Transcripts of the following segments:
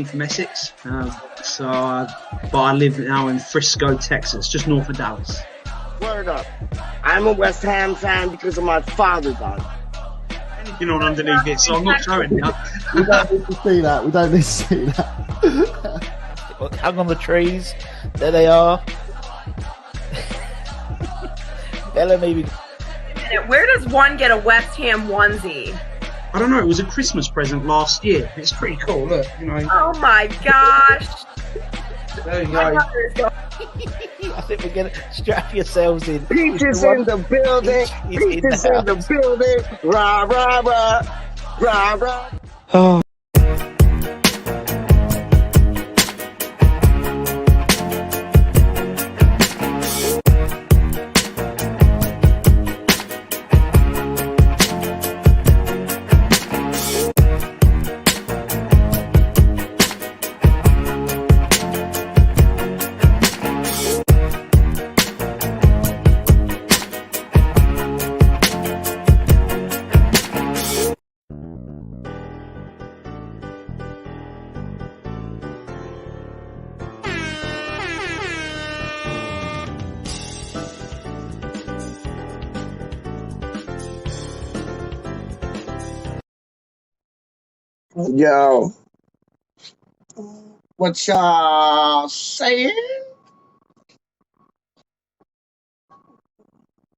originally from Essex, but I live now in Frisco, Texas, just north of Dallas. Word up. I'm a West Ham fan because of my father, dog. Anything on underneath it, so I'm not showing you. We don't need to see that. We don't need to see that. Hung on the trees. There they are. Bella, maybe. Where does one get a West Ham onesie? I don't know. It was a Christmas present last year. It's pretty cool. Look, you know. Oh my gosh! There you go. I think we're gonna strap yourselves in. Peaches in the building. Peaches in the building. Rah rah rah. Rah rah. Oh. Yo. What y'all saying?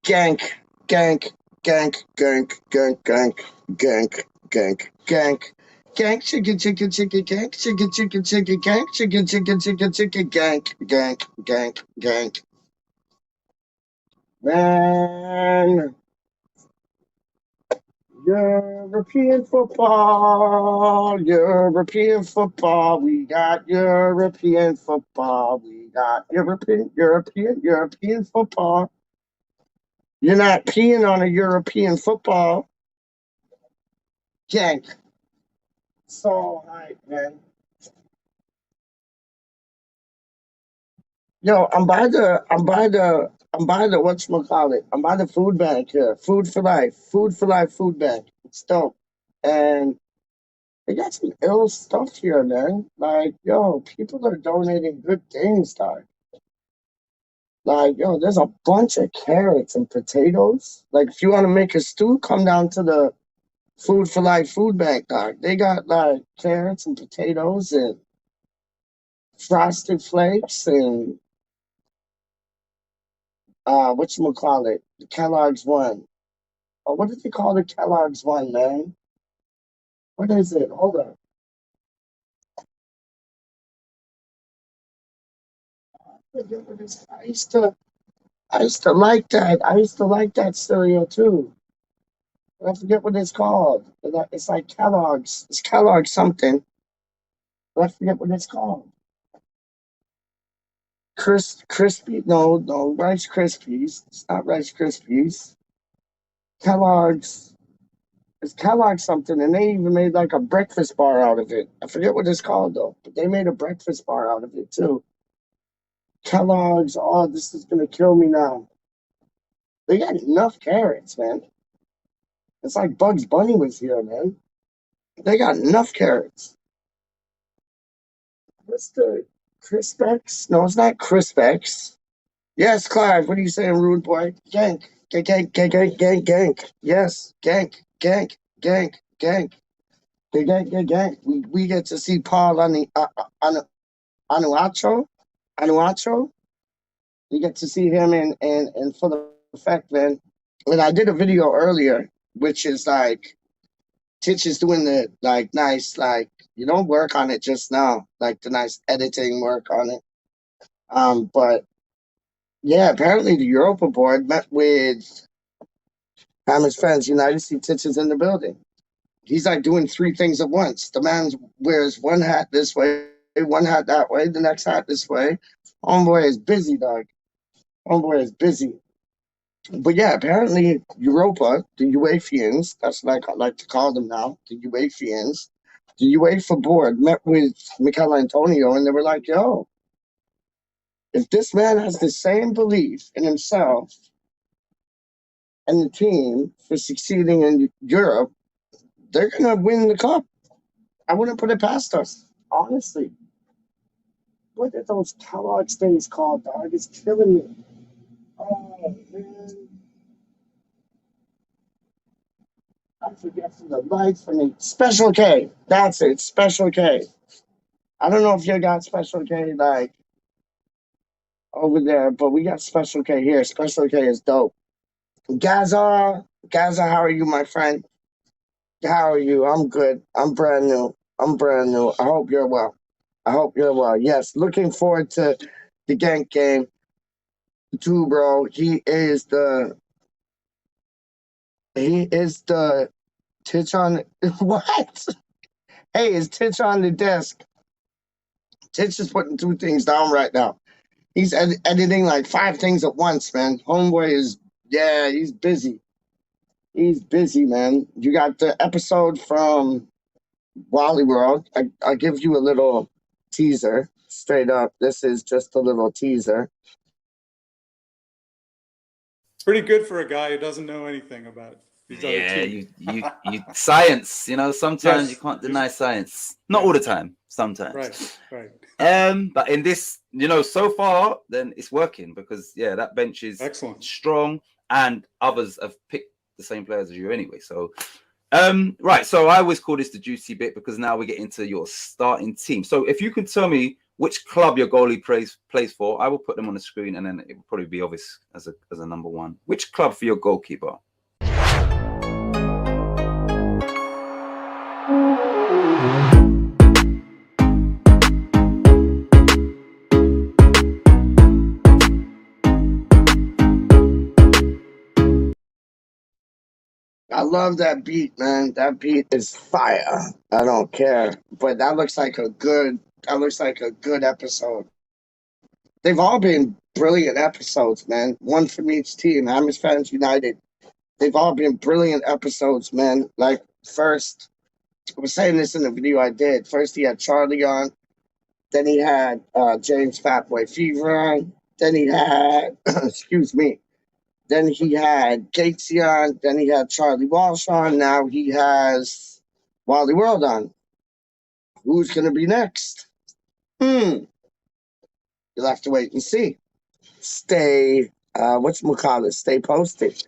Gank, gank, gank, gank, gank, gank, gank, gank, gank. Gank, chicken, chicken, chicken, gank, chicken, chicken, chicken, gank, chicken, chicken, chicken, chicken, gank, gank, gank, gank. Man, European football, European football. We got European football. We got European football. You're not peeing on a European football. Gank. So hype, man. Yo, I'm by the whatchamacallit. I'm by the food bank here. Food for life food bank. It's dope. And they got some ill stuff here, man. Like, yo, people are donating good things, dog. Like, yo, there's a bunch of carrots and potatoes. Like, if you want to make a stew, come down to the Food for Life food bank, dog. They got like carrots and potatoes and frosted flakes and whatchamacallit, the Kellogg's one. Oh, what did they call the Kellogg's one, man? What is it? Hold on. I used to like that. I used to like that cereal too. But I forget what it's called. It's like Kellogg's. It's Kellogg's something. But I forget what it's called. Crispy? No, Rice Krispies. It's not Rice Krispies. Kellogg's. It's Kellogg's something, and they even made like a breakfast bar out of it. I forget what it's called though, but they made a breakfast bar out of it too. Kellogg's. Oh, this is gonna kill me now. They got enough carrots, man. It's like Bugs Bunny was here, man. They got enough carrots. What's the Crispex? No, it's not Crispex. Yes, Clive. What are you saying, rude boy? Gank, gank, gank, gank, gank, gank, gank. Yes, gank, gank, gank, gank, gank, gank, gank. We get to see Paul on the Anuacho. You get to see him in full effect, man. And I did a video earlier, which is like Titch is doing the like nice, like, you don't work on it just now, like the nice editing work on it. But yeah, apparently the Europa board met with Hammer's Fans United. See Titch is in the building. He's like doing three things at once. The man wears one hat this way, one hat that way, the next hat this way. Homeboy is busy, dog. Homeboy is busy. But yeah, apparently Europa, the UEFians, that's like I like to call them now, the UEFians, the UEFA board met with Mikel Antonio and they were like, yo, if this man has the same belief in himself and the team for succeeding in Europe, they're going to win the cup. I wouldn't put it past us. honestly, what are those Kellogg's things called, dog? It's killing me. Oh, man. I forget for the life of me. Special K. That's it. Special K. I don't know if you got Special K, like, over there, but we got Special K here. Special K is dope. Gaza, how are you, my friend? How are you? I'm good. I'm brand new. I hope you're well. Yes, looking forward to the Gank game too, bro. He is the Titch on what? Hey, is Titch on the desk? Titch is putting 2 things down right now. He's editing like 5 things at once, man. Homeboy is, yeah, he's busy. He's busy, man. You got the episode from Wally World. I'll give you a little teaser. Straight up, this is just a little teaser. Pretty good for a guy who doesn't know anything about these Yeah, other you two. science, you know, sometimes Yes. you can't deny science. Not all the time, sometimes. Right. But in this, you know, so far, then it's working because yeah, that bench is Excellent. strong, and others have picked the same players as you anyway. So right, so I always call this the juicy bit because now we get into your starting team. So if you could tell me which club your goalie plays for, I will put them on the screen, and then it will probably be obvious as a number one. Which club for your goalkeeper? I love that beat, man. That beat is fire. I don't care, but that looks like a good episode. They've all been brilliant episodes, man. One from each team. Hammers Fans United. They've all been brilliant episodes, man. Like first, I was saying this in the video I did. First, he had Charlie on. Then he had James Fatboy Fever on. Then he had, excuse me. Then he had Gatesy on. Then he had Charlie Walsh on. Now he has Wally World on. Who's going to be next? You'll have to wait and see. Stay, whatchamacallit, stay posted.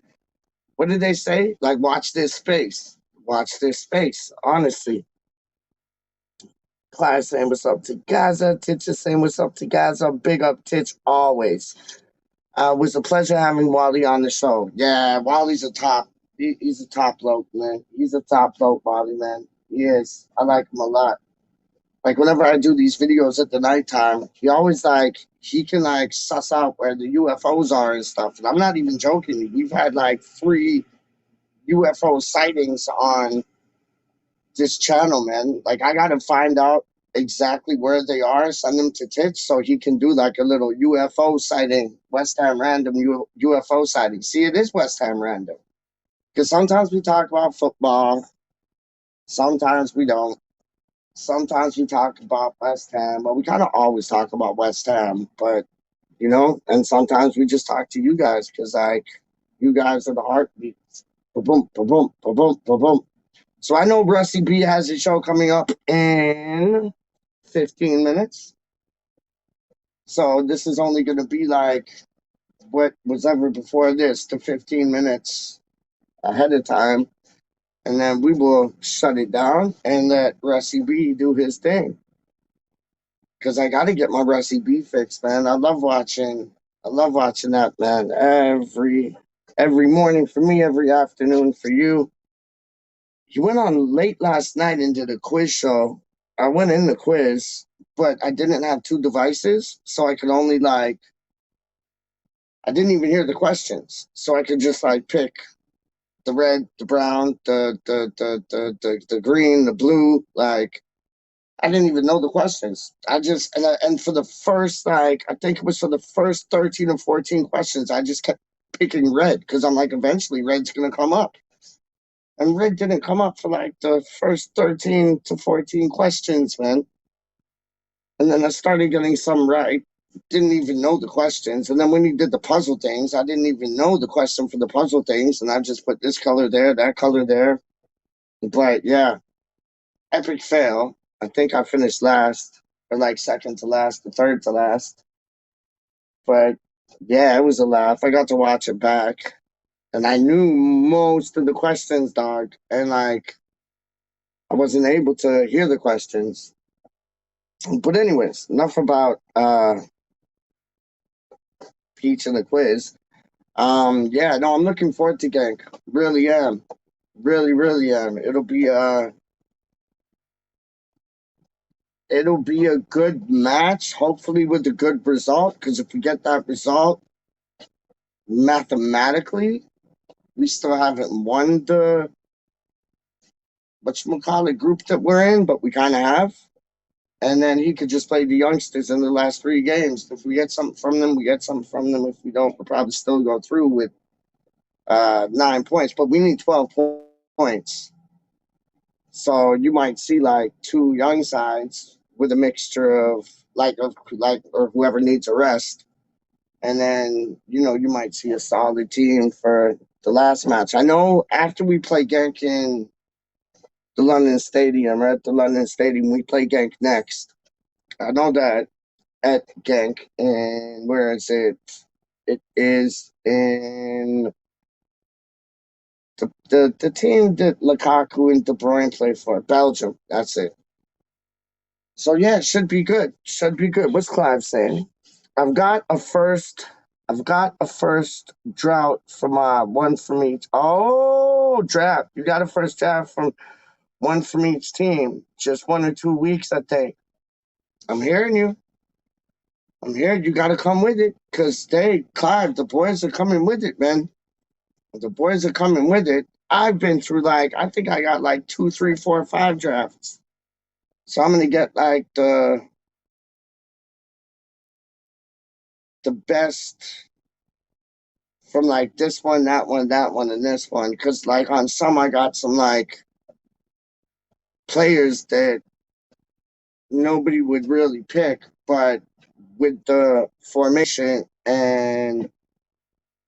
What did they say? Like, watch this space. Watch this space, honestly. Clive saying what's up to Gaza. Titch is saying what's up to Gaza. Big up Titch always. It was a pleasure having Wally on the show. Yeah, Wally's a top. He's a top bloke, man. He's a top bloke, Wally, man. He is. I like him a lot. Like, whenever I do these videos at the nighttime, he can, like, suss out where the UFOs are and stuff. And I'm not even joking. We've had, like, 3 UFO sightings on this channel, man. Like, I got to find out exactly where they are, send them to Titch so he can do like a little UFO sighting, WeStHaMRaNdoM UFO sighting. See, it is WeStHaMRaNdoM. Because sometimes we talk about football, sometimes we don't. Sometimes we talk about West Ham, but we kind of always talk about West Ham, but, you know, and sometimes we just talk to you guys because, like, you guys are the heartbeats. Ba-boom, ba-boom, ba-boom, ba-boom. So I know Rusty B has a show coming up in 15 minutes. So this is only going to be like what was ever before this, the 15 minutes ahead of time. And then we will shut it down and let Rusty B do his thing. Because I got to get my Rusty B fixed, man. I love watching that, man. Every morning for me, every afternoon for you. He went on late last night and did a quiz show. I went in the quiz, but I didn't have 2 devices, so I could only I didn't even hear the questions, so I could just like pick the red, the brown, the green, the blue. Like I didn't even know the questions. And for the first I think it was for the first 13 or 14 questions, I just kept picking red because I'm like, eventually red's gonna come up. And red didn't come up for like the first 13 to 14 questions, man. And then I started getting some right. Didn't even know the questions. And then when he did the puzzle things, I didn't even know the question for the puzzle things. And I just put this color there, that color there. But yeah, epic fail. I think I finished last, or like second to last, or third to last. But yeah, it was a laugh. I got to watch it back, and I knew most of the questions, dog. And like, I wasn't able to hear the questions. But anyways, enough about Peach and the quiz. Yeah, no, I'm looking forward to Gank. Really am. Really, really am. It'll be a good match, hopefully with a good result. Because if we get that result, mathematically, we still haven't won the whatchamacallit group that we're in, but we kind of have. And then he could just play the youngsters in the last 3 games. If we get something from them, we get something from them. If we don't, we'll probably still go through with 9 points. But we need 12 points. So you might see like 2 young sides with a mixture of or whoever needs a rest. And then, you might see a solid team for the last match. I know after we play Genk in the London Stadium, or at the London Stadium, we play Genk next. I know that at Genk, and where is it? It is in the team that Lukaku and De Bruyne play for, Belgium. That's it. So yeah, it should be good. Should be good. What's Clive saying? I've got a first drought from one from each. Oh, draft. You got a first draft from one from each team. Just 1 or 2 weeks, I think. I'm hearing you. You got to come with it, because Clive, the boys are coming with it, man. The boys are coming with it. I've been through I think I got 2, 3, 4, 5 drafts. So I'm gonna get the best from this one, that one, and this one. Because on some I got some players that nobody would really pick, but with the formation and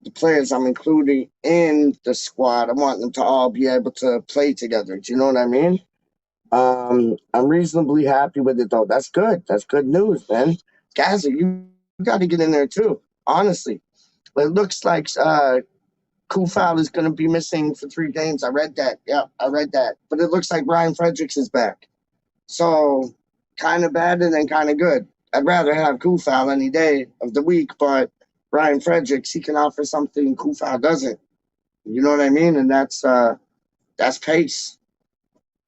the players I'm including in the squad, I want them to all be able to play together. Do you know what I mean? I'm reasonably happy with it, though. That's good. That's good news, man. Gaza, you got to get in there, too. Honestly. It looks like Kufal is going to be missing for 3 games. I read that. Yeah, I read that. But it looks like Ryan Fredericks is back. So, kind of bad and then kind of good. I'd rather have Kufal any day of the week, but Ryan Fredericks, he can offer something Kufal doesn't. You know what I mean? And that's pace.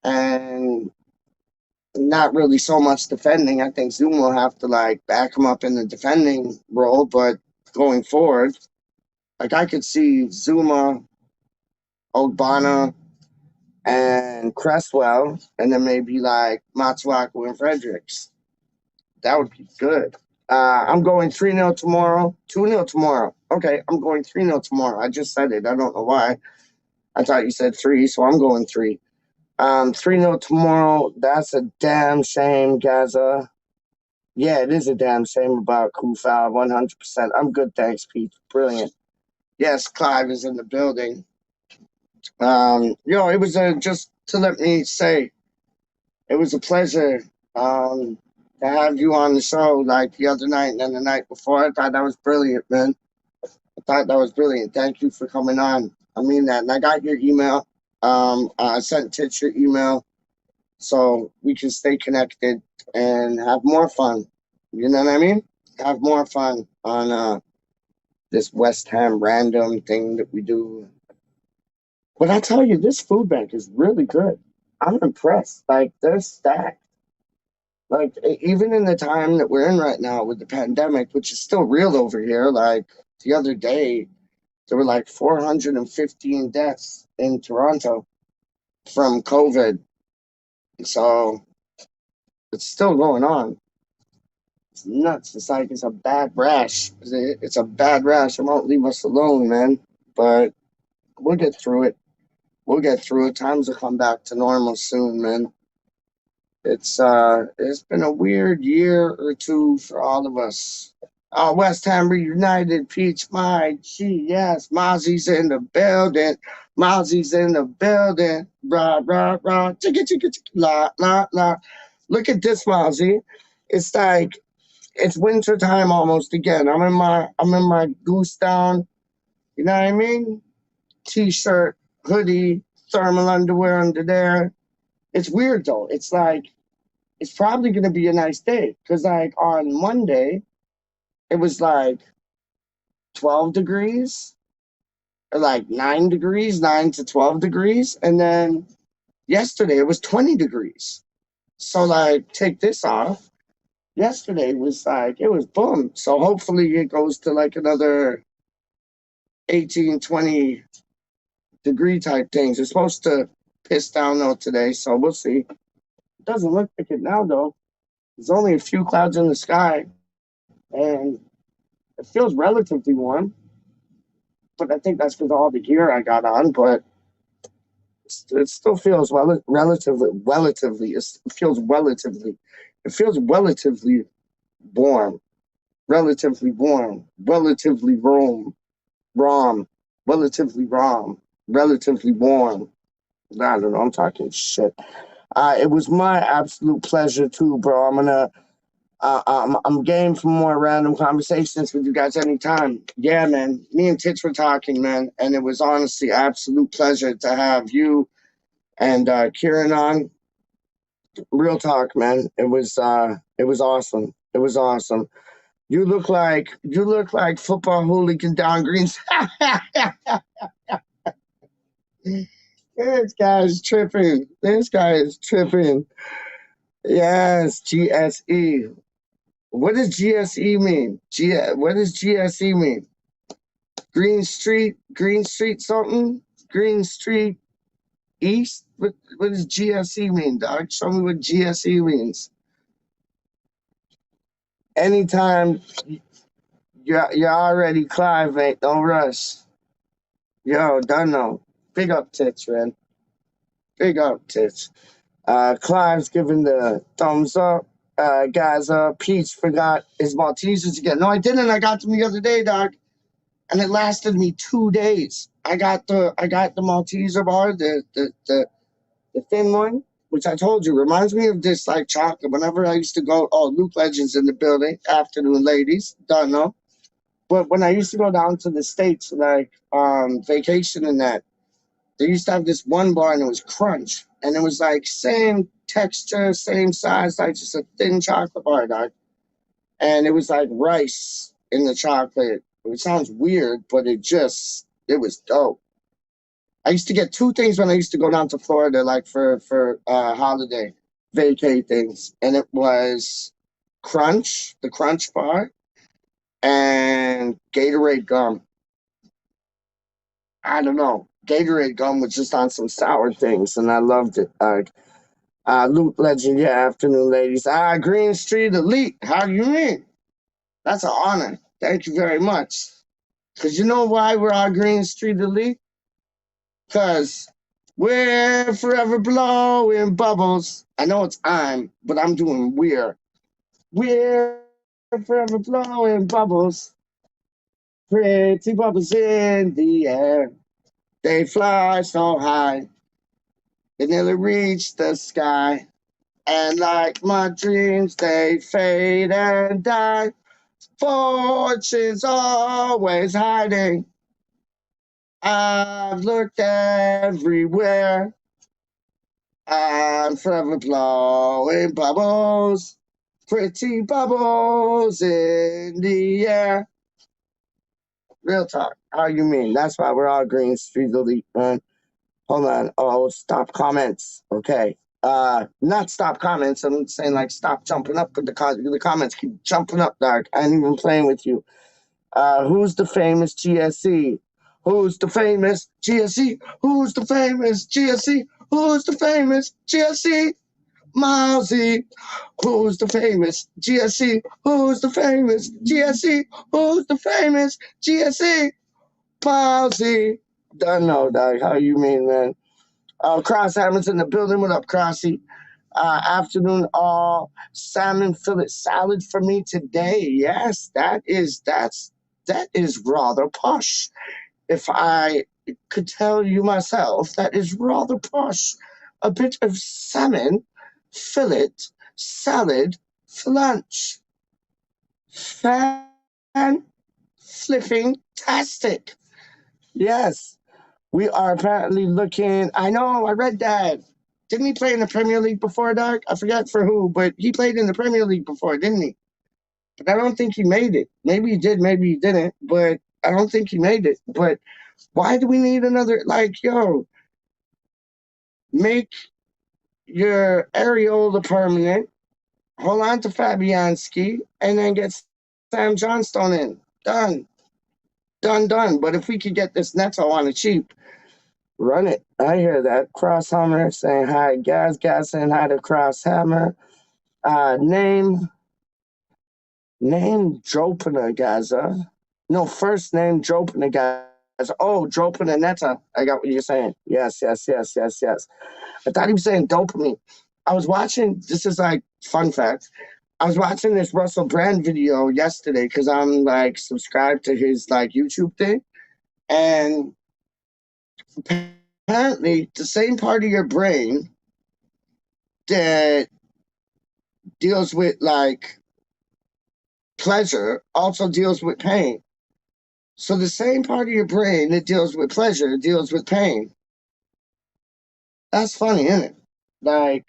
And not really so much defending. I think Zuma will have to back him up in the defending role, but going forward, I could see Zuma, Ogbonna, and Cresswell, and then maybe Matsuaku and Fredericks. That would be good. I'm going 3-0 tomorrow. 2-0 tomorrow. Okay, I'm going 3-0 tomorrow. I just said it. I don't know why. I thought you said 3, so I'm going 3. 3-0 tomorrow. That's a damn shame, Gaza. Yeah, it is a damn shame about Kufal, 100%. I'm good, thanks, Pete. Brilliant. Yes, Clive is in the building. It was just to let me say, it was a pleasure to have you on the show the other night and then the night before. I thought that was brilliant, man. I thought that was brilliant. Thank you for coming on. I mean that. And I got your email. I sent Titch your email so we can stay connected and have more fun. You know what I mean? Have more fun on this West Ham random thing that we do. But I tell you, this food bank is really good. I'm impressed. They're stacked. Even in the time that we're in right now with the pandemic, which is still real over here, the other day, there were 415 deaths in Toronto from COVID. So it's still going on. It's nuts. It's a bad rash. It's a bad rash. It won't leave us alone, man. But we'll get through it. We'll get through it. Times will come back to normal soon, man. It's been a weird year or 2 for all of us. West Ham reunited, Peach, my G, yes. Mozzie's in the building. Mozzie's in the building. Rah, rah, rah. Chicka, chicka, chicka, la, la, la. Look at this, Mozzie. It's like it's winter time almost again. I'm in my goose down. You know what I mean? T-shirt, hoodie, thermal underwear under there. It's weird though. It's like it's probably gonna be a nice day because like on Monday it was like 12 degrees or like 9 degrees, 9 to 12 degrees, and then yesterday it was 20 degrees. So like take this off. Yesterday was like it was boom. So hopefully it goes to like another 18, 20 degree type things. It's supposed to piss down though today, so we'll see. It doesn't look like it now though. There's only a few clouds in the sky, and it feels relatively warm. But I think that's because of all the gear I got on. But it still feels relatively. It feels relatively warm, relatively warm, relatively relatively warm. I don't know. I'm talking shit. It was my absolute pleasure too, bro. I'm game for more random conversations with you guys anytime. Yeah, man. Me and Titch were talking, man, and it was honestly absolute pleasure to have you and Kieran on. Real talk, man. It was awesome. It was awesome. You look like football hooligan down greens. This guy is tripping. Yes, GSE. What does GSE mean? What does GSE mean? Green Street something? Green Street East? What does GSE mean, dog? Show me what GSE means. Anytime you're already Clive, mate. Don't rush. Yo, don't know. Big up Tits, man. Big up Tits. Clive's giving the thumbs up. Guys, Peach forgot his Maltesers again. No, I didn't. I got them the other day, dog. And it lasted me 2 days. I got the Malteser bar, the thin one, which I told you reminds me of this like chocolate. Whenever I used to go, Luke Legends in the building, afternoon ladies, don't know. But when I used to go down to the States, like vacation and that, they used to have this one bar and it was Crunch. And it was like same texture, same size, like just a thin chocolate bar, dog. And it was like rice in the chocolate. It sounds weird, but it was dope. I used to get 2 things when I used to go down to Florida, like for holiday vacay things. And it was Crunch, the Crunch bar, and Gatorade gum. I don't know. Gatorade gum was just on some sour things, and I loved it. Luke Legend, yeah, afternoon, ladies. Green Street Elite. How do you mean? That's an honor. Thank you very much. Because you know why we're all Green Street Elite? Because we're forever blowing bubbles. I know it's but I'm doing we're. We're forever blowing bubbles. Pretty bubbles in the air. They fly so high. They nearly reach the sky. And like my dreams, they fade and die. Fortune's always hiding. I've looked everywhere. I'm forever blowing bubbles. Pretty bubbles in the air. Real talk. How you mean? That's why we're all Green Street Elite, man. Hold on. Oh, stop comments. Okay. Not stop comments. I'm saying like stop jumping up. The comments keep jumping up, dog. I ain't even playing with you. Who's the famous GSE? Who's the famous GSE? Who's the famous GSE? Who's the famous GSE? Mousy. Who's the famous GSE? Who's the famous GSE? Who's the famous GSE? Mousy. Don't know, dog. How you mean, man? Cross Hammond's in the building. What up, Crossy? Afternoon, all salmon fillet salad for me today. Yes, that is rather posh. If I could tell you myself, that is rather posh. A bit of salmon fillet salad for lunch. Fan-flipping-tastic. Yes, we are apparently looking. I know, I read that. Didn't he play in the Premier League before, Doc? I forget for who, but he played in the Premier League before, didn't he? But I don't think he made it. Maybe he did, maybe he didn't, but I don't think he made it. But why do we need another, like, yo, make your areola permanent, hold on to Fabianski, and then get Sam Johnstone in. Done. Done. But if we could get this Neto on the cheap, run it. I hear that. Crosshammer saying hi. Gaz saying hi to Crosshammer. Name Jopina Gaza. No, first name Jopina Gaza. Oh, Jopina Neta. I got what you're saying. Yes. I thought he was saying dopamine. I was watching, this is like fun fact. I was watching this Russell Brand video yesterday because I'm like subscribed to his like YouTube thing. And apparently the same part of your brain that deals with like pleasure also deals with pain. So the same part of your brain that deals with pleasure deals with pain. That's funny, isn't it? Like,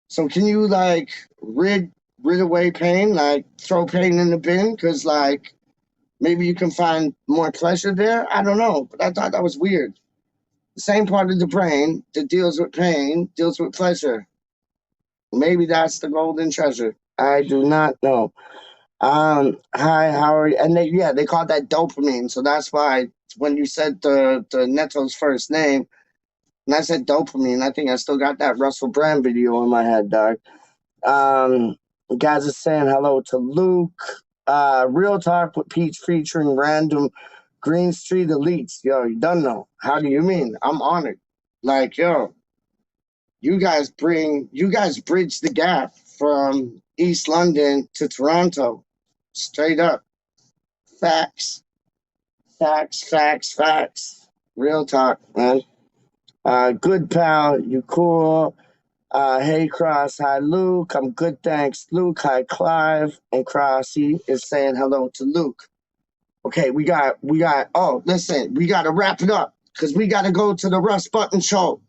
so can you like rid away pain, like throw pain in the bin? Because like maybe you can find more pleasure there. I don't know, but I thought that was weird. The same part of the brain that deals with pain deals with pleasure. Maybe that's the golden treasure. I do not know. Hi, how are you? And they call that dopamine. So that's why when you said the Neto's first name, and I said dopamine, I think I still got that Russell Brand video in my head, dog. Guys are saying hello to Luke. Real Talk with Peach featuring random Green Street Elites. Yo, you don't know. How do you mean? I'm honored. Like, yo, you guys bridge the gap from East London to Toronto. Straight up. Facts. Real talk, man. Good pal, you cool. Hey Cross, hi Luke. I'm good, thanks. Luke, hi Clive. And Crossy is saying hello to Luke. Okay, we got listen, we gotta wrap it up because we gotta go to the Russ Button show.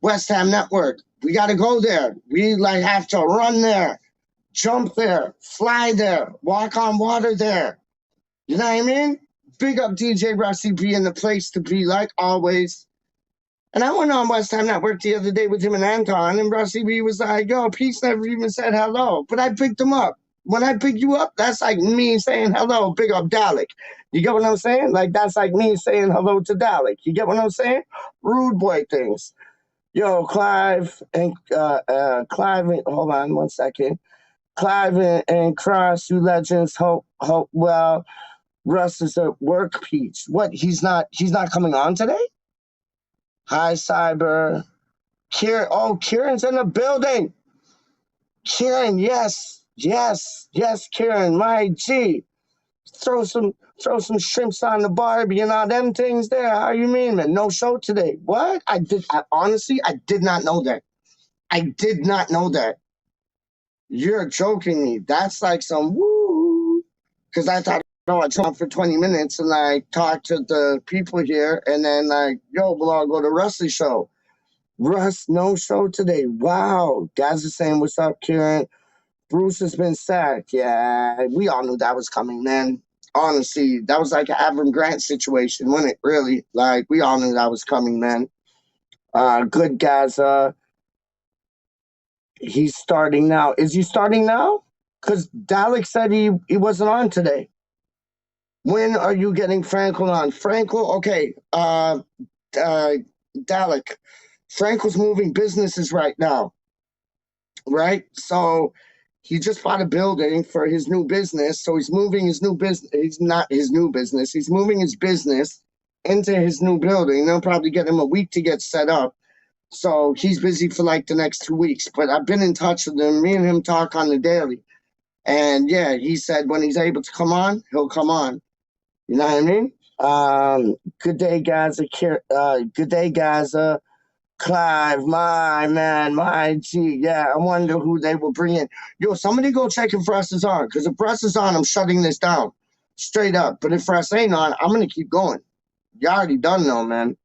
West Ham Network. We gotta go there. We like have to run there, jump there, fly there, walk on water there. You know what I mean? Big up DJ Russie being the place to be, like always. And I went on West Ham Network the other day with him and Anton, and Russie B was like, yo, Peace never even said hello. But I picked him up. When I pick you up, that's like me saying hello, big up Dalek. You get what I'm saying? Like, that's like me saying hello to Dalek. You get what I'm saying? Rude boy things. Yo, Clive and hold on one second. Clive and Cross, you legends, hope well. Russ is at work, Peach. What? He's not coming on today? Hi, Cyber. Kieran's in the building. Kieran, yes, Kieran, my G. Throw some shrimps on the barbie and all them things there. How you mean, man? No show today. What? Honestly, I did not know that. You're joking me. That's like some woo. Because I thought, I'd talk for 20 minutes and like talk to the people here and then like, yo, we'll all go to Russ's show. Russ, no show today. Wow. Guys are saying, what's up, Kieran? Bruce has been sacked. Yeah, we all knew that was coming, man. Honestly, that was like an Avram Grant situation, wasn't it? Really? Like, we all knew that was coming, man. Good, guys. He's starting now. Is he starting now? Because Dalek said he wasn't on today. When are you getting Frankel on? Frankel, okay. Dalek. Frankel's moving businesses right now. Right? So he just bought a building for his new business. So he's moving his new business. He's not his new business. He's moving his business into his new building. They'll probably get him a week to get set up. So he's busy for like the next 2 weeks. But I've been in touch with him. Me and him talk on the daily. And yeah, he said when he's able to come on, he'll come on. You know what I mean? Good day, guys. Good day, guys. Clive, my man, my G. Yeah, I wonder who they will bring in. Yo, somebody go check if Russ is on, because if Russ is on, I'm shutting this down straight up. But if Russ ain't on, I'm gonna keep going. You already done know, man.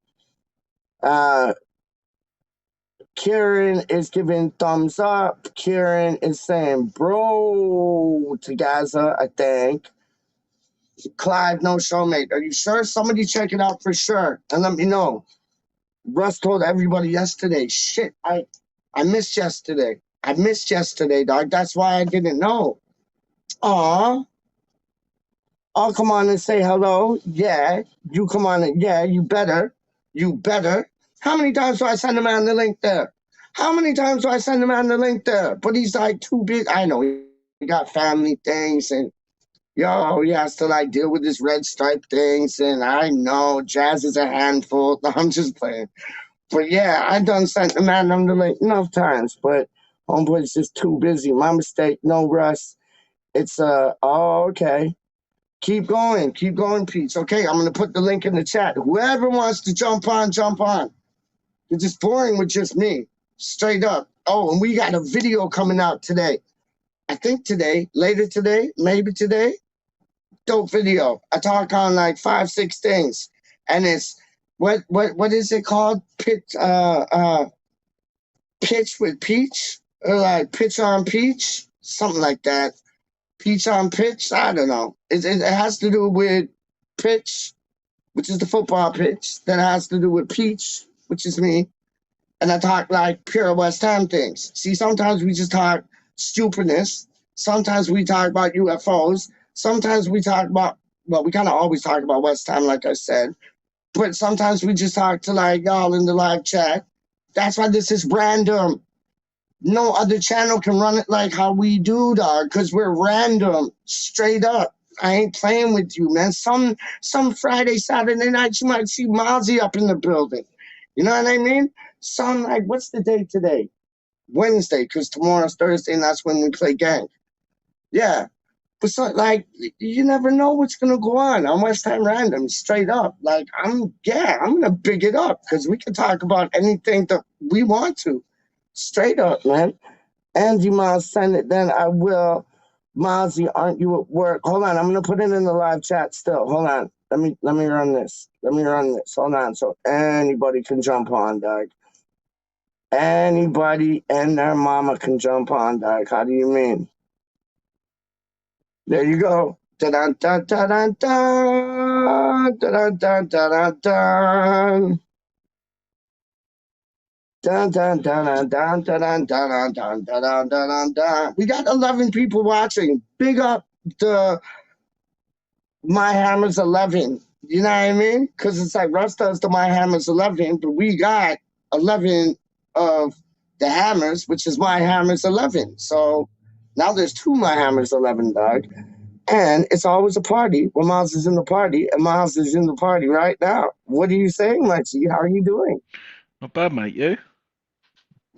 Kieran is giving thumbs up. Kieran is saying, bro, to Gaza, I think. Clive, no showmate. Are you sure? Somebody check it out for sure and let me know. Russ told everybody yesterday. Shit, I missed yesterday. I missed yesterday, dog. That's why I didn't know. Aw. I'll come on and say hello. Yeah. You come on and yeah, you better. You better. How many times do I send a man the link there? How many times do I send a man the link there? But he's like too big. I know he got family things and yo, he has to like deal with his red stripe things. And I know Jazz is a handful. I'm just playing. But yeah, I done sent the man the link enough times, but homeboy's just too busy. My mistake. No, Russ. It's oh, okay. Keep going, Peach. Okay, I'm gonna put the link in the chat. Whoever wants to jump on, jump on. It's just boring with just me, straight up. Oh, and we got a video coming out today. I think today, later today, maybe today. Dope video. I talk on like 5-6 things, and it's what is it called? Pitch with Peach, or like pitch on Peach, something like that. Peach on pitch? I don't know. It has to do with pitch, which is the football pitch. Then it has to do with peach, which is me. And I talk like pure West Ham things. See, sometimes we just talk stupidness. Sometimes we talk about UFOs. Sometimes we talk about, well, we kind of always talk about West Ham, like I said. But sometimes we just talk to like y'all in the live chat. That's why this is random. No other channel can run it like how we do, dog, because we're random, straight up. I ain't playing with you, man. Some Friday, Saturday night, you might see Mozzie up in the building. You know what I mean? Some, like, what's the date today? Wednesday, because tomorrow's Thursday, and that's when we play gang. Yeah. But, so, like, you never know what's going to go on WeStHaMRaNdoM, straight up. Like, I'm going to big it up, because we can talk about anything that we want to. Straight up, man. Angie Miles, send it, then I will. Mozzie, aren't you at work? Hold on, I'm gonna put it in the live chat still. Hold on. Let me run this. Hold on. So anybody can jump on, dog. Anybody and their mama can jump on, dog. How do you mean? There you go. Da-dun, dun, dun, dun, dun, dun, dun, dun, dun. Dun, dun, dun, dun, dun, dun, dun, dun, dun, dun, dun. We got 11 people watching. Big up the My Hammer's 11. You know what I mean? Because it's like Russ does the My Hammer's 11, but we got 11 of the Hammers, which is My Hammer's 11. So now there's 2 My Hammer's 11, dog. And it's always a party when Miles is in the party, and Miles is in the party right now. What are you saying, Lexi? How are you doing? Not bad, mate. You?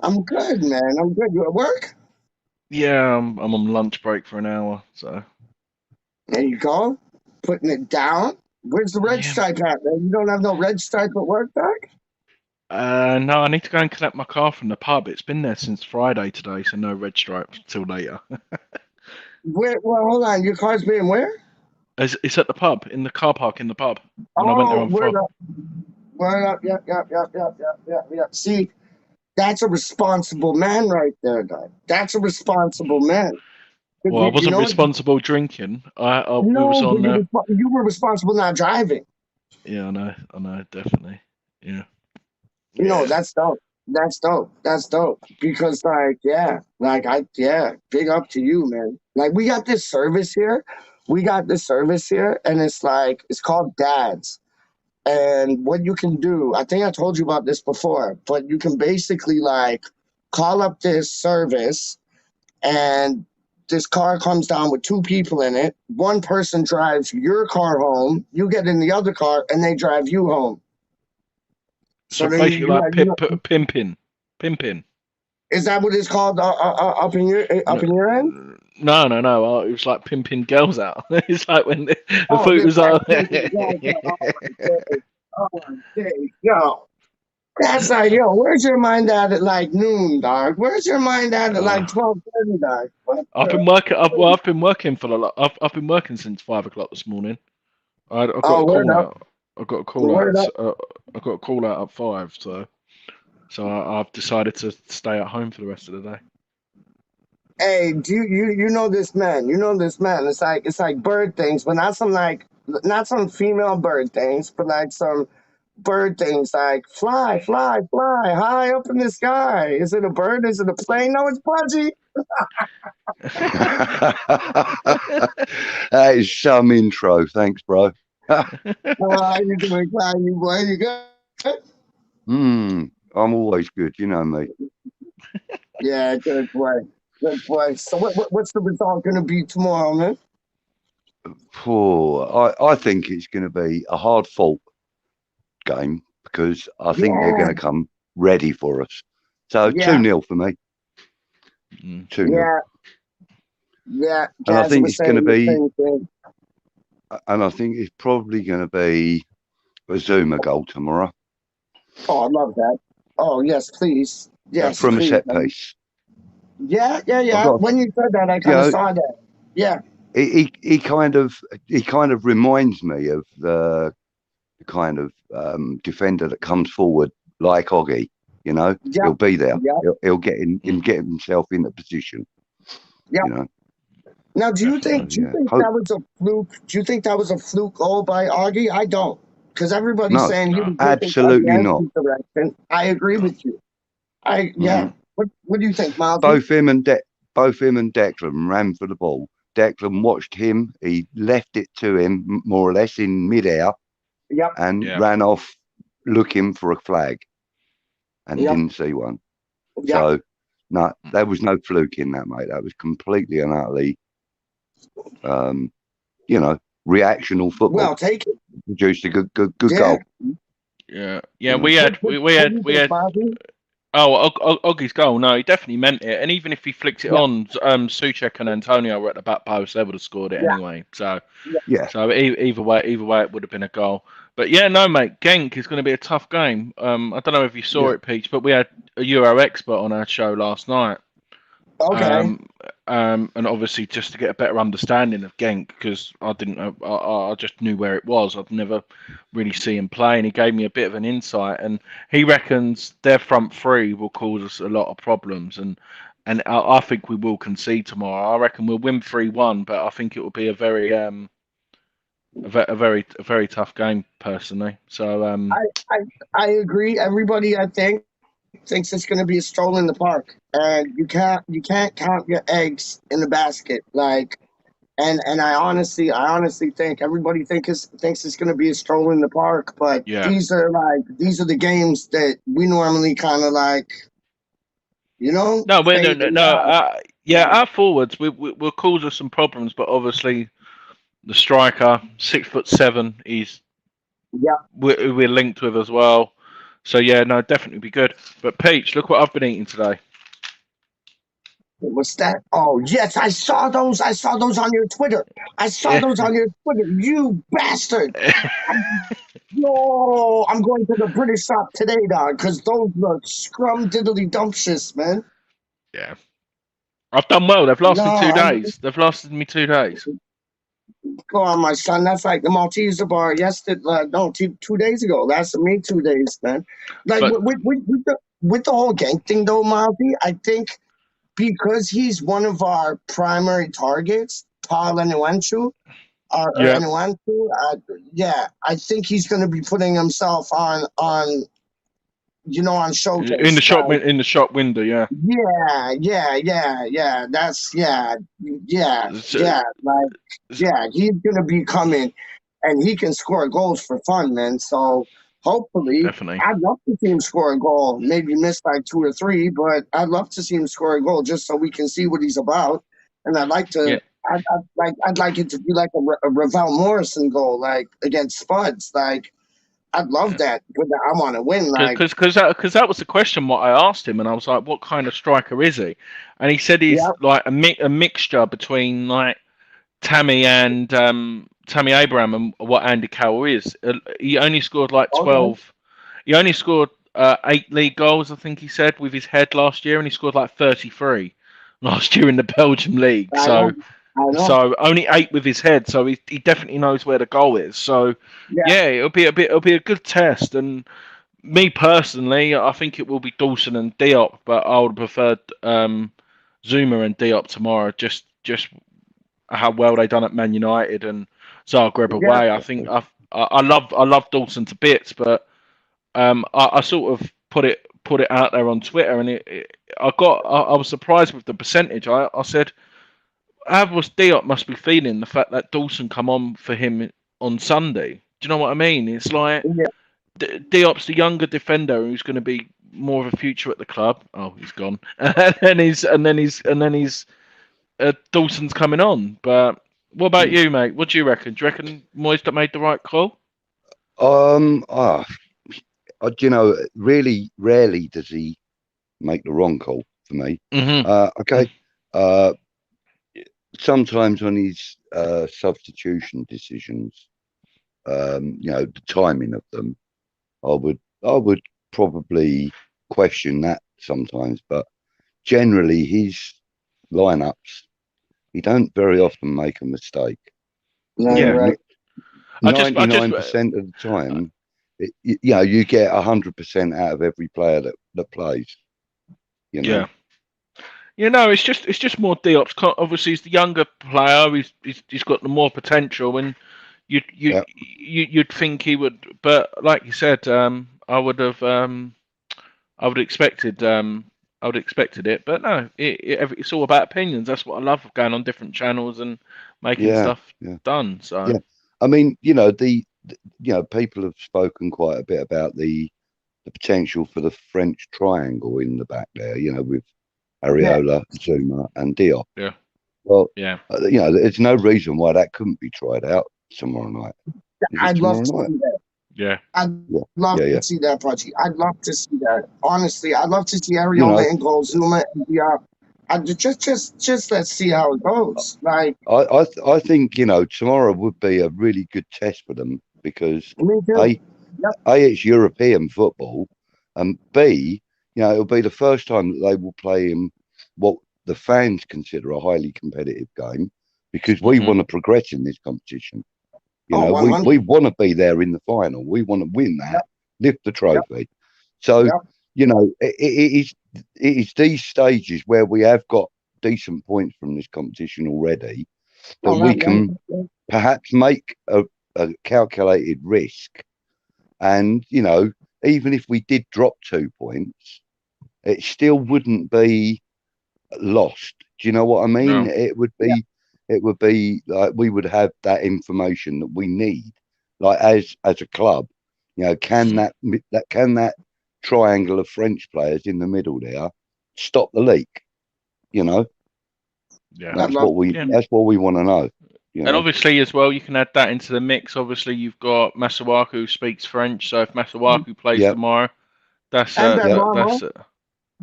I'm good, man. I'm good. You at work? Yeah, I'm on lunch break for an hour, so. There you go. Putting it down. Where's the red stripe at, man? You don't have no red stripe at work, dog? No, I need to go and collect my car from the pub. It's been there since Friday today, so no red stripe till later. Where? Well, hold on. Your car's being where? It's at the pub, in the car park in the pub. When I went there on word Friday. up. Word up. Yep. See, that's a responsible man right there, guy. That's a responsible man. Well, I wasn't responsible drinking. We was on there. You were responsible not driving. Yeah, I know, definitely. Yeah. No, that's dope. That's dope. Because big up to you, man. Like we got this service here. And it's like, it's called Dads. And what you can do, I think I told you about this before, but you can basically like call up this service and this car comes down with 2 people in it. One person drives your car home, you get in the other car, and they drive you home. So basically like pimping. Is that what it's called up in your end? No. It was like pimping girls out. It's like when the food was on. Oh my days, yo. That's like, yo, where's your mind at like noon, dog? Where's your mind at like Uh, 12:30, dog? What I've the? been working. I've been working for the. I've been working since 5 o'clock this morning. I got Oh, a word call up, out. I got a call out. word up. I got a call out at 5. So I've decided to stay at home for the rest of the day. Hey, do you know this man? You know this man. It's like bird things, but not some female bird things, but like some bird things like fly, fly, fly high up in the sky. Is it a bird? Is it a plane? No, it's Pudgy. That is some intro. Thanks, bro. How you doing, Clyde? You boy, you good? I'm always good. You know me. Yeah, good boy. Good boy. So what's the result going to be tomorrow, man? I think it's going to be a hard-fought game because I think they're going to come ready for us. So 2-0 for me. 2-0. Yeah. Yeah. And I Jazz think was it's going to saying the be, same thing. and I think it's probably going to be a Zuma goal tomorrow. Oh, I love that. Oh, yes, please. Yes, From a please, set man. piece. Yeah. got- When you said that, I kind of saw that. Yeah. He kind of reminds me of the kind of defender that comes forward like Oggy. You know, Yeah. he'll be there. Yeah. He'll get himself in the position. Yeah. You know. Now, do you think that was a fluke? Do you think that was a fluke goal by Augie? I don't, because everybody's No, saying he was absolutely against not. his direction. I agree with you. What do you think, Miles? Both him and Declan ran for the ball. Declan watched him. He left it to him more or less in midair, and ran off looking for a flag, and didn't see one. So no, there was no fluke in that, mate. That was completely and utterly, reactional football. Well, take it. Produced a good goal. Yeah. We had. Oh, Oggy's goal. No, he definitely meant it. And even if he flicks it on, Souček and Antonio were at the back post. They would have scored it anyway. So So either way, it would have been a goal. But yeah, no, mate. Genk is going to be a tough game. I don't know if you saw it, Peach, but we had a Euro expert on our show last night. Okay. And obviously just to get a better understanding of Genk, because I didn't know, I just knew where it was. I'd never really see him play, and he gave me a bit of an insight. And he reckons their front three will cause us a lot of problems, and I think we will concede tomorrow. I reckon we'll win 3-1, but I think it will be a very very tough game personally. So I agree. Everybody, I think, thinks it's going to be a stroll in the park, and you can't count your eggs in the basket. Like, and I honestly think everybody thinks it's going to be a stroll in the park. But these are the games that we normally kind of like, No, our forwards will cause us some problems, but obviously the striker, 6'7", we're linked with as well. So definitely be good. But Peach, look what I've been eating today. What's that? Oh yes, I saw those. I saw those on your Twitter. You bastard! No, I'm going to the British shop today, dog, because those look scrum-diddly-dumptious, man. Yeah, I've done well. They've lasted me 2 days. Go on, my son. That's like the Malteser bar yesterday. 2 days ago. Lasted me 2 days, man. Like with the whole Genk thing, though, Malty, I think because he's one of our primary targets, Paul Enuanchu, I think he's going to be putting himself on showcase in the shop window. He's gonna be coming, and he can score goals for fun, man. So hopefully, I'd love to see him score a goal. Maybe miss like 2 or 3, but I'd love to see him score a goal just so we can see what he's about. And I'd like to. I'd like it to be like a Ravel Morrison goal, like against Spuds, like. I'd love that, but I want to win. Because that was the question what I asked him, and I was like, "What kind of striker is he?" And he said he's like a mixture between like Tammy Abraham and what Andy Carroll is. He only scored like 12. He only scored 8 league goals, I think he said, with his head last year, and he scored like 33 last year in the Belgium league. I So, know. so only 8 with his head. So he definitely knows where the goal is. So yeah, it'll be a good test. And me personally, I think it will be Dawson and Diop, but I would have preferred Zuma and Diop tomorrow. Just how well they done at Man United and Zagreb away. I think I love Dawson to bits, but I sort of put it out there on Twitter, and I was surprised with the percentage. I said, how was Diop must be feeling the fact that Dawson come on for him on Sunday? Do you know what I mean? It's like Diop's the younger defender who's going to be more of a future at the club. Oh, he's gone, and then he's Dawson's coming on. But what about you, mate? What do you reckon? Do you reckon Moyes made the right call? You know, really rarely does he make the wrong call for me. Okay. Sometimes on his substitution decisions, you know, the timing of them, I would probably question that sometimes, but generally his lineups, he don't very often make a mistake. No, right. 99% of the time, you know, you get 100% out of every player that plays. You know? Yeah. You know, it's just more Diop's. Obviously, he's the younger player. He's got the more potential, and you'd think he would. But like you said, I would expected it. But no, it's all about opinions. That's what I love of going on different channels and making stuff done. So yeah, I mean, you know, people have spoken quite a bit about the potential for the French triangle in the back there. You know, with Areola, Zuma, and Diop. Yeah. Well, you know, there's no reason why that couldn't be tried out tomorrow night. I'd love to see that. Yeah. I'd love to see that, Pudgy. I'd love to see that. Honestly, I'd love to see Areola and goal, Zuma and Diop. Just let's see how it goes. Like, I think, you know, tomorrow would be a really good test for them because A, it's European football, and B, you know, it'll be the first time that they will play in what the fans consider a highly competitive game because we want to progress in this competition. You know, we want to be there in the final. We want to win that, lift the trophy. So, you know, it is these stages where we have got decent points from this competition already that we can perhaps make a calculated risk. And, you know, even if we did drop 2 points, it still wouldn't be lost. Do you know what I mean? No. It would be like we would have that information that we need, like as a club. You know, can that triangle of French players in the middle there stop the leak? You know, that's what we want to know. You know? And obviously, as well, you can add that into the mix. Obviously, you've got Masuaku who speaks French, so if Masuaku plays tomorrow, that's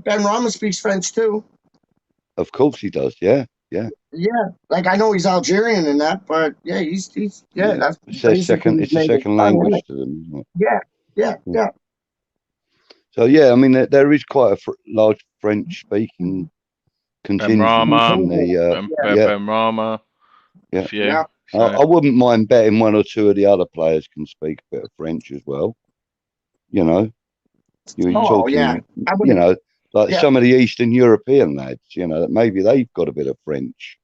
Benrahma speaks French too. Of course he does. Yeah. Like I know he's Algerian and that, but he's that's it's a second language to them. Isn't it? Yeah. So I mean there is quite a large French speaking contingent. Benrahma. Yeah. I wouldn't mind betting one or two of the other players can speak a bit of French as well. You know, you know, like some of the Eastern European lads, you know, that maybe they've got a bit of French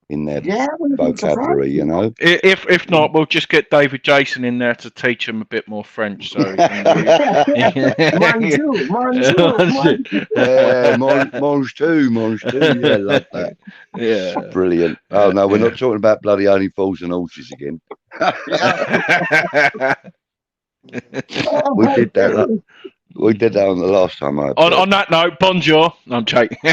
in their vocabulary, you know. If not, we'll just get David Jason in there to teach him a bit more French. So Mange too. Yeah, love that. Yeah, brilliant. Oh no, we're not talking about bloody only fools and horses again. We did that. We did that on the last time. On that note, bonjour. I'm joking. He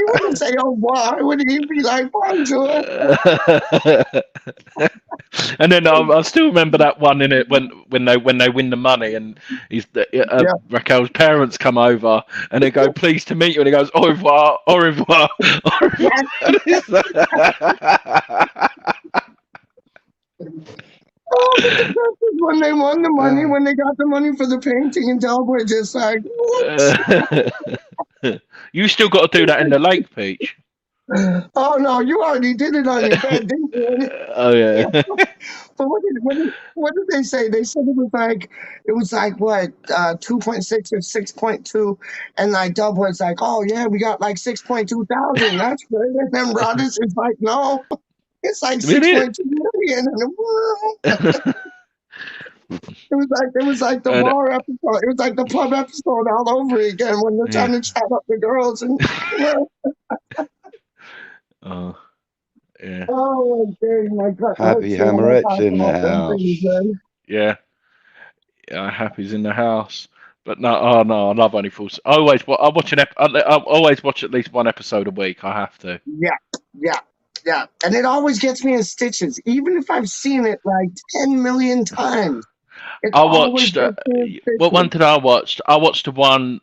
wouldn't say "oh boy," would he be like "bonjour"? And then I still remember that one in it when they win the money and Raquel's parents come over and they go "pleased to meet you" and he goes "au revoir, au revoir, au revoir." Oh, but the best is when they won the money, when they got the money for the painting, and Del were just like, whoops. You still got to do that in the lake, Peach. Oh no, you already did it on your bed, didn't you? Oh yeah. But what did they say? They said it was like what 2.6 or 6.2, and like Dub was like, oh yeah, we got like 6.2 thousand. That's good. And then Brothers is like, no, it's like 6.2 million. And it was like the bar episode. It was like the pub episode all over again when they're trying to chat up the girls and. Oh. Yeah. Oh, my God. Happy Hammeret's in the house. Yeah. Yeah, Happy's in the house. But no, oh no, I love Only Fools. I always watch I always watch at least one episode a week. I have to. Yeah. And it always gets me in stitches, even if I've seen it like 10 million times. I watched. What one did I watch? I watched the one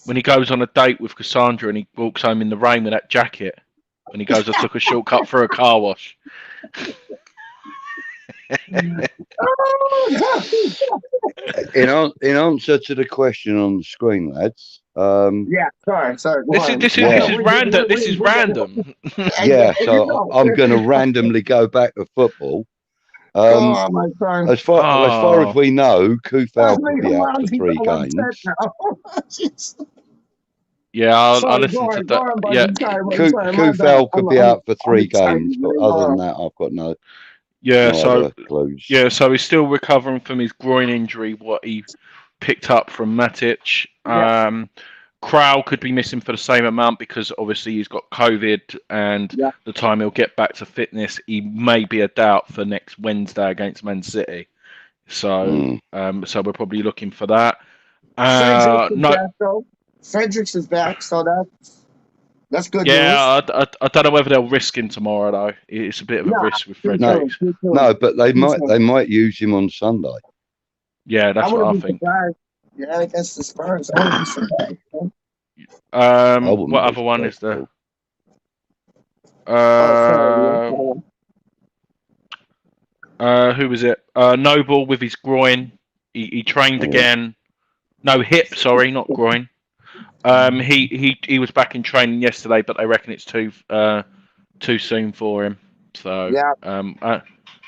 when he goes on a date with Cassandra and he walks home in the rain with that jacket. When he goes, I took a shortcut for a car wash. In answer to the question on the screen, lads. Yeah, sorry. This is random. This is random. Yeah, so I'm going to randomly go back to football. My God. As far as we know, Kufal could be out for 3 games. Yeah, I'll listen to that. Yeah, Kufal could be out for 3 games, but other than that, I've got no. Yeah, no so he's still recovering from his groin injury, what he picked up from Matic. Krau could be missing for the same amount because obviously he's got COVID, and the time he'll get back to fitness, he may be a doubt for next Wednesday against Man City. So, so we're probably looking for that. Fredericks is back, so that's good. Yeah, I don't know whether they'll risk him tomorrow though. It's a bit of a risk with Fredericks. No, but they might use him on Sunday. Yeah, that's what I think. Yeah, against the Spurs. I wouldn't be surprised. What other one is there? Who was it? Noble with his groin. He trained again. No, hip. Sorry, not groin. He was back in training yesterday, but they reckon it's too soon for him. So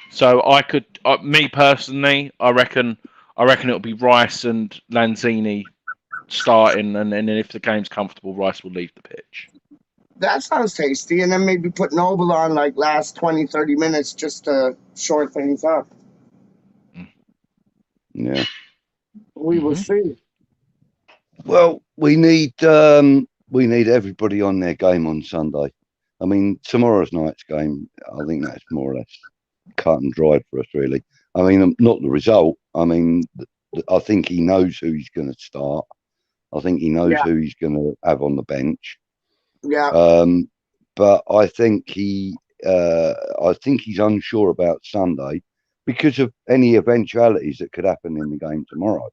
so I could, me personally, I reckon it'll be Rice and Lanzini starting, and then if the game's comfortable, Rice will leave the pitch. That sounds tasty, and then maybe put Noble on like last 20-30 minutes just to short things up. Yeah, we will see. Well, we need everybody on their game on Sunday. I mean, tomorrow's night's game, I think that's more or less cut and dried for us, really. I mean, not the result. I mean, I think he knows who he's going to start. I think he knows who he's going to have on the bench. Yeah. But I think he's unsure about Sunday because of any eventualities that could happen in the game tomorrow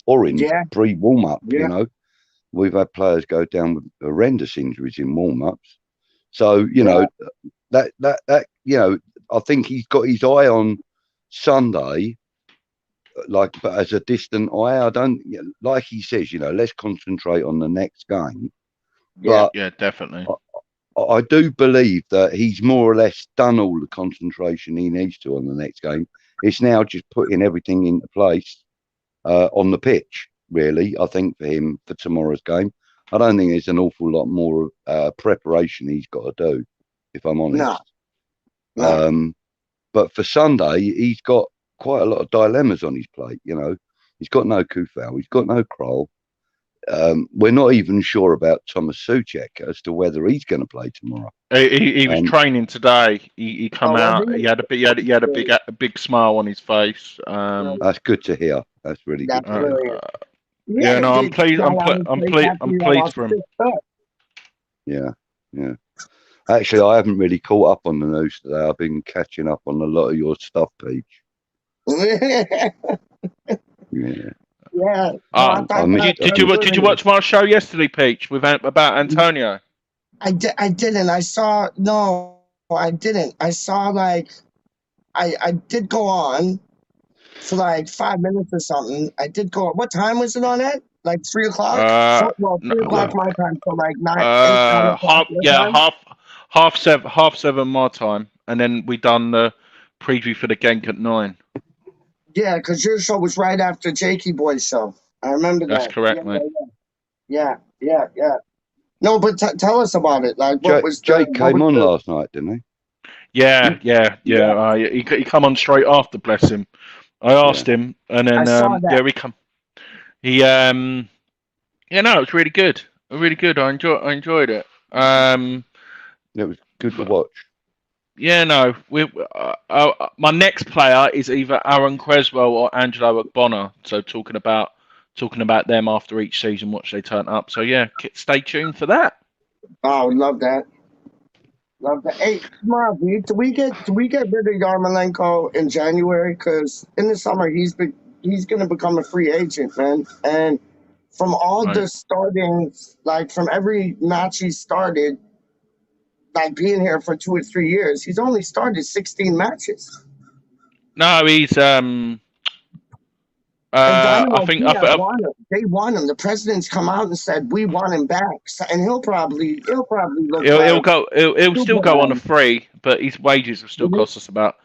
or in pre-warm-up. You know, we've had players go down with horrendous injuries in warm-ups. So, you know, that you know, I think he's got his eye on Sunday, but as a distant eye. I don't, like he says, you know, let's concentrate on the next game. Yeah, definitely. I do believe that he's more or less done all the concentration he needs to on the next game. It's now just putting everything into place on the pitch, really, I think, for him for tomorrow's game. I don't think there's an awful lot more preparation he's got to do, if I'm honest. No. But for Sunday, he's got quite a lot of dilemmas on his plate, you know. He's got no Kufal, he's got no Kroll. We're not even sure about Thomas Souček as to whether he's going to play tomorrow. He was training today. He come out. He had a big smile on his face. That's good to hear. That's really good. Yeah, no, I'm pleased. I'm pleased for him. Yeah. Actually, I haven't really caught up on the news today. I've been catching up on a lot of your stuff, Peach. Yeah. Did you watch my show yesterday, Peach, about Antonio? I didn't. I No, I didn't. I saw like I did go on for like 5 minutes or something. I did go. What time was it on it? Like 3 o'clock? So, well, No, 3 o'clock my time. So like 9 o'clock your time. half seven my time, and then we done the preview for the Genk at 9. Yeah, because your show was right after Jakey Boy's show. I remember That's that. correct, mate. Yeah. No, but tell us about it. Like, what was Jake came on last night, didn't he? Yeah. He come on straight after, bless him. I asked him, and then I saw that. we come. He no, it was really good. Really good. I enjoyed it. It was good to watch. Yeah, no. My next player is either Aaron Creswell or Angelo Ogbonna. So talking about them after each season, watch they turn up. So yeah, stay tuned for that. Oh, love that. Love that. Hey, Marvy, do we get rid of Yarmolenko in January? Because in the summer he's going to become a free agent, man. And from all the startings, like from every match he started, like being here for 2 or 3 years, he's only started 16 matches. No, he's I think they want him. The president's come out and said we want him back, and he'll probably look. He'll still go on a free, but his wages will still cost us about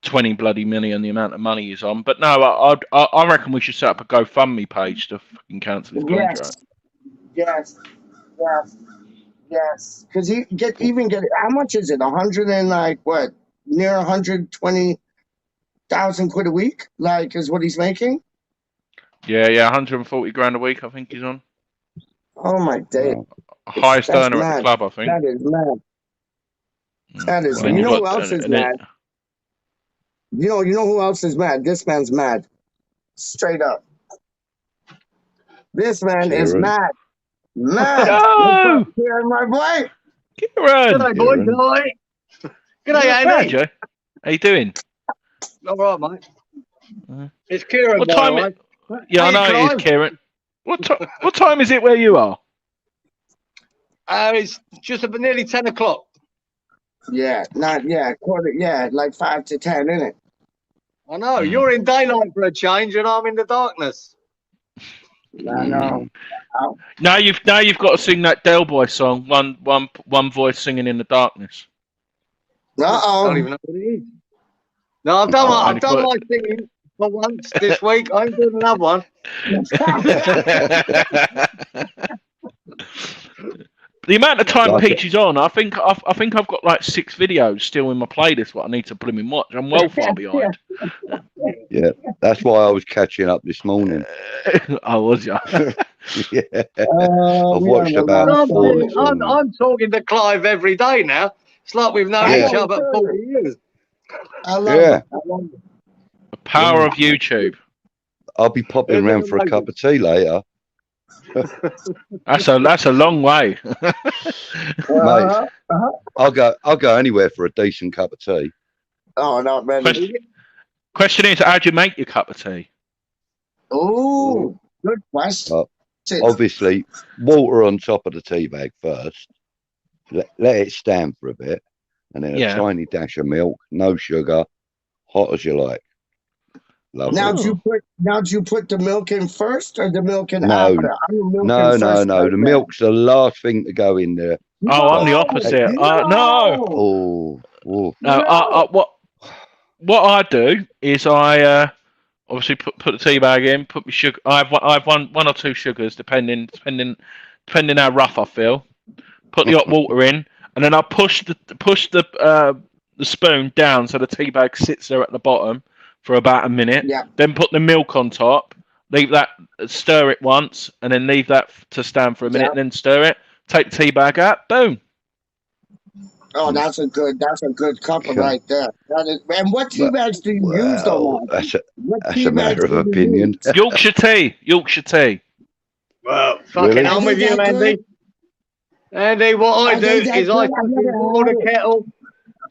20 bloody million, the amount of money he's on. But no, I reckon we should set up a GoFundMe page to fucking cancel his contract. Yes. Because he get how much is it? 100 and like what? Near 120,000 quid a week, like is what he's making. Yeah, 140 grand a week, I think he's on. Oh my day! Highest earner at the club, I think. That is mad. That is. You know who else is mad? You know who else is mad? This man's mad. Straight up. This man is mad. Mad. No! Kieran, my boy. Kieran. G'day, boy. G'day, Andy. How you doing? All right, mate. It's Kieran. What time? Yeah, I know it is, Kieran. What time is it where you are? It's just about nearly 10 o'clock. Yeah, quarter. Yeah, like 5 to 10, isn't it? I know. You're in daylight for a change, and I'm in the darkness. I know. Now you've got to sing that Del Boy song. One voice singing in the darkness. I don't even know what it is. No, I've done my singing for once this week. I ain't doing another one. The amount of time Peach is on, I think I've got like 6 videos still in my playlist. What I need to blooming watch. I'm well far behind. Yeah, that's why I was catching up this morning. I was, yeah. Yeah. I've watched about 4. I'm talking to Clive every day now. It's like we've known each other 40 years. I love it. The power of YouTube. I'll be popping around for a cup of tea later. That's a long way. Mate, I'll go anywhere for a decent cup of tea. Oh, not really. Question is, how do you make your cup of tea? Oh, good question. Obviously, water on top of the tea bag first. Let it stand for a bit, and then a tiny dash of milk, no sugar, hot as you like. Lovely. Now, do you put the milk in first or the milk in after? No. The milk's the last thing to go in there. Oh, I'm the opposite. No. No. What I do is I obviously put the tea bag in, put my sugar. I have one or two sugars depending how rough I feel. Put the hot water in, and then I push the spoon down so the tea bag sits there at the bottom for about a minute. Yeah. Then put the milk on top. Leave that, stir it once, and then leave that to stand for a minute. And then stir it. Take the tea bag out. Boom. Oh, that's a good cup right there. That is, and what tea bags do you use, though? That's a matter of opinion. Yorkshire tea. Well, fucking on with you, Andy. Andy, what I do is I boil the kettle.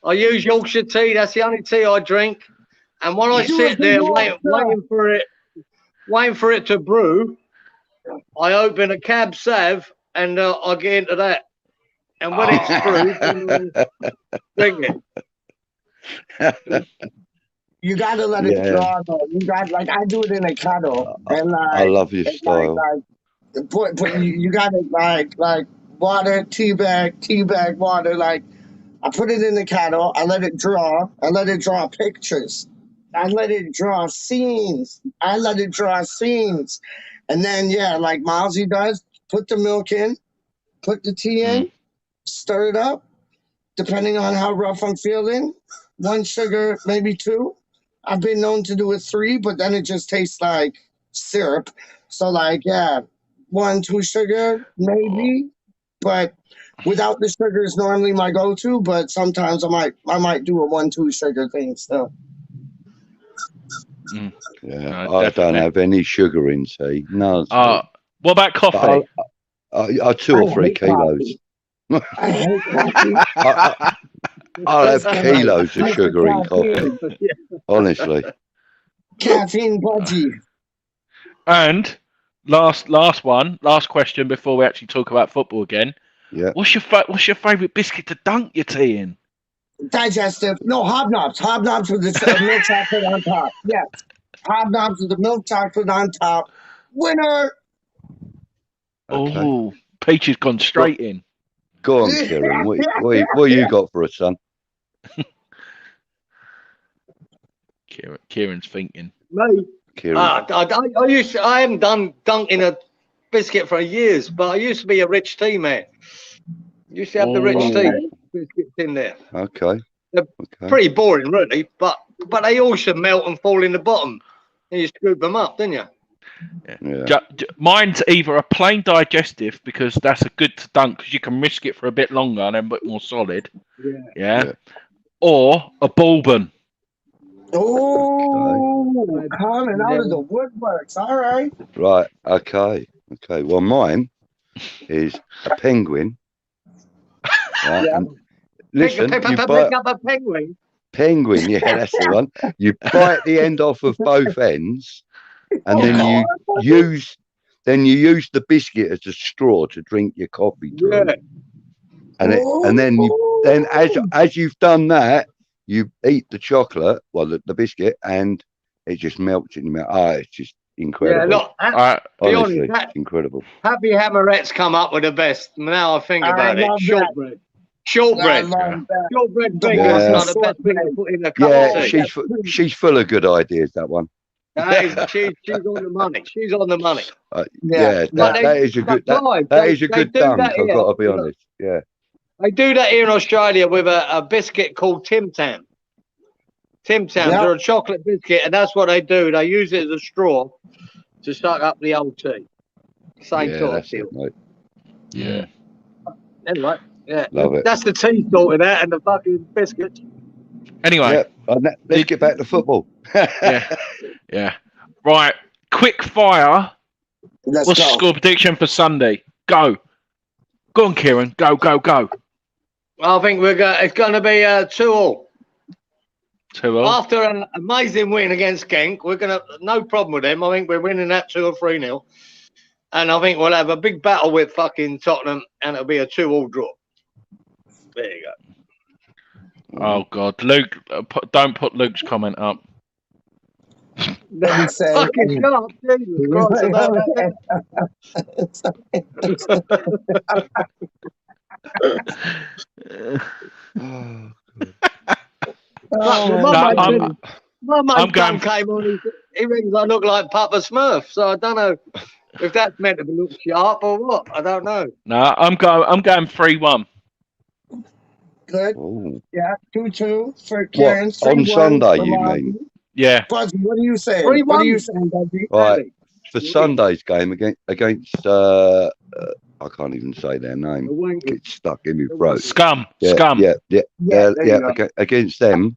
I use Yorkshire tea. That's the only tea I drink. And when I sit there waiting for it to brew, I open a cab sav and I get into that. and when it's through, then drink it. You gotta let it draw though. You got like I do it in a kettle, and like I love your and, style. you gotta like water, tea bag, water. Like I put it in the kettle. I let it draw. I let it draw pictures. I let it draw scenes. And then like Milesy does, put the milk in, put the tea in, stir it up. Depending on how rough I'm feeling, 1 sugar, maybe 2. I've been known to do it 3, but then it just tastes like syrup. So 1, 2 sugar, maybe. But without the sugar is normally my go-to. But sometimes I might do a 1, 2 sugar thing still. Yeah, I don't have any sugar in tea. No. What about coffee? I 2 or 3 kilos. I hate coffee. I'll have kilos of sugar in coffee. Honestly. Caffeine budgie. And last question before we actually talk about football again. Yeah. What's your favourite biscuit to dunk your tea in? Digestive. No, hobnobs. Hobnobs with the milk chocolate on top. Yes. Hobnobs with the milk chocolate on top. Winner. Okay. Oh, Peach has gone straight in. Go on, Kieran. What you got for us, son? Kieran's thinking. Me? Kieran. I haven't done dunking a biscuit for years, but I used to be a rich tea man. Used to have the rich tea biscuits in there. Okay. They're pretty boring, really, but they all should melt and fall in the bottom. And you scoop them up, didn't you? Yeah. Mine's either a plain digestive because that's a good to dunk because you can risk it for a bit longer and then a bit more solid. Yeah. Or a bourbon. Oh, coming out of the woodworks. All right. Right. Okay. Well, mine is a penguin. Right? Yeah. Listen, pick up a penguin. Penguin, yeah, that's the one. You bite the end off of both ends, and then you use the biscuit as a straw to drink your coffee through. Yeah. And then as you've done that, you eat the chocolate, the biscuit, and it just melts in your mouth. Oh, it's just incredible. Yeah, look, honestly, incredible. Happy Hammeret's come up with the best. Now I think about it. Shortbread. Shortbread fingers are the best thing to put in a cup of tea. She's full of good ideas, that one. She's on the money. She's on the money. That is a good dunk, I've got to be honest. Yeah. They do that here in Australia with a biscuit called Tim Tam. Tim Tams are a chocolate biscuit, and that's what they do. They use it as a straw to suck up the old tea. Same sort of deal. Yeah. Anyway, love it. That's the tea sorted out and the fucking biscuits. Anyway, let's get back to football. Yeah. Right, quick fire. What's the score prediction for Sunday? Go on, Kieran. Go. I think it's going to be 2-2. 2-2. After an amazing win against Genk, we're going to no problem with them. I think we're winning that 2 or 3-0, and I think we'll have a big battle with fucking Tottenham, and it'll be a 2-2 draw. There you go. Oh God, Luke! Don't put Luke's comment up. Let me say. Fucking sharp, Jesus My mate came on. He rings. I look like Papa Smurf, so I don't know if that's meant to look sharp or what. I don't know. No, I'm going 3-1. Good. Ooh. Yeah, 2-2 for Kieran. On Sunday, you mean? Yeah. BuZZiNg, what are you saying? 3-1. What are you saying, BuZZiNg? Right. For Sunday's game against I can't even say their name. Get stuck in my throat. Scum. Yeah. Against them,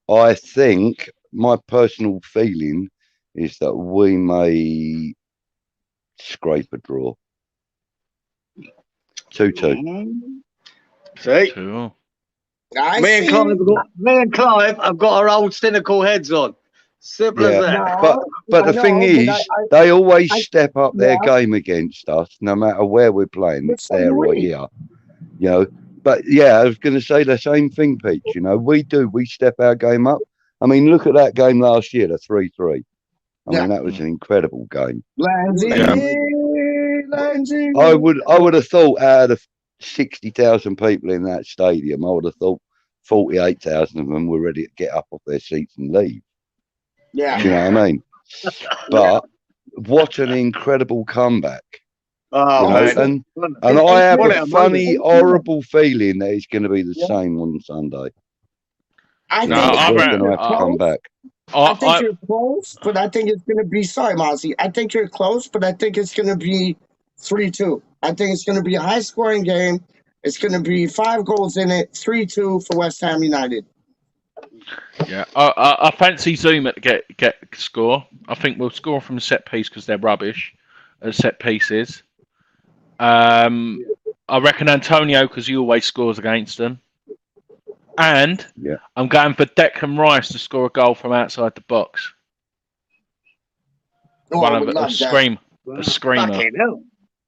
I think my personal feeling is that we may scrape a draw. 2-2. See? 2. Me and Clive have got our old cynical heads on. Simple as that. But the thing is, they always step up their game against us, no matter where we're playing. It's there or here. You know, but yeah, I was going to say the same thing, Peach. You know, we step our game up. I mean, look at that game last year, the 3-3. I mean, that was an incredible game. I would have thought out of 60,000 people in that stadium, I would have thought 48,000 of them were ready to get up off their seats and leave. Yeah. Do you know what I mean? But what an incredible comeback. Oh, man. And I have a funny, horrible feeling that it's going to be the same on Sunday. I think we're going to have to come back. I think you're close, but I think it's going to be, sorry, Mozzie. I think you're close, but I think it's going to be 3-2. I think it's going to be a high-scoring game. It's going to be 5 goals in it, 3-2 for West Ham United. Yeah, I fancy Zoom at get score. I think we'll score from set piece because they're rubbish at set pieces. I reckon Antonio because he always scores against them. And I'm going for Declan Rice to score a goal from outside the box. A screamer.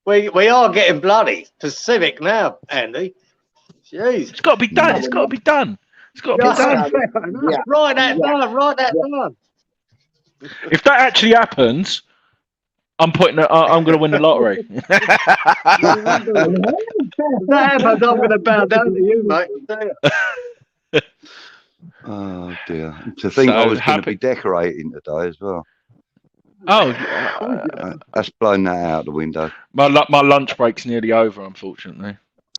We are getting bloody specific now, Andy. Jeez. It's got to be done. It's got to be done. It's got to be done. Write that down. Write that down. If that actually happens, I'm going to win the lottery. If that happens, I'm going to bow down to you, mate. Oh dear! To think I was going to be decorating today as well. Oh, that's blown that out the window. My lunch break's nearly over, unfortunately.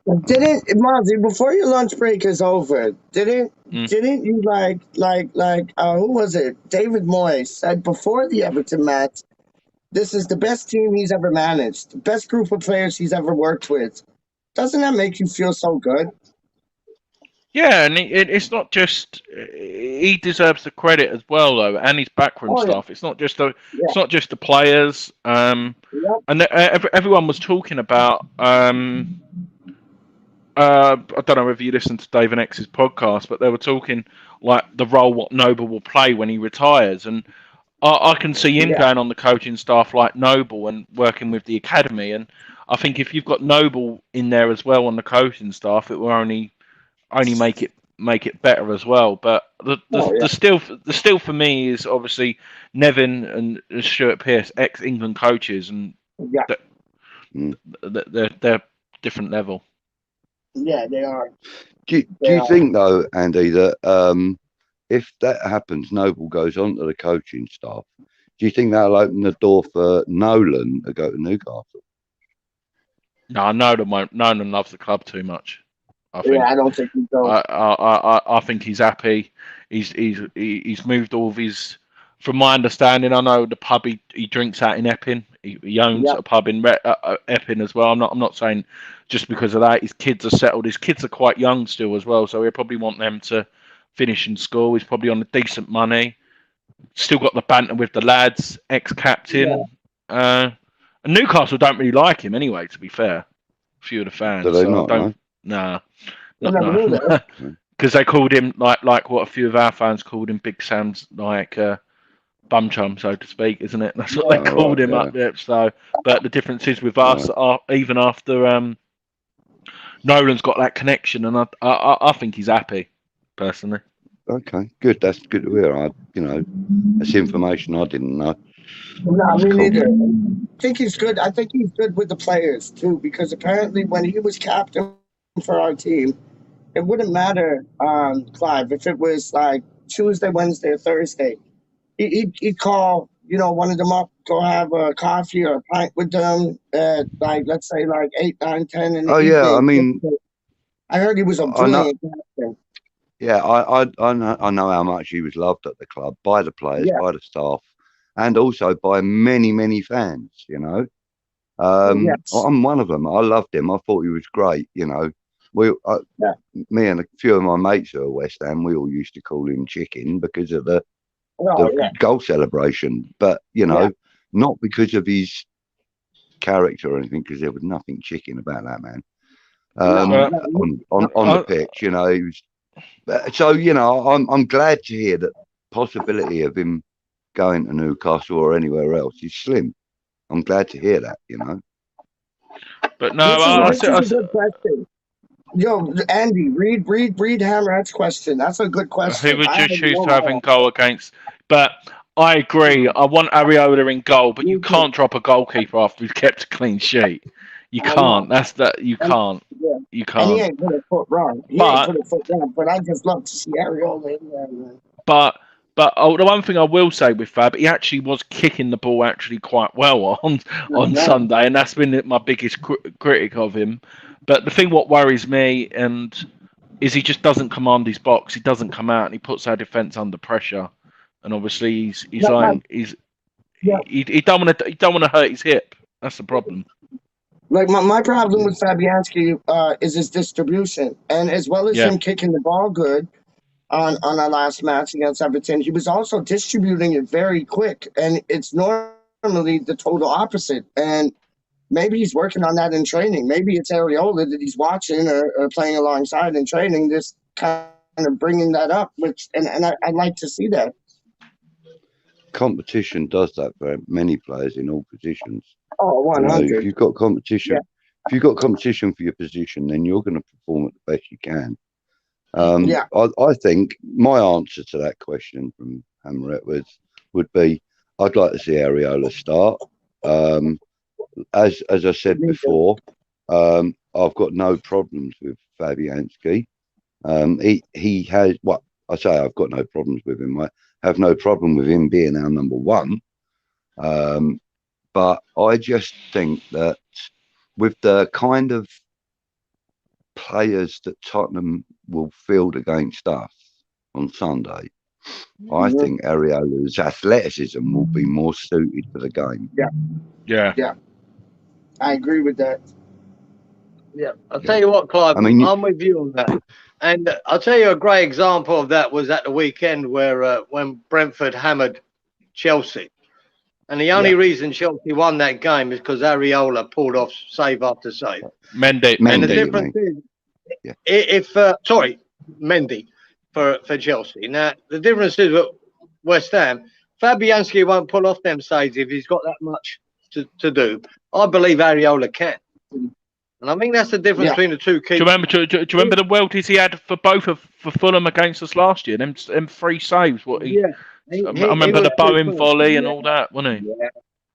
Mozzie, before your lunch break is over, didn't you like who was it? David Moyes said before the Everton match, this is the best team he's ever managed, the best group of players he's ever worked with. Doesn't that make you feel so good? Yeah, and it's not just he deserves the credit as well, though, and his backroom staff. It's not just the players. And everyone was talking about. I don't know if you listened to Dave and X's podcast, but they were talking like the role what Noble will play when he retires, and I can see him going on the coaching staff like Noble and working with the academy. And I think if you've got Noble in there as well on the coaching staff, it will only make it better as well. But the still for me is obviously Nevin and Stuart Pearce, ex-England coaches, and they're different level. Yeah, they are. Do you think though, Andy, that if that happens, Noble goes on to the coaching staff, do you think that'll open the door for Nolan to go to Newcastle? No, Nolan won't. Nolan loves the club too much. I don't think he does. I think he's happy. He's moved all of his. From my understanding, I know the pub he drinks out in Epping. He owns a pub in Epping as well. I'm not saying just because of that. His kids are settled. His kids are quite young still as well, so he'll probably want them to finish in school. He's probably on a decent money. Still got the banter with the lads. Ex-captain. And Newcastle don't really like him anyway. To be fair, a few of the fans. Do they not? Nah, because they called him like what a few of our fans called him, Big Sam's bum chum, so to speak, isn't it? That's what they called him up there. So, but the difference is with us, even after Nolan's got that connection, and I think he's happy, personally. Okay, good. That's good to hear. That's information I didn't know. No, me neither. I think he's good. I think he's good with the players too, because apparently when he was captain for our team, it wouldn't matter, Clive, if it was like Tuesday, Wednesday, or Thursday. He'd call, one of them up, go have a coffee or a pint with them at, let's say, 8, 9, 10 in the evening. Yeah, I mean... I heard he was a brilliant captain. Yeah, I know how much he was loved at the club, by the players, by the staff, and also by many, many fans, I'm one of them. I loved him. I thought he was great, Me and a few of my mates who are West Ham, we all used to call him Chicken because of the goal celebration, but not because of his character or anything, because there was nothing chicken about that man. On the pitch, he was. So I'm glad to hear that possibility of him going to Newcastle or anywhere else is slim. I'm glad to hear that, But no, Yo, Andy, read Hamrat's question. That's a good question. Who would I you have choose no to have in idea. goal against? But I agree. I want Areola in goal, but you Me too. can't drop a goalkeeper after we've kept a clean sheet. You I know. can't. That's that. You And, can't. yeah. You And he can't. ain't put a foot wrong. He ain't But put a foot wrong. But I just love to see Ariola in there, man. but the one thing I will say with Fab, he actually was kicking the ball actually quite well on Sunday, and that's been my biggest critic of him. But the thing what worries me is he just doesn't command his box. He doesn't come out, and he puts our defence under pressure. And obviously he don't want to hurt his hip. That's the problem. Like my problem with Fabianski is his distribution, and as well as him kicking the ball good on our last match against Everton, he was also distributing it very quick, and it's normally the total opposite. And maybe he's working on that in training. Maybe it's Areola that he's watching or playing alongside in training, just kind of bringing that up. And I'd like to see that. Competition does that for many players in all positions. Oh, 100. If you've got competition, if you've got competition for your position, then you're going to perform at the best you can. I think my answer to that question from Hamrat would be, I'd like to see Areola start. As I said before, I've got no problems with Fabianski. He has what I say. I've got no problems with him. I have no problem with him being our number one. But I just think that with the kind of players that Tottenham will field against us on Sunday, I think Areola's athleticism will be more suited for the game. Yeah. I agree with that. Yeah, I'll tell you what, Clive, I'm with you on that. And I'll tell you a great example of that was at the weekend where when Brentford hammered Chelsea. And the only reason Chelsea won that game is because Areola pulled off save after save. Mendy. And the difference is, Mendy for Chelsea. Now, the difference is with West Ham, Fabianski won't pull off them saves if he's got that much to do. I believe Areola can. And I think that's the difference between the two keepers. Do you remember the welties he had for for Fulham against us last year? Them 3 saves. I remember the Bowen volley and all that, wasn't he?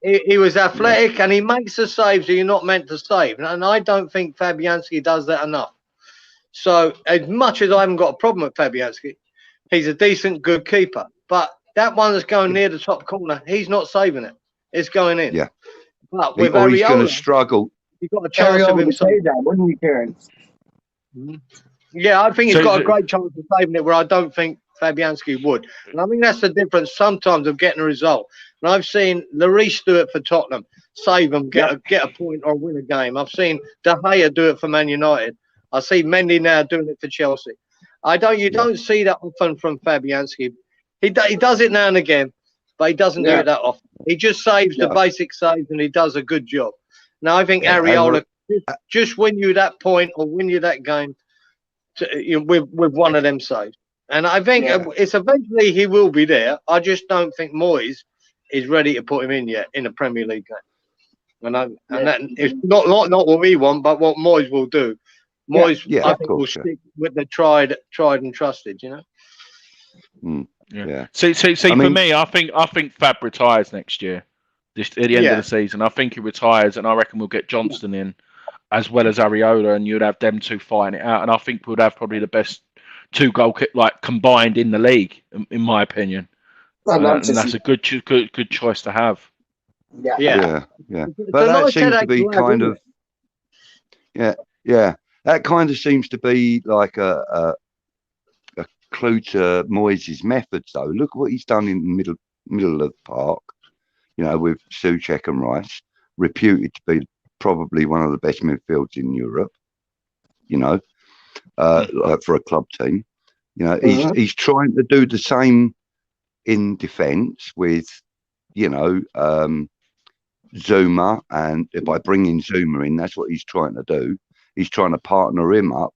Yeah. He was athletic and he makes the saves that you're not meant to save. And I don't think Fabianski does that enough. So as much as I haven't got a problem with Fabianski, he's a decent, good keeper. But that one that's going near the top corner, he's not saving it. It's going in. Yeah. But with or he's Areola, going to struggle. You've got a chance of him saving that, wouldn't you, Karen? Yeah, I think he's got a great chance of saving it where I don't think Fabianski would. And I think that's the difference sometimes of getting a result. And I've seen Lloris do it for Tottenham, save them, get a point or win a game. I've seen De Gea do it for Man United. I see Mendy now doing it for Chelsea. You don't see that often from Fabianski. He does it now and again, but he doesn't do it that often. He just saves the basic saves and he does a good job. Now, I think Areola just win you that point or win you that game with one of them saves. And I think it's eventually he will be there. I just don't think Moyes is ready to put him in yet in a Premier League game. And that is not what we want, but what Moyes will do. Moyes, I think, will stick with the tried and trusted. You know. See, for me, I think Fab retires next year. Just at the end of the season, I think he retires, and I reckon we'll get Johnston in as well as Areola, and you'd have them two fighting it out. And I think we'd have probably the best 2 goal kick combined in the league, in my opinion. And that's a good choice to have. Yeah. But that seems to be kind of that kind of seems to be like a clue to Moyes' methods, though. Look what he's done in the middle of the park. With Souček and Rice, reputed to be probably one of the best midfields in Europe. For a club team, he's trying to do the same in defence with, Zuma, and by bringing Zuma in, that's what he's trying to do. He's trying to partner him up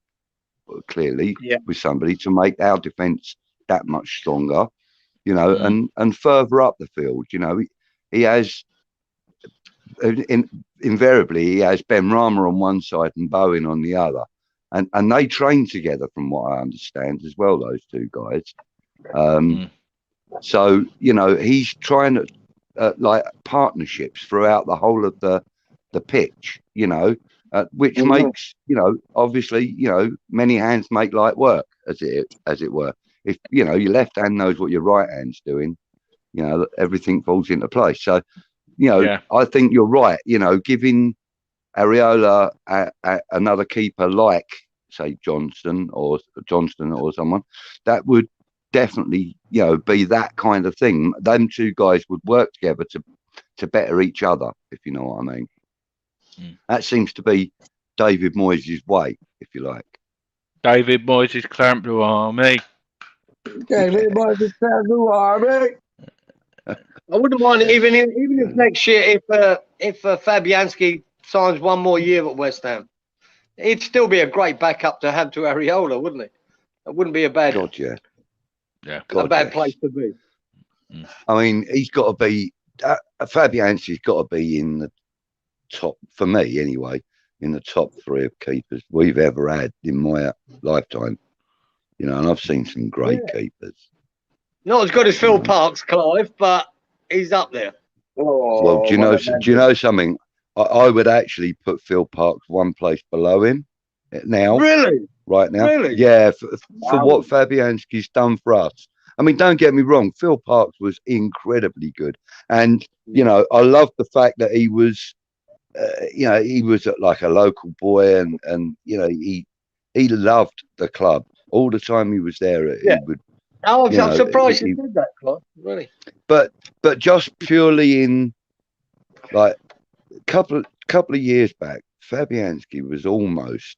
clearly with somebody to make our defence that much stronger. And further up the field. He has invariably he has Ben Rama on one side and Bowen on the other. and they train together, from what I understand as well. Those two guys. So he's trying to like partnerships throughout the whole of the pitch. Which makes obviously many hands make light work, as it were. If your left hand knows what your right hand's doing, everything falls into place. So I think you're right. Giving Areola another keeper like, say, Johnston or someone, that would definitely be that kind of thing. Them two guys would work together to better each other, if you know what I mean. That seems to be David Moyes' way, if you like. David Moyes' Clamp Blue Army. David Moyes' Clamp Blue Army. I wouldn't mind even if next year, if Fabianski signs one more year at West Ham, it'd still be a great backup to have to Areola, wouldn't it? It wouldn't be a bad, a bad place to be. I mean, he's got to be Fabianski's got to be in the top, for me anyway, in the top 3 of keepers we've ever had in my lifetime. And I've seen some great keepers. Not as good as Phil Parkes, Clive, but he's up there. Well, do you know something? I would actually put Phil Parkes one place below him now. Really? Right now? Really? Yeah, for what Fabianski's done for us. I mean, don't get me wrong, Phil Parkes was incredibly good. And, I love the fact that he was, he was like a local boy and he loved the club. All the time he was there, he would. I'm surprised he did that, Clive, really. But just purely in, like, couple of years back, Fabianski was almost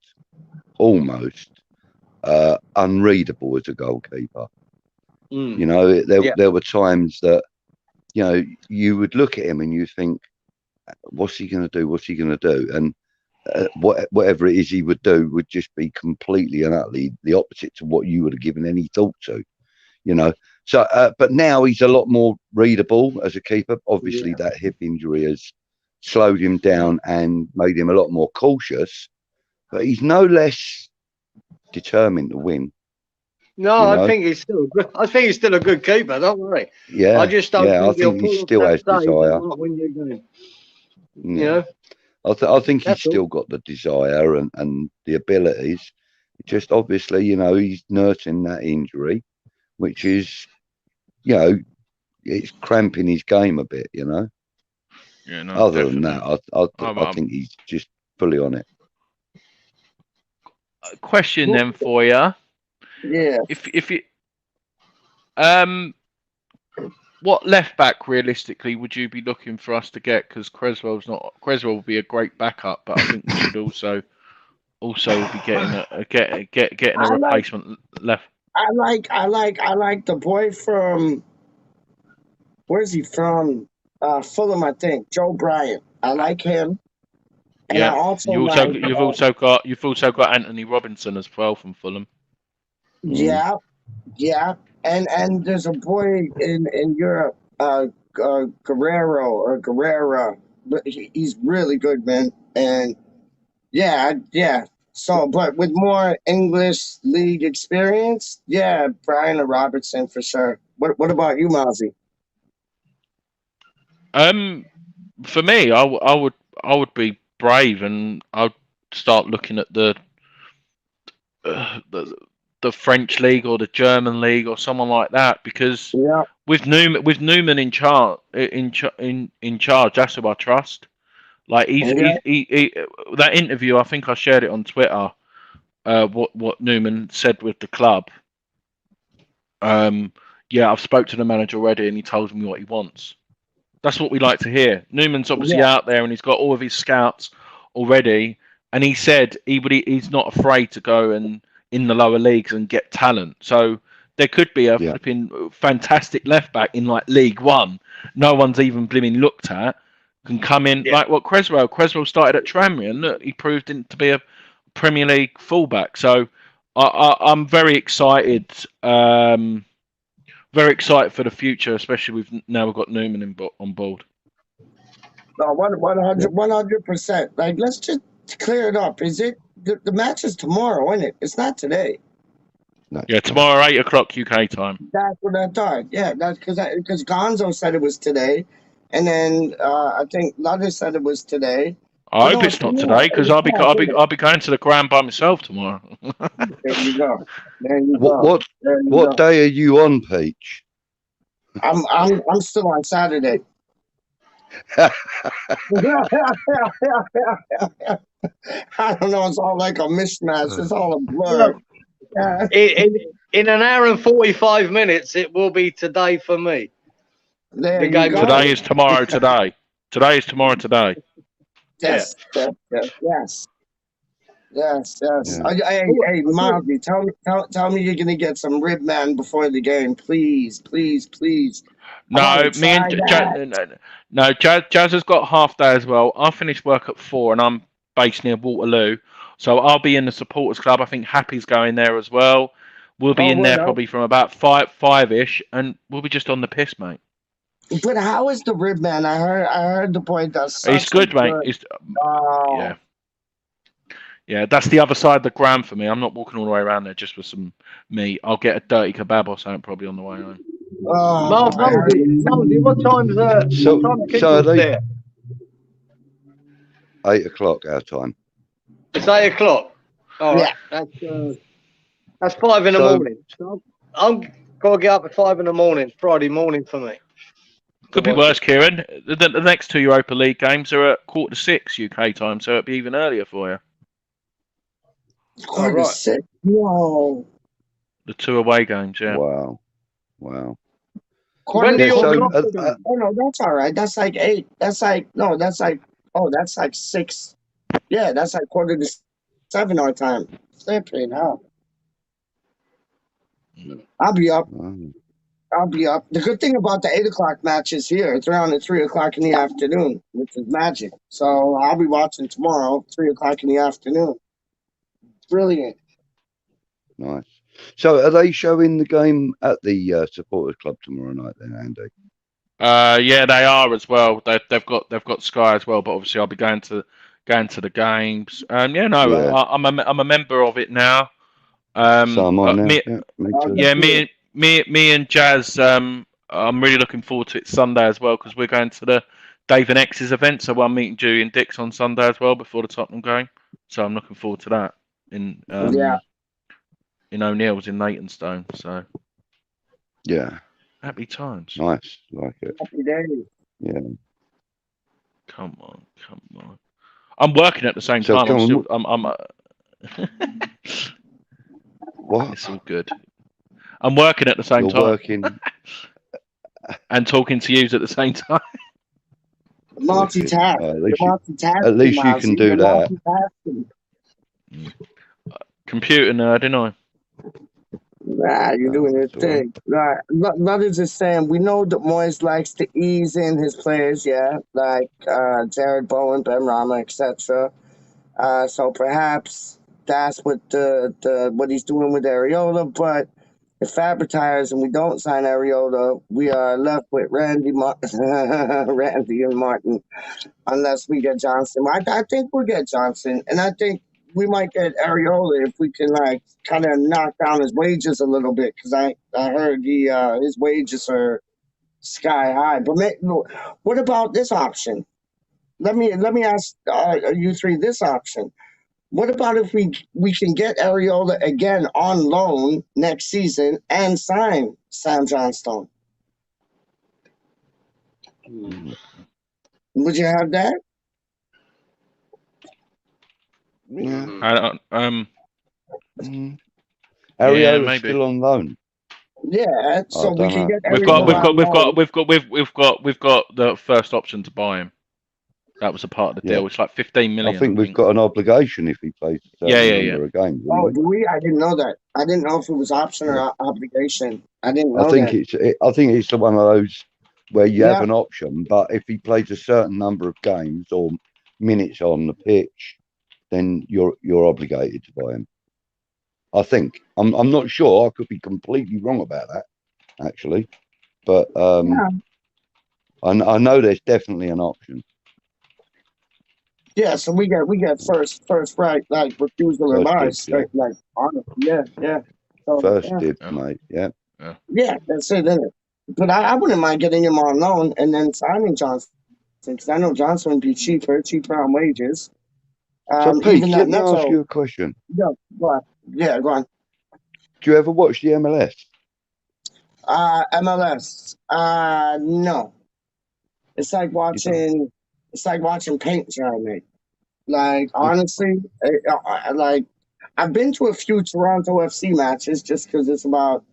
unreadable as a goalkeeper. There were times that you would look at him and you think, what's he going to do? What's he going to do? And whatever it is he would do would just be completely and utterly the opposite to what you would have given any thought to. So but now he's a lot more readable as a keeper. Obviously that hip injury has slowed him down and made him a lot more cautious, but he's no less determined to win. No, I think he's still a good keeper. Don't worry. Yeah, I just don't I think he still has desire. I think he's still got the desire and the abilities. Just obviously, he's nursing that injury, which is, it's cramping his game a bit. Yeah, no, other than that, I think he's just fully on it. Question then for you. Yeah. If you what left back realistically would you be looking for us to get? Because Creswell will be a great backup, but I think we should also be getting a replacement left. I like the boy from, where's he from? Fulham, I think. Joe Bryant. I like him. And yeah. you've also got Anthony Robinson as well from Fulham. Yeah. And there's a boy in Europe, Guerrera. He's really good, man. And yeah. So, but with more English league experience, Brian or Robertson for sure. What about you, Mozzie? For me, I would be brave and I'd start looking at the French league or the German league or someone like that, because with Newman in charge, that's who I trust. Like he that interview, I think I shared it on Twitter. What Newman said with the club. I've spoke to the manager already, and he told me what he wants. That's what we like to hear. Newman's obviously out there, and he's got all of his scouts already. And he said he's not afraid to go and in the lower leagues and get talent. So there could be a flipping fantastic left back in like League One. No one's even blimmin' looked at. Can come in like what Creswell started at Tranmere, and look, he proved to be a Premier League fullback. So I'm very excited. Very excited for the future, especially now we've got Newman on board. No, 100%. Like, let's just to clear it up, is it the match is tomorrow, isn't it? It's not today. No, Yeah, tomorrow 8 o'clock UK time. That's what I thought. Yeah, that's because Gonzo said it was today, and then I think Luther said it was today. I hope it's not today because I'll be going to the ground by myself tomorrow. There you go. There you What go. what day are you on, Peach? I'm still on Saturday. I don't know. It's all like a mishmash. It's all a blur. In an hour and 45 minutes, it will be today for me. There you go. Today is tomorrow today. Today is tomorrow today. Yes. Yes. Yeah. Hey, Mozzie, tell me you're gonna get some rib man before the game, please. No, me and Jazz has got half day as well. I finish work at 4 and I'm based near Waterloo, so I'll be in the supporters club. I think Happy's going there as well. We'll be in there probably from about 5-ish, and we'll be just on the piss, mate. But how is the rib man? I heard the boy does. He's good, mate. Yeah, that's the other side of the gram for me. I'm not walking all the way around there just for some meat. I'll get a dirty kebab or something probably on the way home. Mozzie, what time's there? 8 o'clock our time. It's 8 o'clock. All right. That's 5 in the morning. So I'm got to get up at 5 in the morning, Friday morning for me. Could be worse, Kieran. The next 2 Europa League games are at 5:45 UK time, so it'll be even earlier for you. 5:45. Whoa. The 2 away games, yeah. Wow. When do you oh no, that's all right. That's like 8. That's like 6. Yeah, that's like 6:45 our time. Flipping out. I'll be up. The good thing about the 8 o'clock matches here, it's around at 3 o'clock in the afternoon, which is magic. So I'll be watching tomorrow, 3 o'clock in the afternoon. Brilliant. Nice. So are they showing the game at the supporters club tomorrow night then, Andy? Yeah, they are as well. They've got Sky as well, but obviously I'll be going to the games. I'm a member of it now. So I'm on now. Me and Jazz. I'm really looking forward to it Sunday as well because we're going to the Dave and X's event. So I'm meeting Julie and Dix on Sunday as well before the Tottenham game. So I'm looking forward to that in O'Neill's in Leytonstone. So yeah, happy times. Nice, like it. Happy days. Yeah. Come on. I'm working at the same time. I'm What? It's all good. I'm working at the same time. Working and talking to you at the same time. Multitask. At least you can do that. Computer nerd, didn't I? Nah, you're doing your thing. Right. Brothers is saying we know that Moyes likes to ease in his players, like Jared Bowen, Ben Rama, etc. So perhaps that's what what he's doing with Areola. But if Fab retires and we don't sign Areola, we are left with Randy and Martin, unless we get Johnson. I think we'll get Johnson, and I think we might get Areola if we can kind of knock down his wages a little bit, because I heard his wages are sky high. But what about this option? Let me ask you three this option. What about if we can get Areola again on loan next season and sign Sam Johnstone? Would you have that? Yeah. Areola's still on loan. Yeah, so we can get. We've got the first option to buy him. That was a part of the deal. It's like 15 million. I think we've got an obligation if he plays a number of games. Oh, do we? I didn't know that. I didn't know if it was option or obligation. I didn't know that. I think it's one of those where you have an option, but if he plays a certain number of games or minutes on the pitch, then you're obligated to buy him. I think. I'm not sure. I could be completely wrong about that, actually, but I know there's definitely an option. Yeah, so we get first right, like refusal and First buys, like honestly, yeah. So First dibs, mate. Yeah. yeah, that's it, isn't it? But I wouldn't mind getting him on loan and then signing Johnson, because I know Johnson would be cheaper on wages. So, Pete, Even let that me ask Neto. you a question. Yeah, go on. Yeah, go on. Do you ever watch the MLS? MLS. No. It's like watching. It's like watching paint dry, mate. Like honestly, like I've been to a few Toronto FC matches just because it's about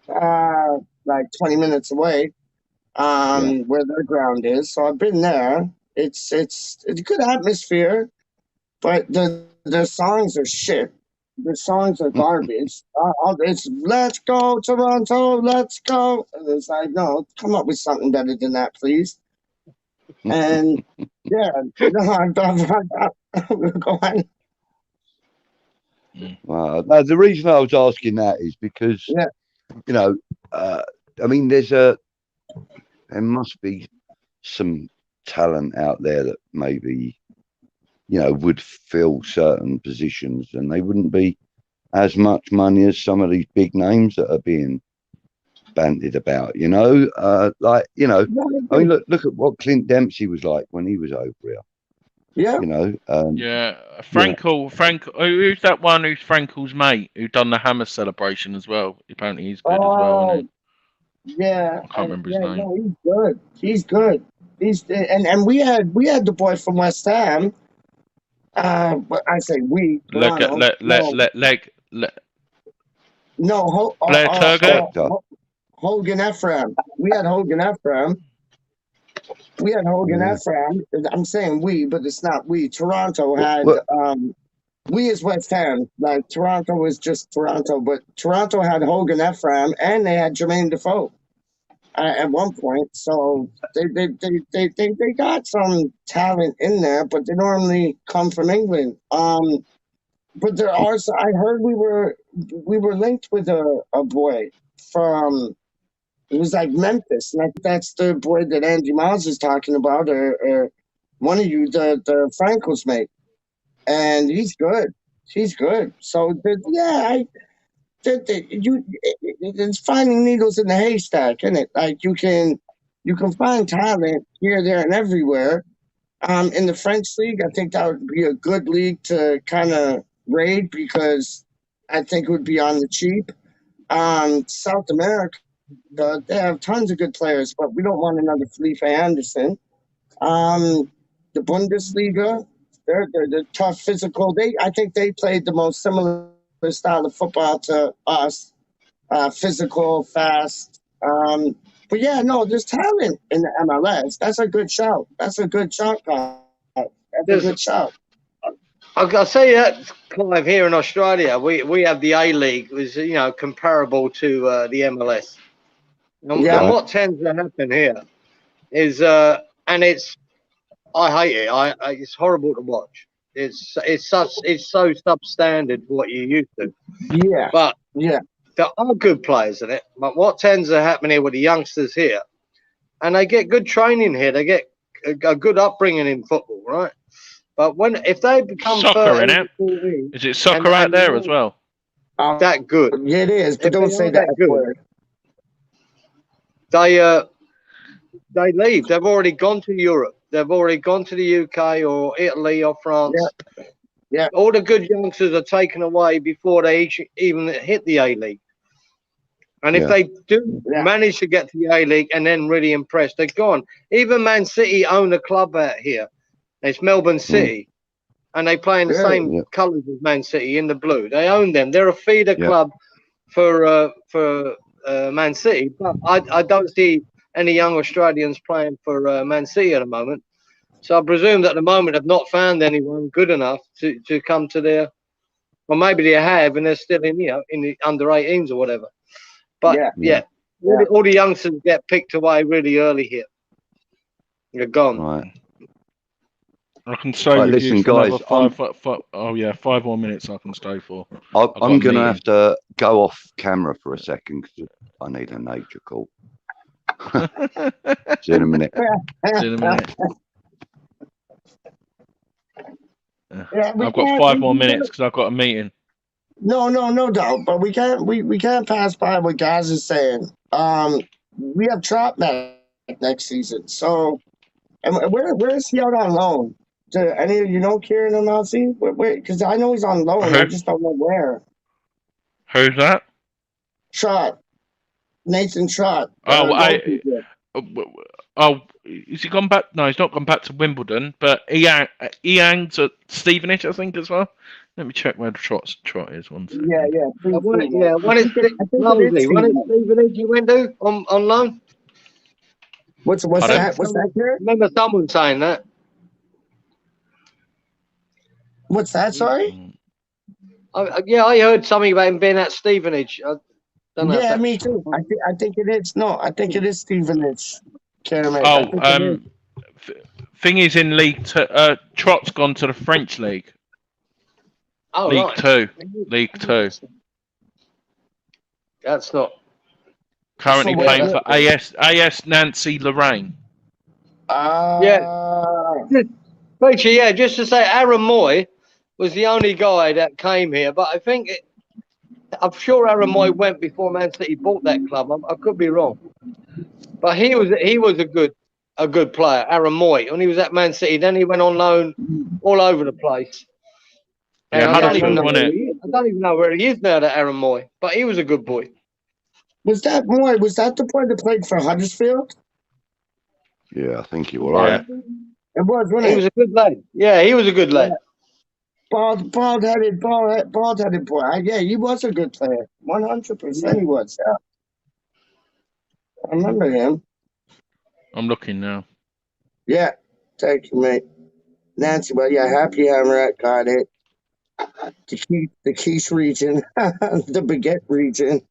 like 20 minutes away, where their ground is. So I've been there. It's a good atmosphere, but the songs are shit. The songs are garbage. It's "Let's go Toronto, let's go." And it's like, no, come up with something better than that, please. And yeah, no, I'm go on. Well, no, the reason I was asking that is because, you know, I mean, there must be some talent out there that maybe, you know, would fill certain positions, and they wouldn't be as much money as some of these big names that are being bandied about, you know, like, you know, I mean, look at what Clint Dempsey was like when he was over here. Yeah, you know. Frankel. Who's that one? Who's Frankel's mate? Who done the hammer celebration as well? Apparently, he's good as well, isn't he? Yeah, I can't remember his name. No, he's good. He's good. And we had the boy from West Ham. But I say we. Blair Turgott. Hogan Ephraim. We had Hogan Ephraim. I'm saying we, but it's not we. Toronto had we as West Ham. Like Toronto was just Toronto, but Toronto had Hogan Ephraim and they had Jermaine Defoe at one point. So they got some talent in there, but they normally come from England. But there are. I heard we were linked with a boy from. It was like Memphis, and I think that's the boy that Andy Miles is talking about, or one of you, the Frankel's mate, and he's good. He's good. So it's finding needles in the haystack, isn't it? Like you can find talent here, there, and everywhere. In the French league, I think that would be a good league to kind of raid because I think it would be on the cheap. South America. They have tons of good players, but we don't want another Felipe Anderson. The Bundesliga, they're tough, physical. I think they played the most similar style of football to us. Physical, fast. But yeah, no, there's talent in the MLS. That's a good shout. That's a good shout, Clive. That's a good shout. I'll say that, Clive, here in Australia, we have the A-League, which is, comparable to the MLS. And what tends to happen here is, and I hate it. It's horrible to watch. It's so substandard for what you're used to. Yeah. But there are good players in it. But what tends to happen here with the youngsters here, and they get good training here. They get a good upbringing in football, right? But if they become soccer in it, is it soccer out there as well? That good. Yeah, it is. But don't say that good. They leave. They've already gone to Europe. They've already gone to the UK or Italy or France. Yeah. All the good youngsters are taken away before they even hit the A-League. And if they do manage to get to the A-League and then really impress, they're gone. Even Man City own a club out here. It's Melbourne City. And they play in the same colours as Man City in the blue. They own them. They're a feeder club for Man City. But I don't see any young Australians playing for Man City at the moment. So I presume that at the moment have not found anyone good enough to come to their, or maybe they have and they're still in the under 18s or whatever. But all the youngsters get picked away really early here. They're gone. Right. I can stay with you for another 5 more minutes I can stay for. I'm going to have to go off camera for a second because I need a nature call. See you in a minute. See you in a minute. Yeah, I've got 5 more minutes because I've got a meeting. No doubt. But we can't pass by what Gaz is saying. We have Trot back next season. So, and where is he out on loan? Do any of you know Kieran and Mousy? Because I know he's on loan. I just don't know where. Who's that? Trot. Nathan Trot. Is he gone back? No, he's not gone back to Wimbledon, but Iang's at Stevenage, I think, as well. Let me check where Trot is. 1 second. Yeah. When is Stevenage you went to on loan? What's that? What's that, Kieran? Remember someone saying that? What's that? Sorry. I heard something about him being at Stevenage. Yeah, me too. I think it is. No, I think it is Stevenage. Thing is, in League 2, Trot's gone to the French League. Oh, League 2. That's not. Currently playing for AS Nancy Lorraine. Preacher, just to say, Aaron Moy was the only guy that came here, but I think I'm sure Aaron Moy went before Man City bought that club. I could be wrong, but he was a good player, Aaron Moy, when he was at Man City. Then he went on loan all over the place. Yeah, I don't even know where he is now, that Aaron Moy, but he was a good boy. Was that Moy? Was that the boy that played for Huddersfield? Yeah, I think he was. Yeah. It was, wasn't He was a good lad. Yeah, he was a good lad. Bald-headed boy. Yeah, he was a good player. 100% he was. Yeah. I remember him. I'm looking now. Yeah. Thank you, mate. Nancy, well, yeah, Happy Hamrat got it. The quiche region. The baguette region.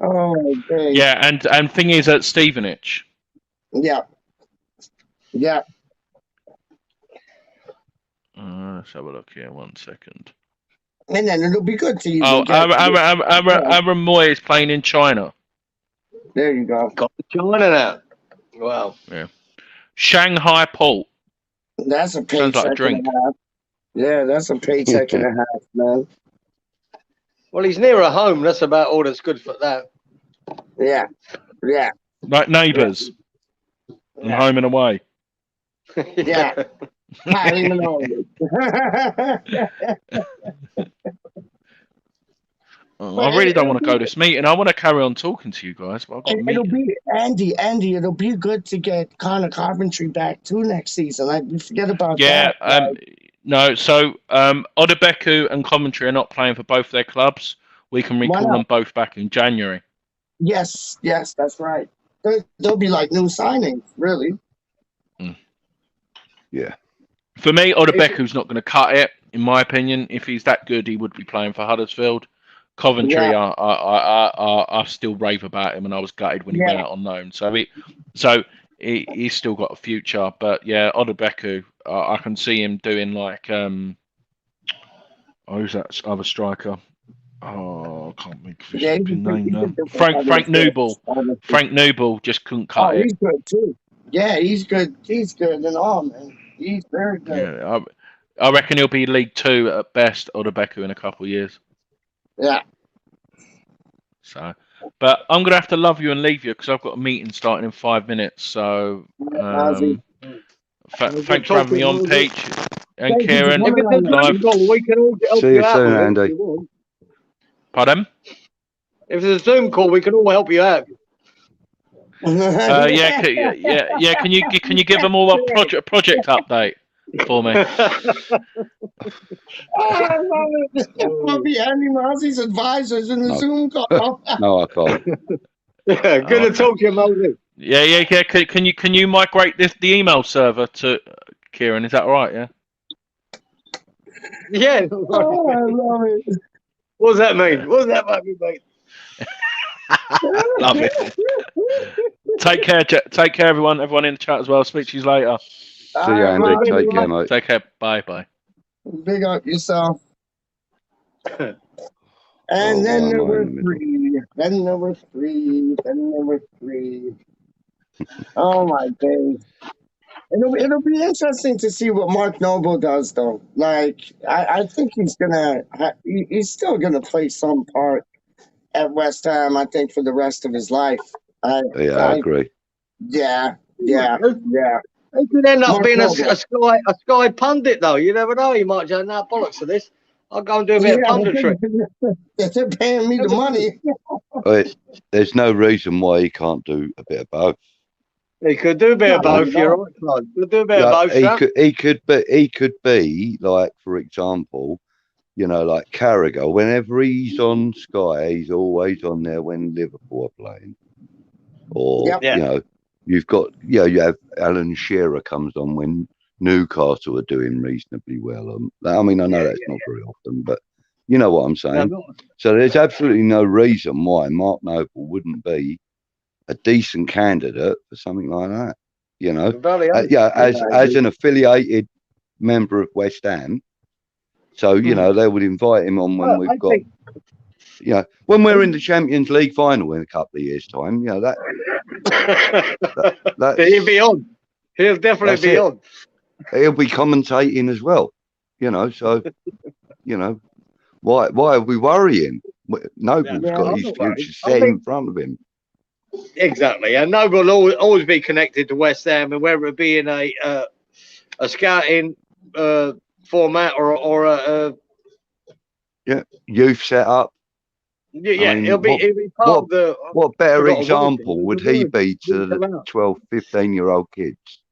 Oh, my God. Yeah, and thing is at Stevenage. Yeah. Let's have a look here. 1 second. And then it'll be good to you. Aaron Moy is playing in China. There you go. Got the China now. Wow. Yeah. Shanghai Port. That's a paycheck. Sounds like a drink. And a half. Yeah, that's a paycheck and a half, man. Well, he's nearer home. That's about all that's good for that. Yeah. Like neighbours. And home and away. Yeah. I don't even know. I really don't want to go to this meeting. I want to carry on talking to you guys, but I've got a meeting. It'll be Andy. It'll be good to get Connor Carpentry back too next season. We forget about that. No. So Odebeku and Coventry are not playing for both their clubs. We can recall them both back in January. Yes, that's right. They'll be like new signings, really. Yeah. For me, Odebeku's not going to cut it. In my opinion, if he's that good, he would be playing for Huddersfield. Coventry, I still rave about him, and I was gutted when he went out on loan. So he's still got a future. But yeah, Odebeku, I can see him doing like who's that other striker? Oh, I can't think of his name now. Frank Noble. Frank Noble just couldn't cut it. He's good too. Yeah, he's good. He's good in all, man. He's very good. Yeah, I reckon he'll be League 2 at best, Odebeku, in a couple of years. Yeah. So, but I'm gonna have to love you and leave you because I've got a meeting starting in 5 minutes. So, thanks for having me on, Peach and Kieran. We can all help See you soon, Andy. Pardon? If there's a Zoom call, we can all help you out. Yeah. Can you give them all a project update for me? I love it. I'll be Andy Mousie's advisors in the Zoom call. No, I can't. Yeah, good to talk to you, Mosey. Yeah. Can you migrate the email server to Kieran? Is that all right? Yeah. Yeah. Oh, I love it. What does that mean? What does that mean, mate? Love it. Take care, everyone. Everyone in the chat as well. Speak to you later. See you, Andy. Take care, mate. Take care. Bye. Big up yourself. And then number three. Oh my days. It'll be interesting to see what Mark Noble does, though. Like, I think he's he's still gonna play some part at West Ham. I think for the rest of his life. I agree. Yeah. He could end up Mark being Noble. a Sky pundit, though. You never know. He might go, "Nah, bollocks to this. I'll go and do a bit of punditry." They're paying me the money. There's no reason why he can't do a bit of both. He could do a bit of both. You're right, Clive. Could do a bit of both. He could be like, for example, like Carragher. Whenever he's on Sky, he's always on there when Liverpool are playing. Or you have Alan Shearer comes on when Newcastle are doing reasonably well. I mean, I know that's not very often, but you know what I'm saying. So there's absolutely no reason why Mark Noble wouldn't be a decent candidate for something like that. As an affiliated member of West Ham. So they would invite him on when we've got. When we're in the Champions League final in a couple of years' time, that he'll be on. He'll definitely be on. He'll be commentating as well, So, why are we worrying? Noble's got his future set in front of him. Exactly, and Noble will always be connected to West Ham, and whether it be in a scouting format or a youth setup. Yeah, he'll be part of the. What better example would he be to the 12, 15-year-old kids?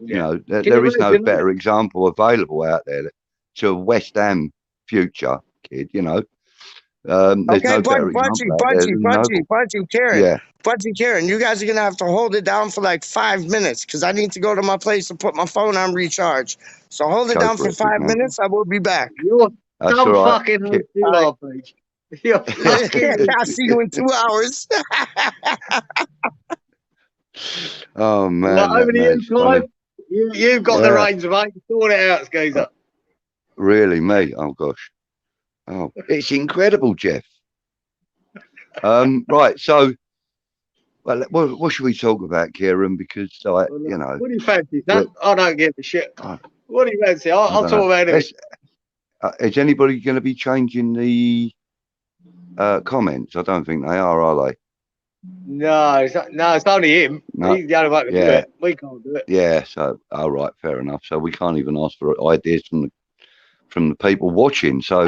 There is no better example available out there to a West Ham future kid. There's no better Budgie, Karen. Budgie, Karen, you guys are gonna have to hold it down for like 5 minutes because I need to go to my place and put my phone on recharge. So hold it down for 5 minutes. I will be back. You're That's dumb all right. fucking I'll see you in 2 hours. Oh man, over to you, Clive. You've got the reins, mate. Sort it out, Skeezer. Really, me? Oh gosh. Oh, it's incredible, Jeff. Right, so what should we talk about, Kieran? Because what do you fancy? I don't give a shit. What do you fancy? I'll talk about it. Is anybody going to be changing the comments? I don't think they are they? No, it's only him. No. He's the only one to do it. We can't do it. Yeah, so all right, fair enough. So we can't even ask for ideas from the people watching. So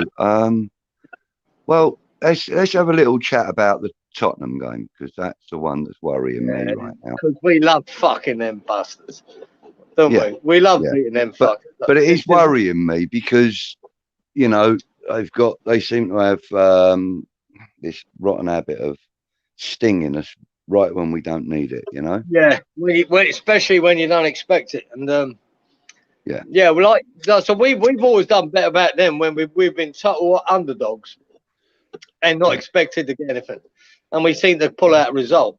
well, let's have a little chat about the Tottenham game because that's the one that's worrying me right now. Because we love fucking them bastards, don't we? We love beating them fuckers. But it is worrying me because they seem to have this rotten habit of stinging us right when we don't need it. Yeah, especially when you don't expect it, and so we've always done better back then when we've been total underdogs and not expected to get anything, and we seem to pull out a result.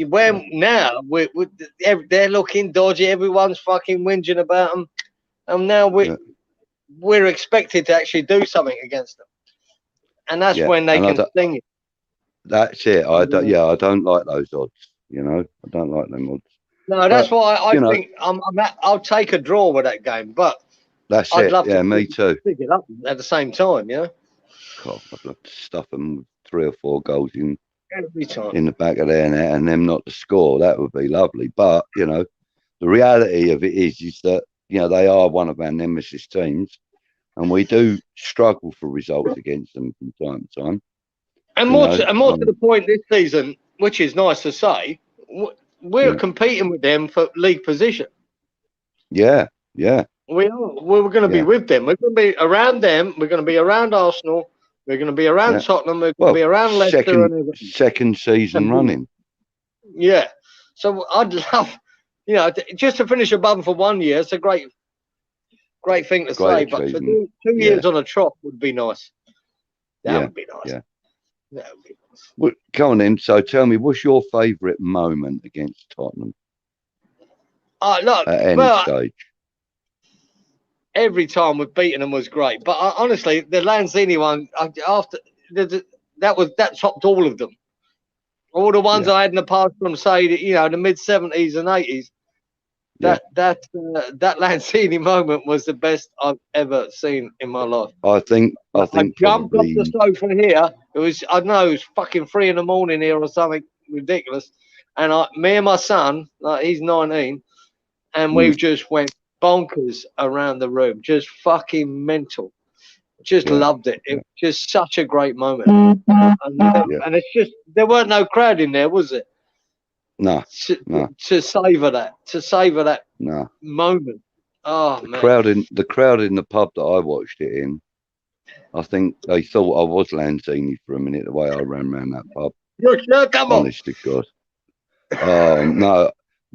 When now they're looking dodgy, everyone's fucking whinging about them, and now we're expected to actually do something against them, and that's when they can sting it. That's it. I don't like those odds. I don't like them odds. No, that's why I think I'll take a draw with that game, but I'd love to me too. Pick it up at the same time, God, I'd love to stuff them with 3 or 4 goals in the back of their net and them not to score. That would be lovely. But the reality of it is that they are one of our nemesis teams, and we do struggle for results against them from time to time. And more to the point this season, which is nice to say, we're competing with them for league position. Yeah. We are. We're going to be with them. We're going to be around them. We're going to be around Arsenal. We're going to be around Tottenham. We're going to be around Leicester. Second season running. Yeah. So I'd love, just to finish above them for 1 year. It's a great thing to say. But to do 2 years on a trot would be nice. That would be nice. Yeah. Well, come on then. So tell me, what's your favourite moment against Tottenham? Look, at any stage. Every time we've beaten them was great, but honestly, the Lanzini one that topped all of them. All the ones I had in the past from say the mid 70s and 80s. that Lanzini moment was the best I've ever seen in my life. I think jumped off probably the sofa here. It was, I don't know, it was fucking 3 in the morning here or something ridiculous. And me and my son, like he's 19, and we just went bonkers around the room, just fucking mental. Just loved it. It was just such a great moment. And it's just, there weren't no crowd in there, was it? No. To savor that No. moment. Oh the man. The crowd in the pub that I watched it in, I think they thought I was Lanzini for a minute, the way I ran around that pub. You're sure? Come on. Honest to God. Oh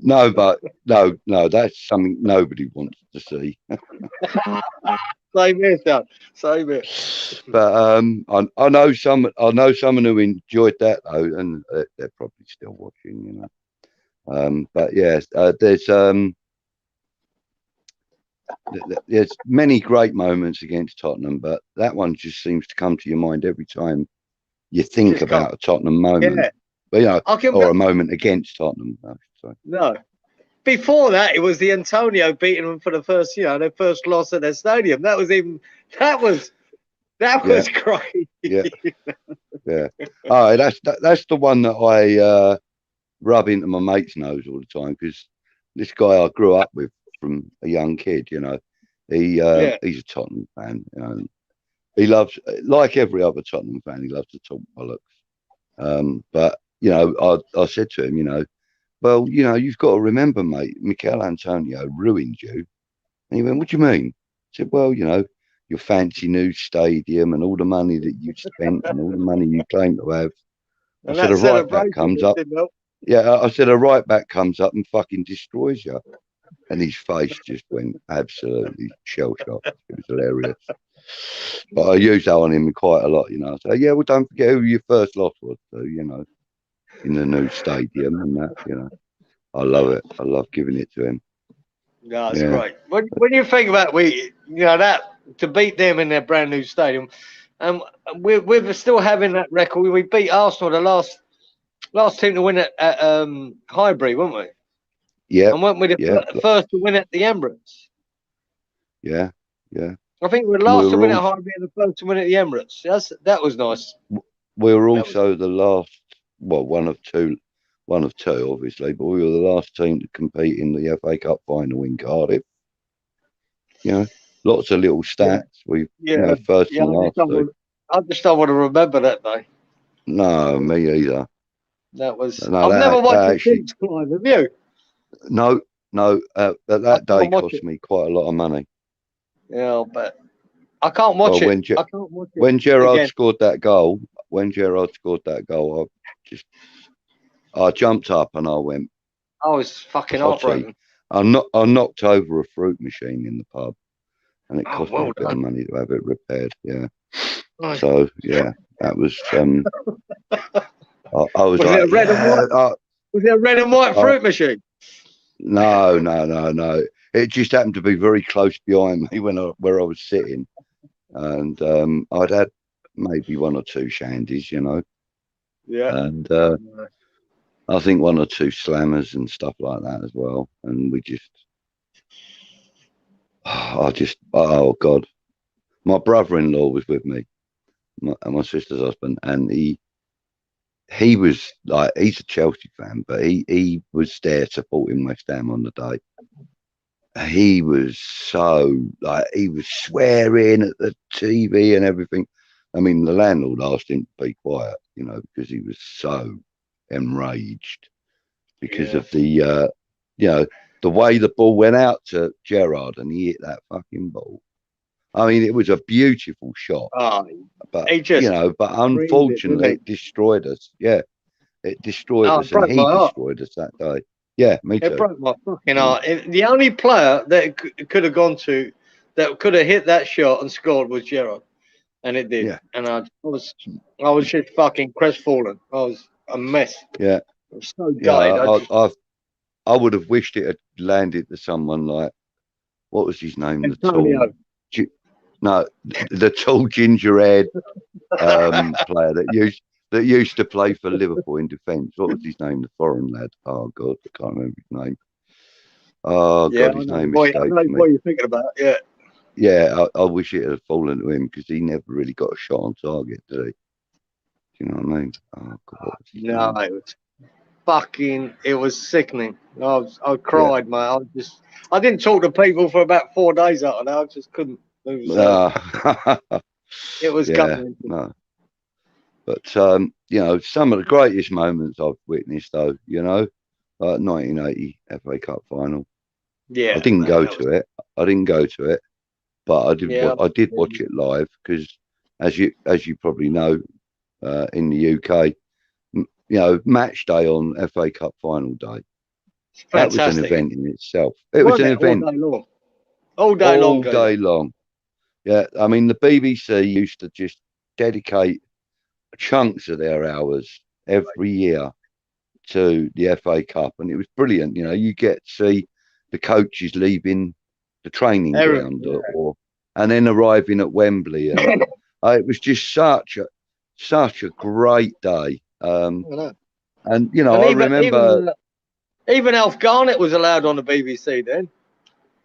no, but no, that's something nobody wants to see. Same here, son. Same here. But I know someone who enjoyed that though, and they're probably still watching, you know. But yes, there's many great moments against Tottenham, but that one just seems to come to your mind every time you think about a Tottenham moment. Yeah. But, you know, or a moment against Tottenham. No. Before that, it was the Antonio beating them for the first, their first loss at their stadium. That was great. Yeah. Oh, that's the one that I rub into my mate's nose all the time, because this guy I grew up with from a young kid, you know, he's a Tottenham fan. You know, he loves, like every other Tottenham fan, he loves to talk bollocks. But you know, I said to him, you know, well, you know, you've got to remember, mate, Mikel Antonio ruined you. And he went, what do you mean? I said, well, you know, your fancy new stadium and all the money that you spent and all the money you claim to have. I said, a right back comes up. Yeah, I said, a right back comes up and fucking destroys you. And his face just went absolutely shell-shocked. It was hilarious. But I use that on him quite a lot, you know. So, yeah, well, don't forget who your first loss was, so, you know, in the new stadium and that, you know. I love it. I love giving it to him. No, it's great. When you think about that to beat them in their brand new stadium, and we're still having that record. We beat Arsenal, the last team to win at Highbury, weren't we? Yeah. And weren't we the first to win at the Emirates? Yeah. I think we were last to win at Highbury and the first to win at the Emirates. That was nice. We were also the last, well, one of two, obviously, but we were the last team to compete in the FA Cup final in Cardiff. You know, lots of little stats. You know, first and last. I just don't want to remember that day. No, me either. That was. I've never watched the Kings climb. Have you? No. But that day cost me quite a lot of money. Yeah, but I can't watch it. I can't watch it. When Gerrard scored that goal, I jumped up and I went. I was fucking heartbroken. I knocked over a fruit machine in the pub, and it cost me a bit of money to have it repaired. Yeah. Nice. So yeah, that was. I was like, it red and white? Was it a red and white fruit machine? No. It just happened to be very close behind me where I was sitting, and I'd had maybe one or two shandies, you know. Yeah. And I think one or two slammers and stuff like that as well. And oh God, my brother-in-law was with me, my sister's husband, and he was like, he's a Chelsea fan, but he was there supporting West Ham on the day. He was so he was swearing at the TV and everything. I mean, the landlord asked him to be quiet, you know, because he was so enraged because of the you know, the way the ball went out to Gerrard and he hit that fucking ball. I mean, it was a beautiful shot, but unfortunately, it destroyed us. Yeah, it destroyed us, and he destroyed us that day. Yeah, me too. It broke my fucking heart. The only player that could have gone to, that could have hit that shot and scored was Gerrard, and it did. Yeah. And I was just fucking crestfallen. I was a mess. Yeah, I was so gutted. I would have wished it had landed to someone like, what was his name? Antonio. The tall ginger-haired player that used to play for Liverpool in defence. What was his name? The foreign lad. Oh God, I can't remember his name. Oh Yeah, God, his name I escapes know me. what you're thinking about. Yeah. Yeah, I wish it had fallen to him because he never really got a shot on target, did he? Do you know what I mean? Oh God, No, it was sickening. I cried, mate. I didn't talk to people for about 4 days after that. I just couldn't move. It was yeah, gutting. no. But you know, some of the greatest moments I've witnessed, though, you know, 1980 FA Cup final. Yeah, I didn't man, go to it. I didn't go to it, but I did. Yeah, I did watch it live because, as you probably know, in the UK, you know, match day on FA Cup final day. That was an event in itself. It was an event all day long. All day all long. day long. Yeah, I mean, the BBC used to just dedicate chunks of their hours every year to the FA Cup, and it was brilliant. You know, you get to see the coaches leaving the training ground, and then arriving at Wembley, and it was just such a great day. And you know, I remember even Alf Garnett was allowed on the BBC then.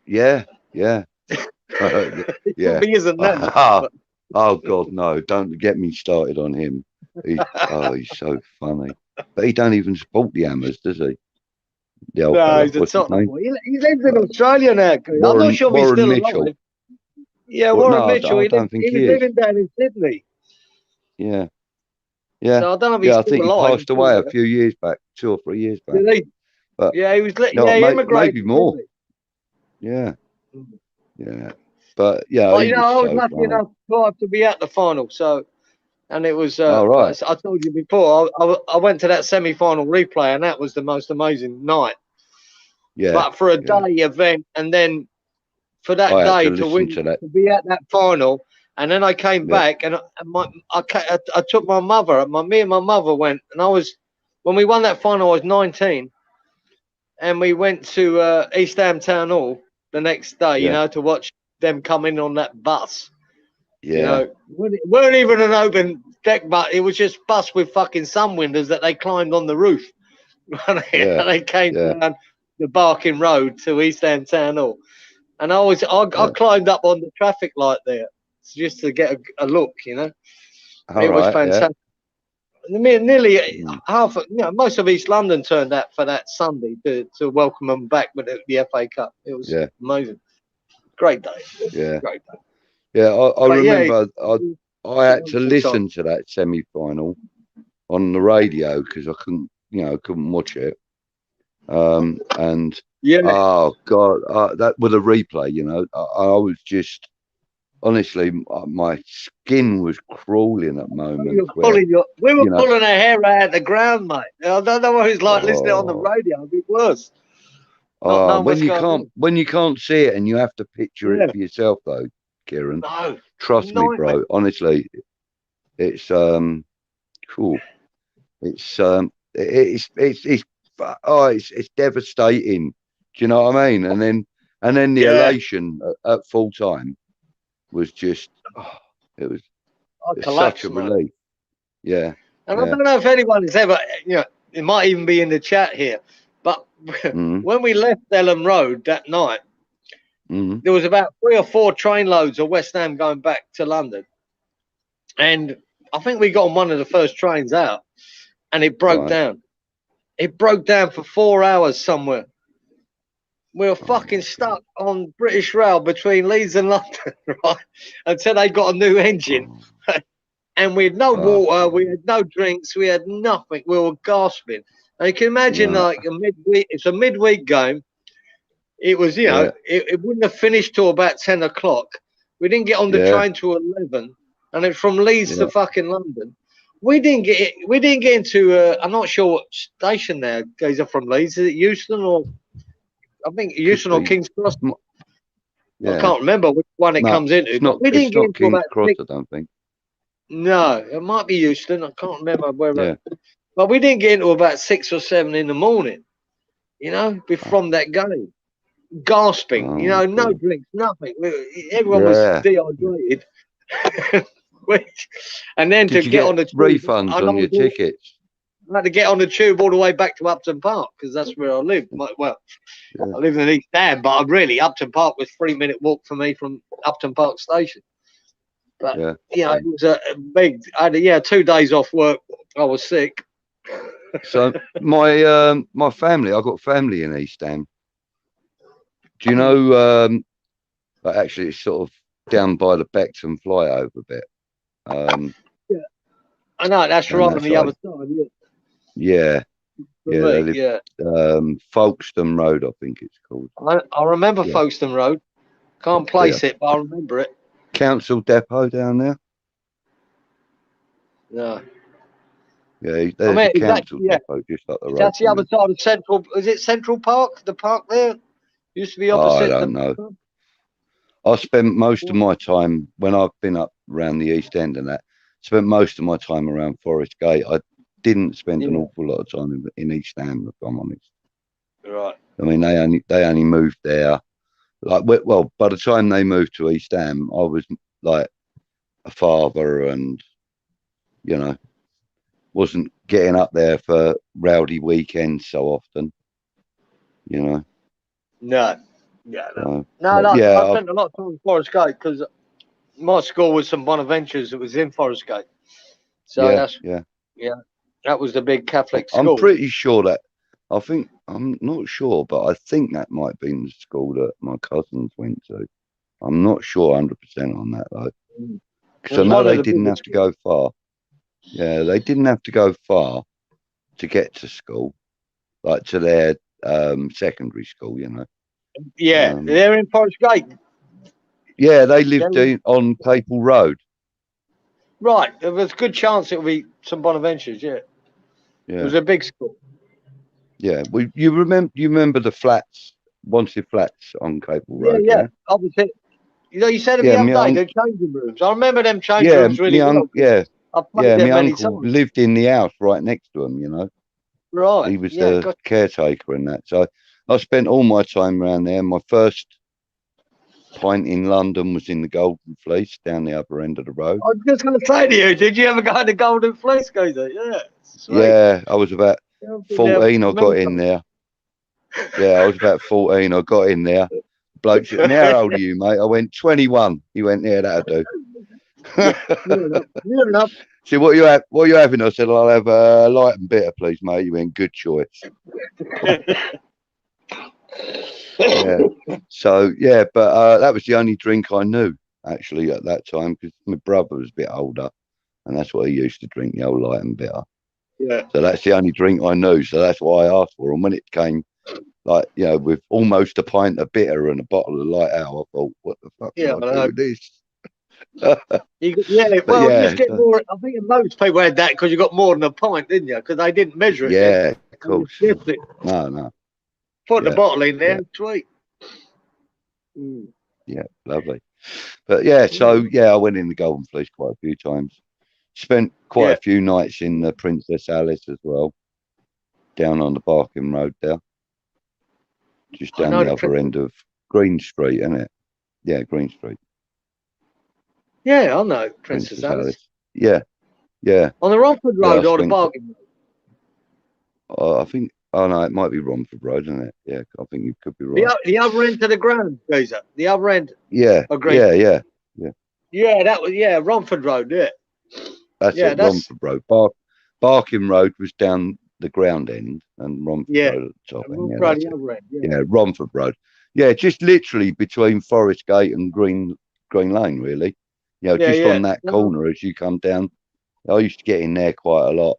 Yeah. Yeah. He isn't now. Oh God, no! Don't get me started on him. He's so funny, but he don't even support the Hammers, does he? The old fella. He's a What's his Tottenham name? boy. He lives in Australia now. I'm not sure if he's Warren still Mitchell. alive. Yeah, Well, Warren no, Mitchell. I don't think he was he is. living down in Sydney. Yeah. Yeah. So I don't know if he's I still think he alive. passed away a few years back, 2 or 3 years back. Did he? But Yeah, he was. no, He immigrated. maybe more. Yeah. Yeah. But yeah, Well, he you know, was I was so lucky funny. enough to be at the final. So, and it was. Oh, right. Like I told you before, I went to that semi-final replay, and that was the most amazing night. Yeah. But for a day event, and then for that day to win, to be at that final, and then I came back, and I took my mother. Me and my mother went, and when we won that final, I was 19, and we went to East Ham Town Hall the next day, you know, to watch them come in on that bus. Yeah. You know, it weren't even an open deck, but it was just bus with fucking sun windows that they climbed on the roof. And they came down the Barking Road to East Ham Town Hall. And I climbed up on the traffic light there just to get a look, you know. It was fantastic. Nearly half, you know, most of East London turned out for that Sunday to welcome them back with the FA Cup. It was amazing. Great day. Yeah. Great day. Yeah, I remember I had to listen to that semi-final on the radio because I couldn't watch it. And oh God, that with a replay, you know, I was just honestly, my skin was crawling at moments. We were pulling our hair out of the ground, mate. I don't know what it's like listening on the radio. It'd be worse. When you can't see it and you have to picture it for yourself, though, Kieran. No, trust me, bro. Honestly, it's cool. It's devastating. Do you know what I mean? And then the elation at full time was just it was such a relief. Yeah. And I don't know if anyone has ever, you know, it might even be in the chat here, but when we left Elm Road that night, there was about 3 or 4 train loads of West Ham going back to London, and I think we got on one of the first trains out, and it broke down. It broke down for 4 hours somewhere. We were fucking stuck on British Rail between Leeds and London, right? Until they got a new engine. And we had no water, we had no drinks, we had nothing. We were gasping. And you can imagine, like, it's a midweek game. It was, you know, it wouldn't have finished till about 10 o'clock. We didn't get on the train till 11. And it's from Leeds to fucking London. We didn't get into, I'm not sure what station there goes up from Leeds. Is it Euston or... I think Euston or King's Cross. I can't remember which one it comes into. We didn't get into King's about Cross, I don't think. No, it might be Euston. I can't remember where. But we didn't get into about 6 or 7 in the morning. You know, from that game, gasping. You know, no drinks, nothing. Everyone was dehydrated. And then to get on the refunds on your tickets. I had to get on the tube all the way back to Upton Park because that's where I live. Well, I live in East Ham, but really Upton Park was 3-minute walk for me from Upton Park station. But yeah, it was a big. I had 2 days off work. I was sick. So my family, I've got family in East Ham. Do you know? But actually, it's sort of down by the Beckton flyover bit. Yeah, I know that's right on the other side. Yeah, they live, Folkestone Road, I think it's called. I remember Folkestone Road. Can't place it, but I remember it. Council depot down there. No. Yeah, there's a council depot just up the road. That's the other side of Central. Is it Central Park? The park there used to be opposite. I don't know. I spent most of my time when I've been up around the East End and that. Spent most of my time around Forest Gate. I didn't spend an awful lot of time in East Ham, if I'm honest. Right. I mean, they only moved there. Like, well, by the time they moved to East Ham, I was like a father, and you know, wasn't getting up there for rowdy weekends so often. You know. No. Yeah. I spent a lot of time in Forest Gate because my school was St Bonaventures. It was in Forest Gate. So that was the big Catholic school. I'm pretty sure that. I'm not sure, but I think that might be the school that my cousins went to. I'm not sure 100% on that though, because I know they didn't have to go far. Yeah, they didn't have to go far to get to school, like to their secondary school. You know. Yeah, they're in Forest Gate. Yeah, they lived on Capel Road. Right, there was a good chance it would be St Bonaventures. Yeah, it was a big school. Yeah, you remember the flats, Wanted Flats on Capel Road? Yeah. Obviously, you said it the other day, the changing rooms. I remember them changing rooms really well. My uncle lived in the house right next to him. You know, right? He was the caretaker and that. So I spent all my time around there. My first pint in London was in the Golden Fleece down the other end of the road. I was just going to say to you, did you ever go to the Golden Fleece, Gazer? Yeah. Sweet. Yeah, I was about 14. I got in there. Yeah, I was about 14. I got in there. Bloke said, "How old are you, mate?" I went 21. He went, "Yeah, that'll do." Near enough. See, what you having? I said, "I'll have a light and bitter, please, mate." You went, "Good choice." Yeah. So yeah, but that was the only drink I knew actually at that time, because my brother was a bit older, and that's what he used to drink, the old light and bitter. Yeah. So that's the only drink I knew. So that's why I asked for them. When it came, like, you know, with almost a pint of bitter and a bottle of light ale, I thought, what the fuck can I do with this? Just get more. I think most people had that because you got more than a pint, didn't you? Because they didn't measure it. Yeah, of course. No. Put the bottle in there, sweet. Yeah, lovely. But yeah, so I went in the Golden Fleece quite a few times. Spent quite a few nights in the Princess Alice as well, down on the Barking Road there, just down the other end of Green Street, isn't it? Yeah, Green Street. Yeah, I know Princess Alice. Yeah. On the Romford Road or the Barking Road? I think. Oh no, it might be Romford Road, isn't it? Yeah, I think you could be right. The other end to the ground, Gazer. The other end. Yeah. Yeah, that was Romford Road. Yeah. That's it. Romford Road. Barking Road was down the ground end, and Romford Road at the top end. Romford Road. Yeah, just literally between Forest Gate and Green Lane, really. You know, just on that corner as you come down. I used to get in there quite a lot.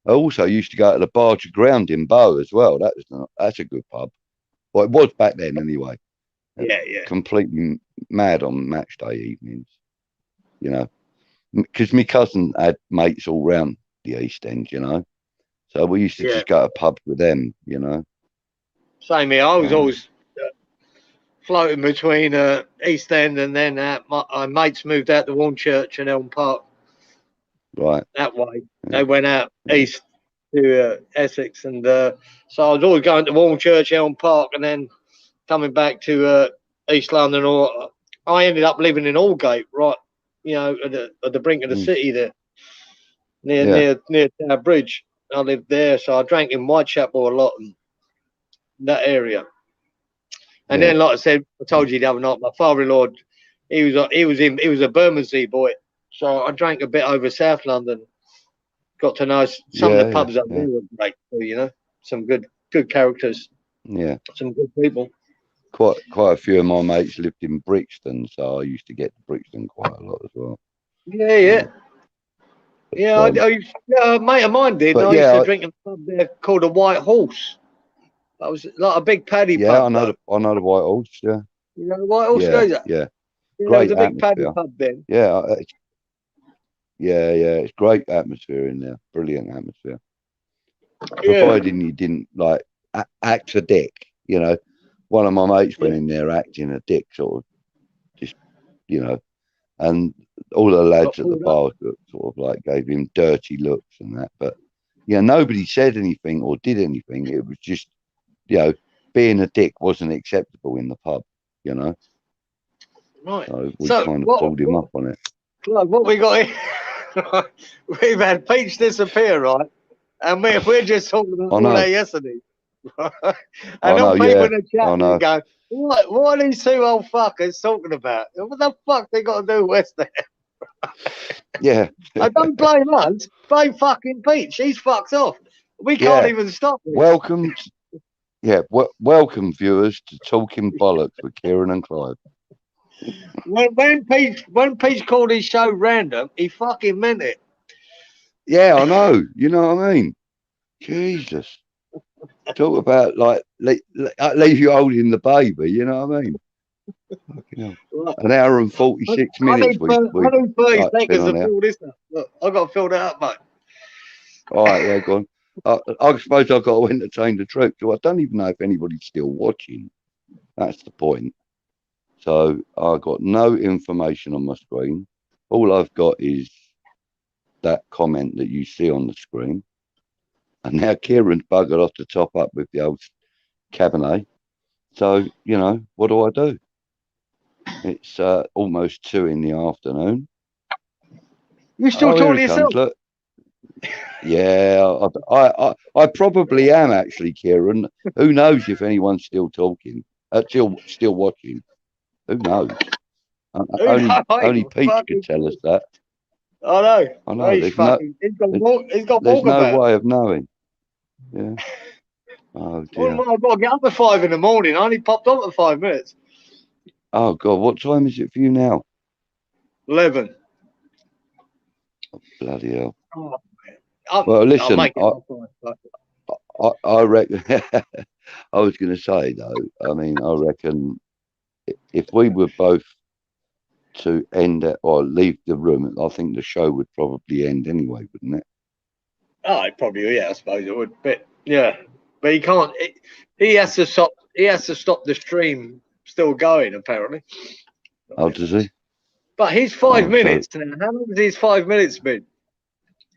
I also used to go to the Barger Ground in Bow as well. That's a good pub. Well, it was back then anyway. Yeah. Completely mad on match day evenings, you know, because my cousin had mates all round the East End, you know, so we used to just go to pubs with them, you know. Same here. I was always floating between East End and then my mates moved out to Warnchurch and Elm Park. Right. That way. They went out east to Essex, and so I was always going to Warnchurch, Elm Park, and then coming back to East London. Or I ended up living in Aldgate, right, you know, at the brink of the city there. near Tower Bridge. I lived there, so I drank in Whitechapel a lot in that area. And then, like I said, I told you the other night, my father-in-law, he was a Bermondsey boy, so I drank a bit over South London. Got to know some of the pubs up there were great, you know, some good characters. Yeah, some good people. Quite a few of my mates lived in Brixton, so I used to get to Brixton quite a lot as well. Yeah. A mate of mine did. I used to drink in a pub there called the White Horse. That was like a big paddy pub. Yeah, I know the White Horse. Yeah. You know the White Horse? Yeah. There was a big paddy pub then. Yeah. It's great atmosphere in there. Brilliant atmosphere. Providing you didn't like act a dick, you know. One of my mates went in there acting a dick, sort of, just, you know, and all the lads at the bar sort of like gave him dirty looks and that. But, yeah, nobody said anything or did anything. It was just, you know, being a dick wasn't acceptable in the pub, you know. Right. So we kind of pulled him up on it. Look, what we got here, we've had Peach disappear, right? And we're just talking about all that yesterday. And then people in the chat go, what are these two old fuckers talking about? What the fuck they got to do with West Ham? Yeah. I don't blame us. Blame fucking Pete. She's fucked off. We can't even stop it. Welcome, welcome viewers to Talking Bollocks with Kieran and Clive. When Pete called his show random, he fucking meant it. Yeah, I know. You know what I mean? Jesus. Talk about like leave you holding the baby, you know what I mean? An hour and 46 minutes. I need 30 seconds to fill this up. Look, I've got to fill that up, mate. All right, yeah, go on. I suppose I've got to entertain the troops. So I don't even know if anybody's still watching. That's the point. So I've got no information on my screen. All I've got is that comment that you see on the screen. And now Kieran's buggered off to top up with the old Cabernet. So, you know, what do I do? It's almost 2 in the afternoon. You still talking to yourself? Look. Yeah, I probably am actually, Kieran. Who knows if anyone's still talking, still watching? Who knows? Only Pete could tell us that. I know. He's got there's no way of knowing. Yeah. Oh dear. Well, I've got to get up at 5 in the morning. I only popped on for 5 minutes. Oh God, what time is it for you now? 11. Oh, bloody hell. Oh, well, listen, I reckon. I was going to say though. I mean, I reckon if we were both to end it or leave the room, I think the show would probably end anyway, wouldn't it? Oh, it probably, yeah, I suppose it would. But yeah, but he can't. He has to stop. He has to stop the stream still going. Apparently. Oh, does he? But he's 5 minutes now. How long has his 5 minutes been?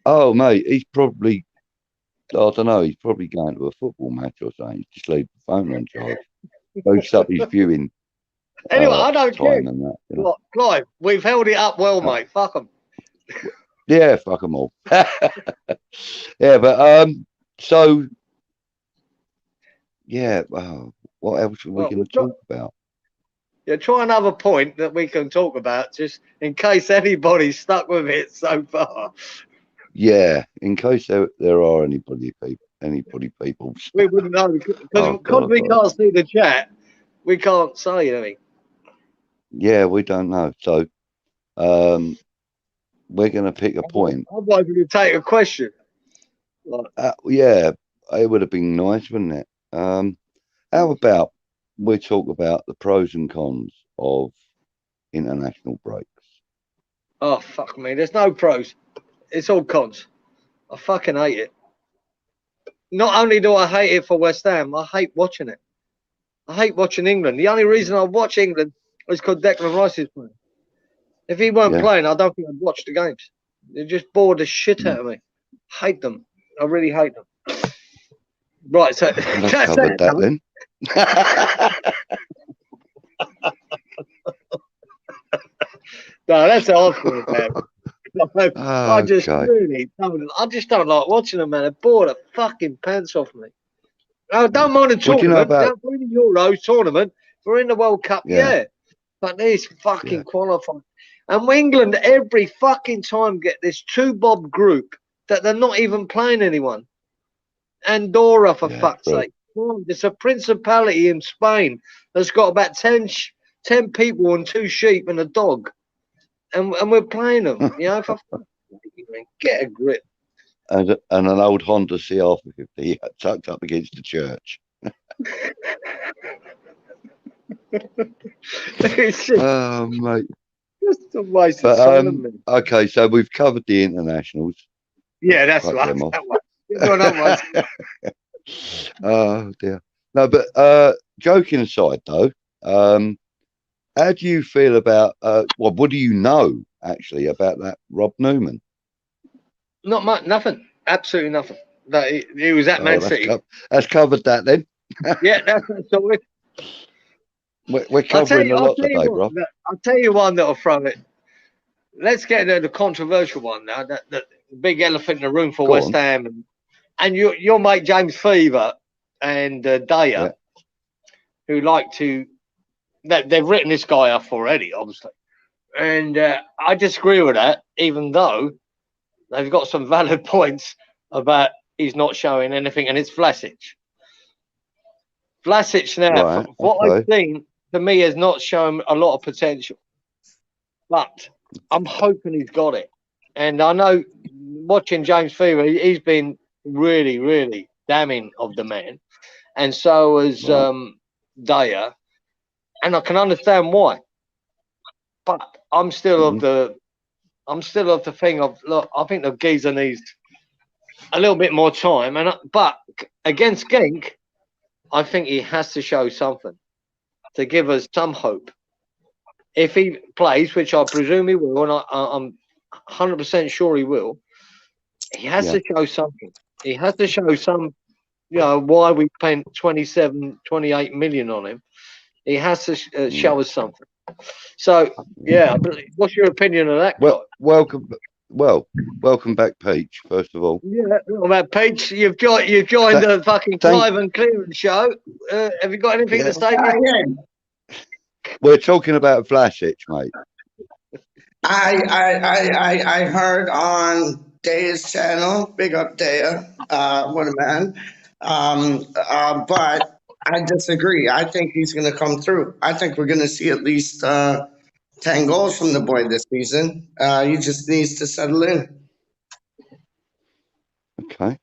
Oh, mate, he's probably. I don't know. He's probably going to a football match or something. He's just leave the phone on charge. Boosts up his viewing. Anyway, I don't care. That, you know. Clive, we've held it up well, mate. Fuck them. Yeah, fuck them all. Yeah, but so yeah, what else are we going to talk about? Yeah, try another point that we can talk about, just in case anybody's stuck with it so far. Yeah, in case there are anybody people. We wouldn't know because we can't see the chat. We can't say anything. Yeah, we don't know. So we're going to pick a point. Otherwise, we could take a question. Yeah, it would have been nice, wouldn't it? How about we talk about the pros and cons of international breaks? Oh, fuck me. There's no pros. It's all cons. I fucking hate it. Not only do I hate it for West Ham, I hate watching it. I hate watching England. The only reason I watch England is because Declan Rice is playing. If he weren't playing, I don't think I'd watch the games. They just bore the shit out of me. Hate them. I really hate them. Right, so that's that then. No, that's how I feel about it. I just really don't. I just don't like watching them, man. They bore the fucking pants off me. I don't mind the tournament. We're in the Euros tournament. We're in the World Cup, yeah. But these fucking qualifying. And England every fucking time get this two-bob group that they're not even playing anyone. Andorra, for fuck's sake. There's a principality in Spain that's got about 10 people and 2 sheep and a dog. And we're playing them, you know, for get a grip. And an old Honda CR50 tucked up against the church. Oh, mate. Just a waste of time. Okay, so we've covered the internationals. Yeah, that's right. That one. Oh, dear. No, but joking aside, though, how do you feel about, what do you know, actually, about that Rob Newman? Not much, nothing. Absolutely nothing. He was at Man City. That's covered that, then. Yeah, that's all. We're covering a lot today, bro. I'll tell you one that'll throw it. Let's get into the controversial one now. The big elephant in the room for West Ham. And your mate James Fever and Dyer, who like to... They've written this guy off already, obviously. And I disagree with that, even though they've got some valid points about he's not showing anything, and it's Vlasic. Vlasic now, from what I've seen, to me, has not shown a lot of potential. But I'm hoping he's got it. And I know, watching James Fever, he's been really, really damning of the man. And so has Dyer. And I can understand why. But I'm still of the thing of, look, I think the geezer needs a little bit more time. But against Genk, I think he has to show something to give us some hope. If he plays, which I presume he will, and I'm 100% sure he will, he has to show something. He has to show some, you know, why we spent 27, 28 million on him. He has to show us something. So, yeah, what's your opinion of that? Welcome back, Peach. First of all, yeah, well, Peach, you've joined the fucking Clive and Clearance show. Have you got anything to say? We're talking about Vlasic, mate. I heard on Daya's channel, big up Daya, what a man. But I disagree. I think he's going to come through. I think we're going to see at least 10 goals from the boy this season. He just needs to settle in. Okay.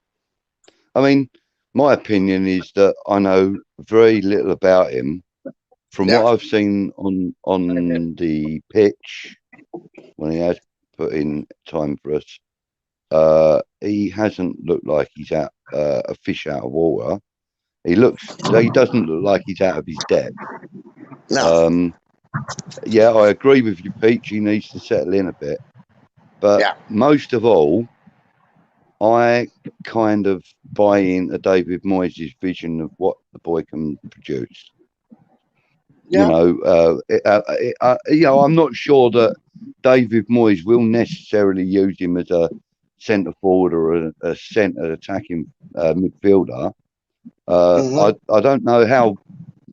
I mean, my opinion is that I know very little about him. From what I've seen on the pitch, when he has put in time for us, he hasn't looked like he's out a fish out of water. He doesn't look like he's out of his depth. No. Yeah, I agree with you, Peach. He needs to settle in a bit. But most of all, I kind of buy into David Moyes' vision of what the boy can produce. You know, I'm not sure that David Moyes will necessarily use him as a centre forward or a centre attacking midfielder. I don't know how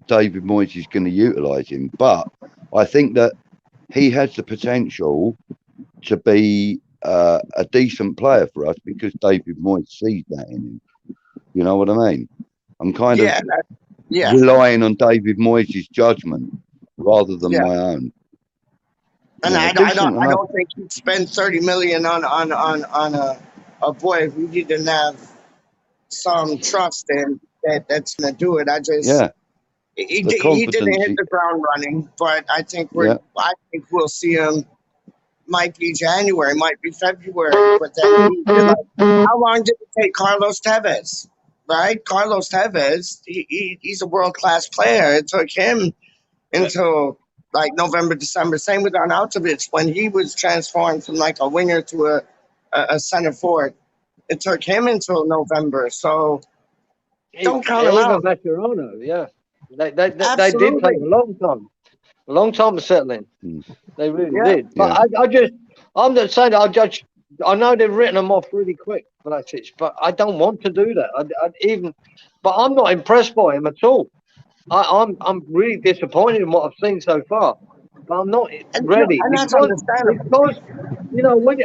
David Moyes is going to utilise him, but I think that he has the potential to be a decent player for us because David Moyes sees that in him. You know what I mean? I'm kind of relying on David Moyes' judgment rather than my own. And I don't think he'd spend 30 million on a boy if he didn't have some trust in that's going to do it. He didn't hit the ground running, but I think we'll see him. Might be January, might be February, but then how long did it take Carlos Tevez? Right, Carlos Tevez, he's a world-class player. It took him until like November, December. Same with Arnautovic when he was transformed from like a winger to a center forward. It took him until November. So don't count him out. Yeah, they did take a long time to settle in. They really did. But I'm not saying that I know they've written them off really quick, Vlasic, but I don't want to do that. But I'm not impressed by him at all. I'm really disappointed in what I've seen so far, but I'm not ready and that's because understandable. you know when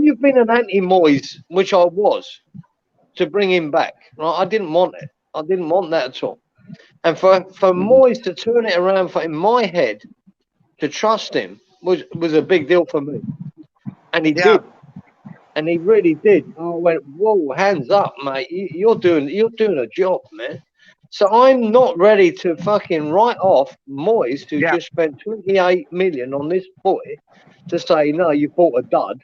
you've been an anti-Moyes, which I was, to bring him back, right? I didn't want it. I didn't want that at all. And for Moyes to turn it around in my head, to trust him was a big deal for me, and he did. And he really did. I went, whoa, hands up, mate. You're doing a job, man. So I'm not ready to fucking write off Moyes, who just spent 28 million on this boy, to say, no, you bought a dud.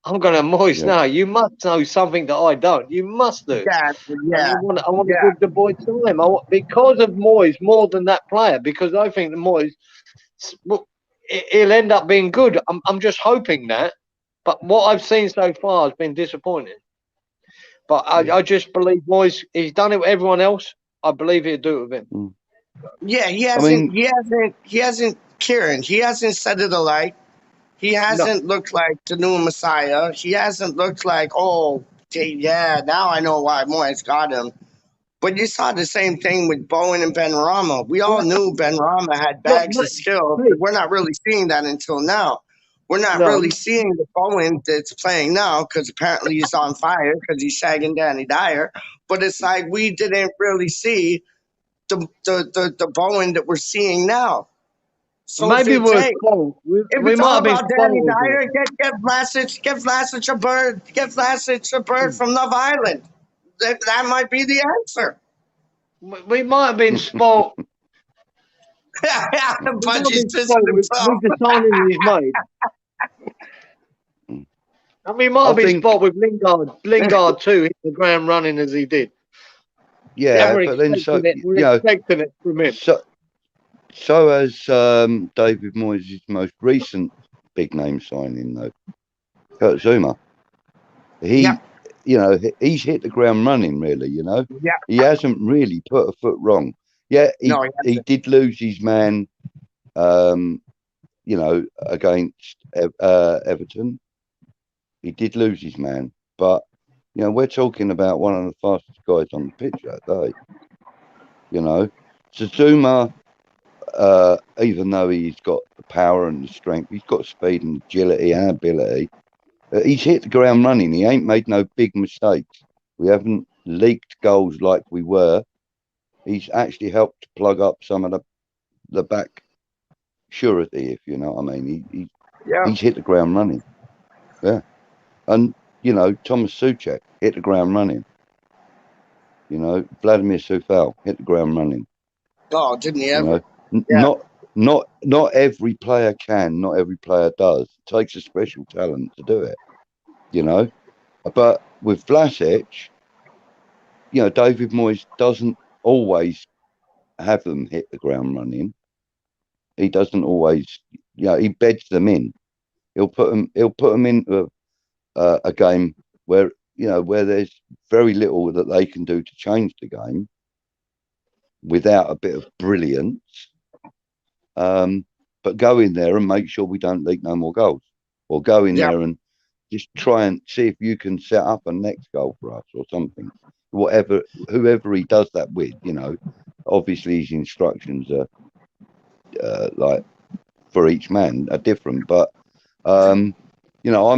I'm going to Moyes now. You must know something that I don't. You must do. And I want to give the boy time. Because of Moyes, more than that player, because I think the Moyes, he'll end up being good. I'm just hoping that. But what I've seen so far has been disappointing. But I just believe Moyes, he's done it with everyone else. I believe he'll do it with him. Yeah, he hasn't, Kieran, he hasn't said it alike. He hasn't looked like the new Messiah. He hasn't looked like, oh, now I know why Moyes got him. But you saw the same thing with Bowen and Benrahma. We all knew Benrahma had bags of skill, but we're not really seeing that until now. We're not really seeing the Bowen that's playing now because apparently he's on fire because he's shagging Danny Dyer. But it's like we didn't really see the Bowen that we're seeing now. So maybe we're spoiled. If it's all about Danny Dyer, get Vlasic a bird. Get Vlasic a bird from Love Island. That might be the answer. We might have been spoiled. But he's just with the signing he's made. And we might have been spoiled with Lingard too, hit the ground running as he did. Yeah, but then we're expecting it from him. So has David Moyes' most recent big name signing though, Kurt Zouma. He's hit the ground running really. He hasn't really put a foot wrong. Yeah, he did lose his man, against Everton. He did lose his man, but we're talking about one of the fastest guys on the pitch that day. So Zouma, even though he's got the power and the strength, he's got speed and agility and ability. He's hit the ground running. He ain't made no big mistakes. We haven't leaked goals like we were. He's actually helped plug up some of the back surety, if you know what I mean. He's hit the ground running. Yeah. And, Thomas Souček hit the ground running. Vladimir Soufal hit the ground running. Oh, didn't he ever? Not every player can, not every player does. It takes a special talent to do it, But with Vlasic, David Moyes doesn't always have them hit the ground running. He doesn't always, he beds them in. He'll put them into a game where there's very little that they can do to change the game without a bit of brilliance. But go in there and make sure we don't leak no more goals, or go in there and just try and see if you can set up a next goal for us or something. Whoever he does that with, obviously his instructions are like for each man are different, but I'm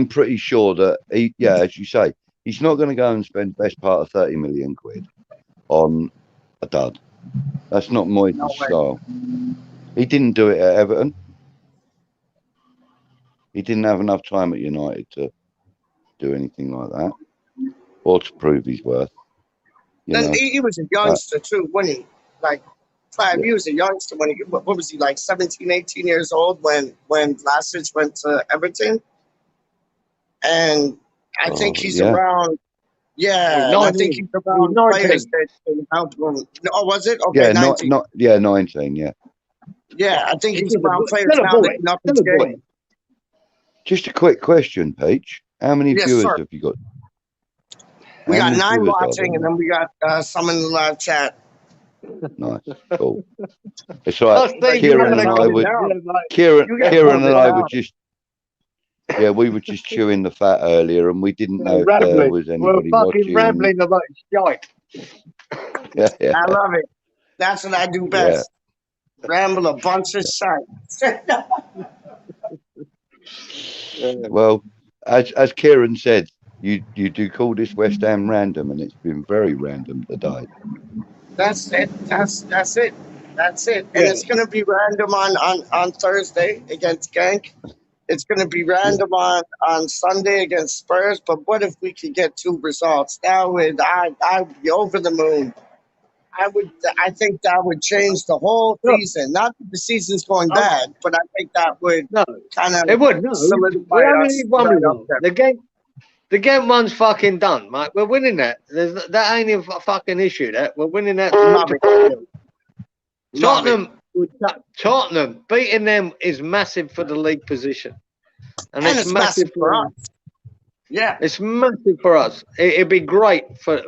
pretty sure that as you say, he's not going to go and spend best part of 30 million quid on a dud. That's not Moyes' style. He didn't do it at Everton. He didn't have enough time at United to do anything like that, or to prove his worth. He was a youngster too, wasn't he? Like, Clive, he was a youngster when what was he, like 17, 18 years old when Vlasic went to Everton? And I think he's around. Yeah, I think he's around players that can help him. Oh, was it? Okay, 19. 19, yeah. Yeah, I think he's around players now that can up his game. Just a quick question, Peach. How many viewers have you got? We got 9 watching, and then we got some in the live chat. Nice, cool. It's like Kieran and I would just Yeah, we were just chewing the fat earlier, and we didn't know if there Rambling. was We're anybody fucking watching. rambling about shite. Yeah, yeah, I love it. That's what I do yeah. best. Ramble a bunch of shit. Well, as Kieran said, you do call this West Ham random, and it's been very random today. That's it. That's it. That's it. And Yeah. it's gonna be random on Thursday against Genk. It's gonna be random on Sunday against Spurs. But what if we could get 2 results? That would I'd be over the moon. I think that would change the whole season. Not that the season's going bad, but I think that would kind of It would. No, solidify we only us need one right up result. there. The game one's fucking done, mate. We're winning that. That ain't a fucking issue. That we're winning that. Love it. Tottenham beating them is massive for the league position, and it's massive for us. Yeah, it's massive for us. It'd be great for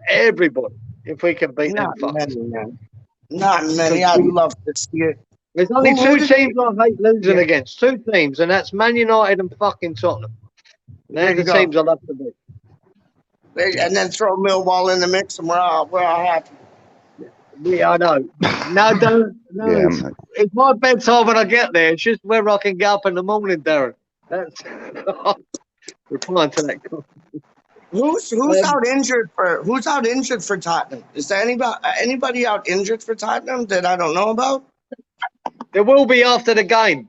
everybody if we can beat them. Not many. I'd love to see it. There's only 2 teams I hate losing against. 2 teams, and that's Man United and fucking Tottenham. They're the teams I love to beat. And then throw Millwall in the mix, and we're all happy. Yeah, I know. No, don't. No, Yeah, it's my bedtime when I get there. It's just where I can get up in the morning, Darren. That's replying to that. Who's out injured for Tottenham? Is there anybody out injured for Tottenham that I don't know about? There will be after the game.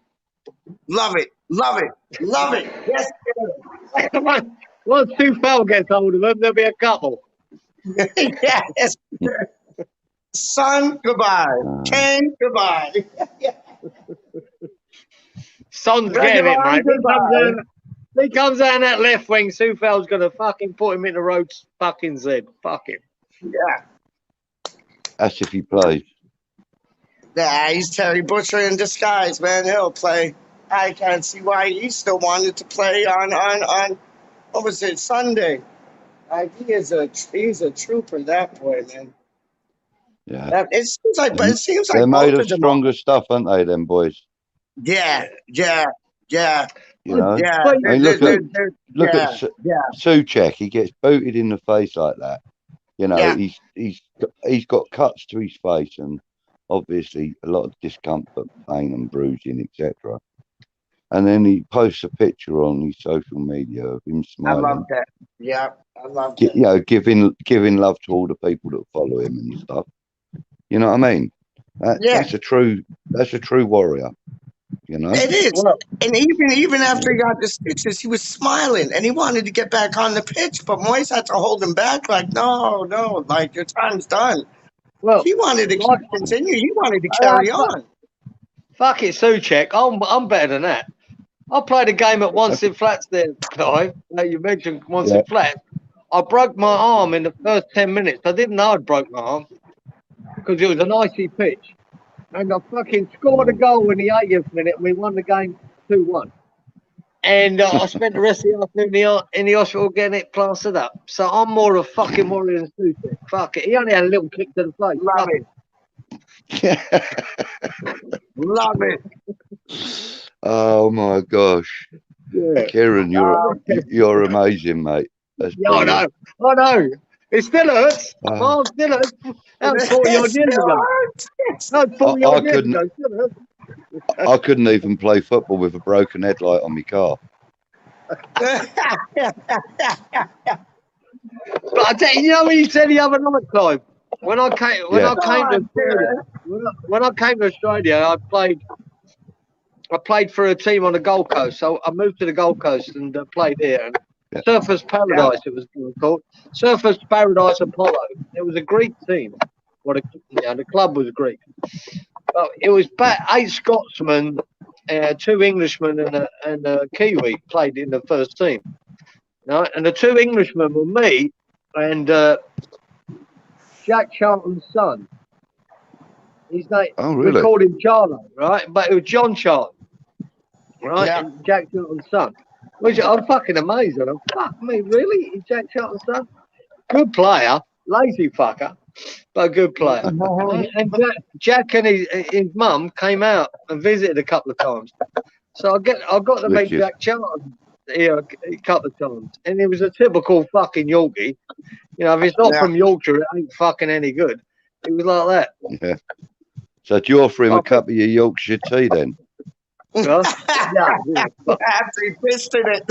Love it. Love it. Love it. Yes. Once Tuchel gets hold of them, there'll be a couple. Yes. Son, goodbye. Kane, goodbye. Son's getting it, mate. He comes out in that left wing. Tuchel's going to fucking put him in the road. Fucking Zed. Fuck him. Yeah. that's if he plays. Yeah, he's Terry Butcher in disguise, man. He'll play. I can't see why he still wanted to play on what was it, Sunday. He's a trooper, that boy, man. Yeah, It seems like they're made of stronger stuff, aren't they? Them boys. Yeah. You know, Yeah. I mean, look at Souček. He gets booted in the face like that. You know, he's got cuts to his face and obviously a lot of discomfort, pain, and bruising, etc. And then he posts a picture on his social media of him smiling. I love that. Yeah, I love that. You know, giving love to all the people that follow him and stuff. You know what I mean? That's a true warrior. You know, it is. And even after he got the stitches, he was smiling and he wanted to get back on the pitch, but Moyes had to hold him back. Like, no, like your time's done. Well, he wanted to continue. He wanted to carry on. Fuck it, Souček. I'm better than that. I played a game at Wanstead Flats there, Clive. You mentioned Wanstead Flats. I broke my arm in the first 10 minutes. I didn't know I'd broke my arm because it was an icy pitch. And I fucking scored a goal in the 80th minute and we won the game 2-1. And I spent the rest of the afternoon in the hospital getting it plastered up. So I'm more of a fucking warrior than Souček. Fuck it. He only had a little kick to the face. Love it. Love it. Oh my gosh. Yeah. Kieran, you're amazing, mate. That's I know. It still hurts. My arm still hurts. That was 40 odd years ago. That was 40 odd years ago. Still hurts. I couldn't even play football with a broken headlight on my car. But I tell you, what you said the other night, Clive? When I came to Australia, I played for a team on the Gold Coast. So I moved to the Gold Coast and played here. And Surfers Paradise, it was called. Surfers Paradise Apollo. It was a Greek team. Well, the club was Greek. But it was 8 Scotsmen, 2 Englishmen, and a Kiwi played in the first team. Right? And the 2 Englishmen were me and Jack Charlton's son. His name, we called him Charlo, right? But it was John Charlton, right? Yeah. And Jack Charlton's son. Which I'm fucking amazed at him. Fuck me, really? He's Jack Charlton's son? Good player, lazy fucker, but a good player. And Jack and his mum came out and visited a couple of times. So I got to meet Jack Charlton. here a couple of times, and it was a typical fucking Yorkie. You know, if it's not from Yorkshire, it ain't fucking any good. It was like that. Yeah. So do you offer him a cup of your Yorkshire tea then? Yeah. After he pissed in it.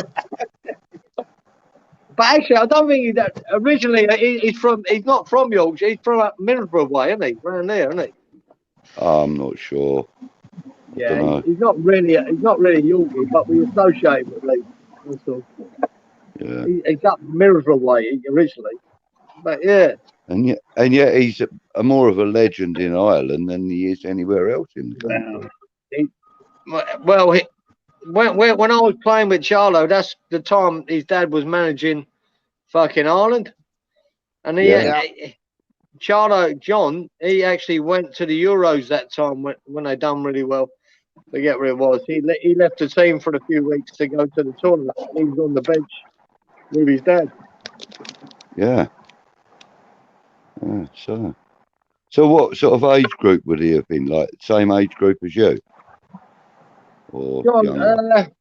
But actually, I don't think originally he's not from Yorkshire. He's from Middlesbrough way, isn't he? Around there, isn't he? Oh, I'm not sure. Yeah, he's not really Yorkie, but we associate with Lee. That's all. Yeah. He's up Middlesbrough way originally, but yeah. And yet he's a more of a legend in Ireland than he is anywhere else in the country. When I was playing with Charlo, that's the time his dad was managing fucking Ireland, and Charlo John, he actually went to the Euros that time when they done really well. I forget where it was. He left the team for a few weeks to go to the tournament. He was on the bench with his dad. Yeah. So what sort of age group would he have been? Like same age group as you? Or John, younger?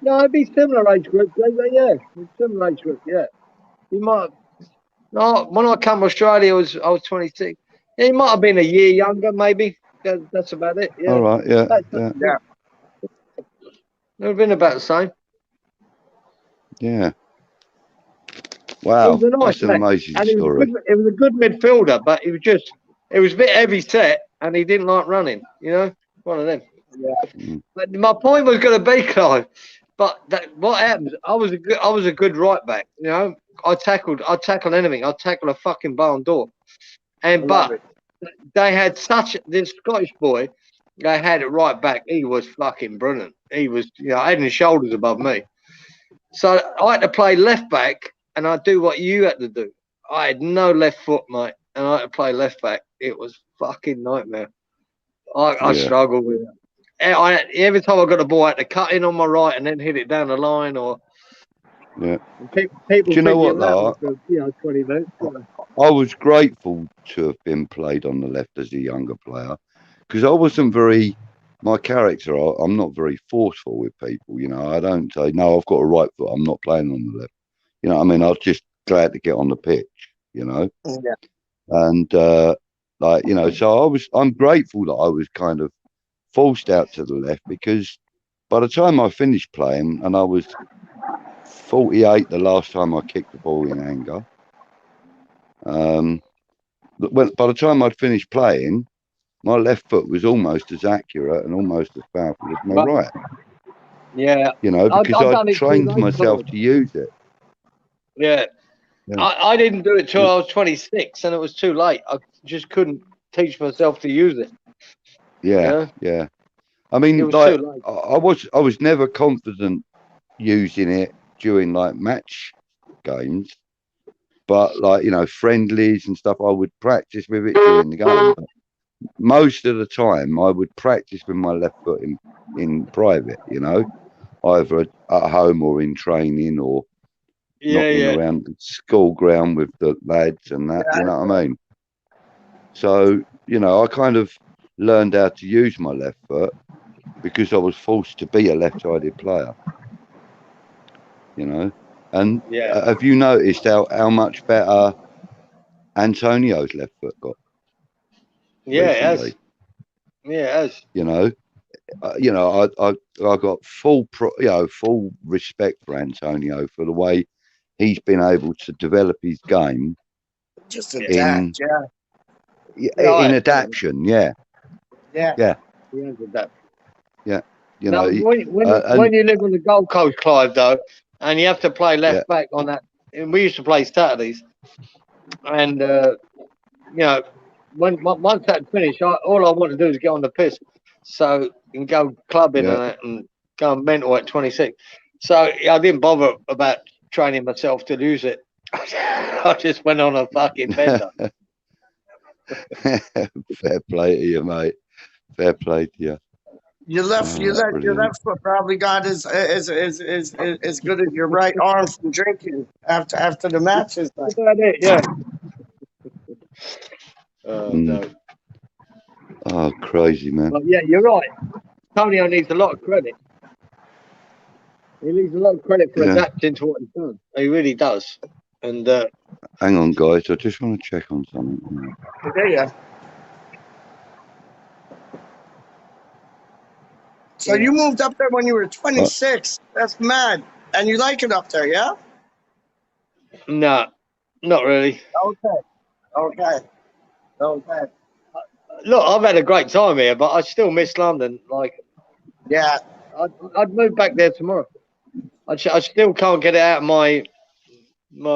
no, it'd be similar age group. Yeah, similar age group. Yeah, he might. No, when I come to Australia, I was 26. He might have been a year younger, maybe. That's about it. Yeah. All right. Yeah. Yeah. It would have been about the same. Yeah. Wow, He was a nice that's an man. amazing And story. it was a good midfielder, but it was a bit heavy set, and he didn't like running. You know, one of them. Yeah. But my point was going to be, Clive. But what happens? I was a good right back. You know, I'd tackle anything. I'd tackle a fucking barn door. But they had this Scottish boy. They had it right back. He was fucking brilliant. He was, head and shoulders above me. So I had to play left back, and I'd do what you had to do. I had no left foot, mate, and I had to play left back. It was fucking nightmare. I struggled with it. Every time I got a ball, I had to cut in on my right and then hit it down the line. Or people do you know what, though? For, 20 minutes. I was grateful to have been played on the left as a younger player because I wasn't my character, I'm not very forceful with people. I don't say, no, I've got a right foot, I'm not playing on the left. You know what I mean? I was just glad to get on the pitch, Yeah. And, so I'm grateful that I was kind of forced out to the left because by the time I finished playing, and I was 48 the last time I kicked the ball in anger, by the time I'd finished playing, my left foot was almost as accurate and almost as powerful as my right. Yeah. Because I trained myself to use it. Yeah. I didn't do it till I was 26 and it was too late. I just couldn't teach myself to use it. Yeah. I mean, I was never confident using it during match games, but friendlies and stuff, I would practice with it during the game. But most of the time, I would practice with my left foot in private, either at home or in training or knocking around the school ground with the lads and that. You know what I mean? So I kind of learned how to use my left foot because I was forced to be a left-sided player. And have you noticed how much better Antonio's left foot got? Recently? It has. I got full respect for Antonio for the way he's been able to develop his game. Just adapt, in adaptation, Yeah. Now, when you live on the Gold Coast, Clive, though, and you have to play left back on that, and we used to play Saturdays, and once that finished, all I wanted to do is get on the piss, so and go clubbing and go mental at 26. So I didn't bother about training myself to lose it. I just went on a fucking bender. Fair play to you, mate. Fair play to you. Your left foot probably got as good as your right arm from drinking after the matches. That's about it, yeah. No. Oh, crazy, man. But yeah, you're right. Antonio needs a lot of credit. He needs a lot of credit for adapting to what he's done. He really does. And hang on, guys. I just want to check on something. There you go. So you moved up there when you were 26. That's mad. And you like it up there, yeah? No, not really. Okay. Look, I've had a great time here, but I still miss London. Like, yeah, I'd move back there tomorrow. I still can't get it out of my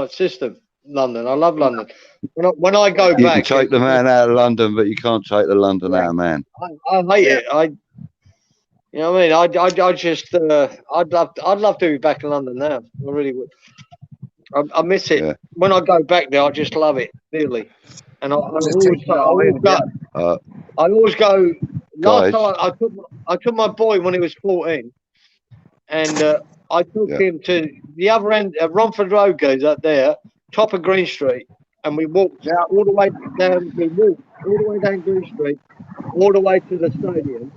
system. London, I love London. When I go back, you can take the man out of London, but you can't take the London out of man. I hate it. You know what I mean? I just I'd love to be back in London now. I really would. I miss it. When I go back there, I just love it dearly. And I always go. Last time I took my boy when he was 14, and I took him to the other end. Romford Road goes up there, top of Green Street, and we walked all the way down. We walked all the way down Green Street, all the way to the stadium.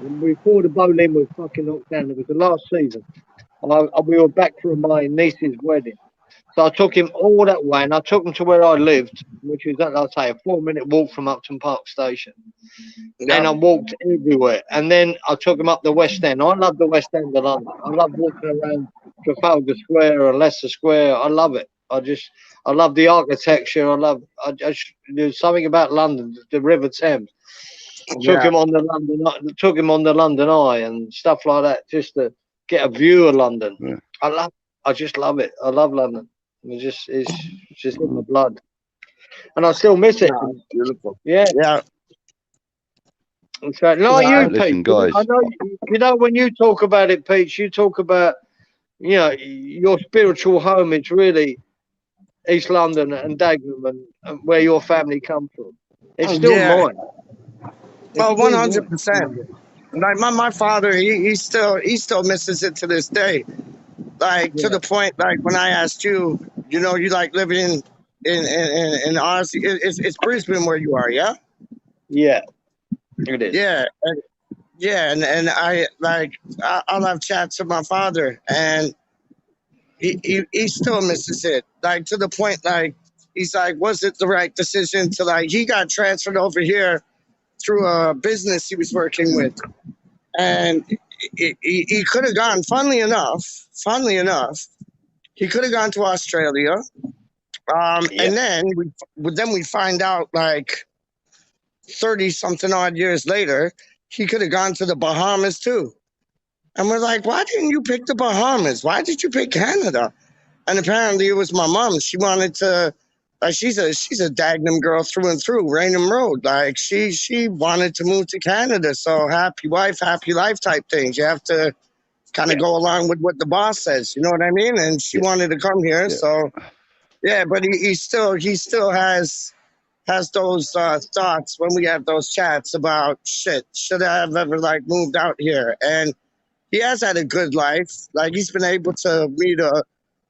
And before the bowling was fucking knocked down, it was the last season. We were back from my niece's wedding. So I took him all that way, and I took him to where I lived, which is, like I say, a 4-minute walk from Upton Park Station. And I walked everywhere. And then I took him up the West End. I love the West End of London. I love walking around Trafalgar Square or Leicester Square. I love it. I love the architecture. There's something about London, the River Thames. I took him on the London Eye and stuff like that, just to get a view of London. I just love it. I love London. It's just in my blood, and I still miss it. Beautiful. Yeah. So, you, Pete. Guys. I know. When you talk about it, Pete, you talk about your spiritual home. It's really East London and Dagenham and where your family come from. It's still mine. Well, 100%. Like my father, he still misses it to this day. Like to the point, like when I asked you, you like living in Oz. It's Brisbane where you are, yeah? Yeah, it is. Yeah, and I'll have chats with my father, and he still misses it. Like to the point, like he's like, was it the right decision to he got transferred over here through a business he was working with, and he could have gone. Funnily enough, he could have gone to Australia, and then we find out 30-something odd years later, he could have gone to the Bahamas too. And we're like, why didn't you pick the Bahamas? Why did you pick Canada? And apparently it was my mom. She wanted to. She's a Dagenham girl through and through, Raynham Road. Like she wanted to move to Canada. So happy wife, happy life type things. You have to kind of go along with what the boss says. You know what I mean? And she wanted to come here. So but he still has those thoughts when we have those chats about shit. Should I have ever moved out here? And he has had a good life. Like he's been able to meet a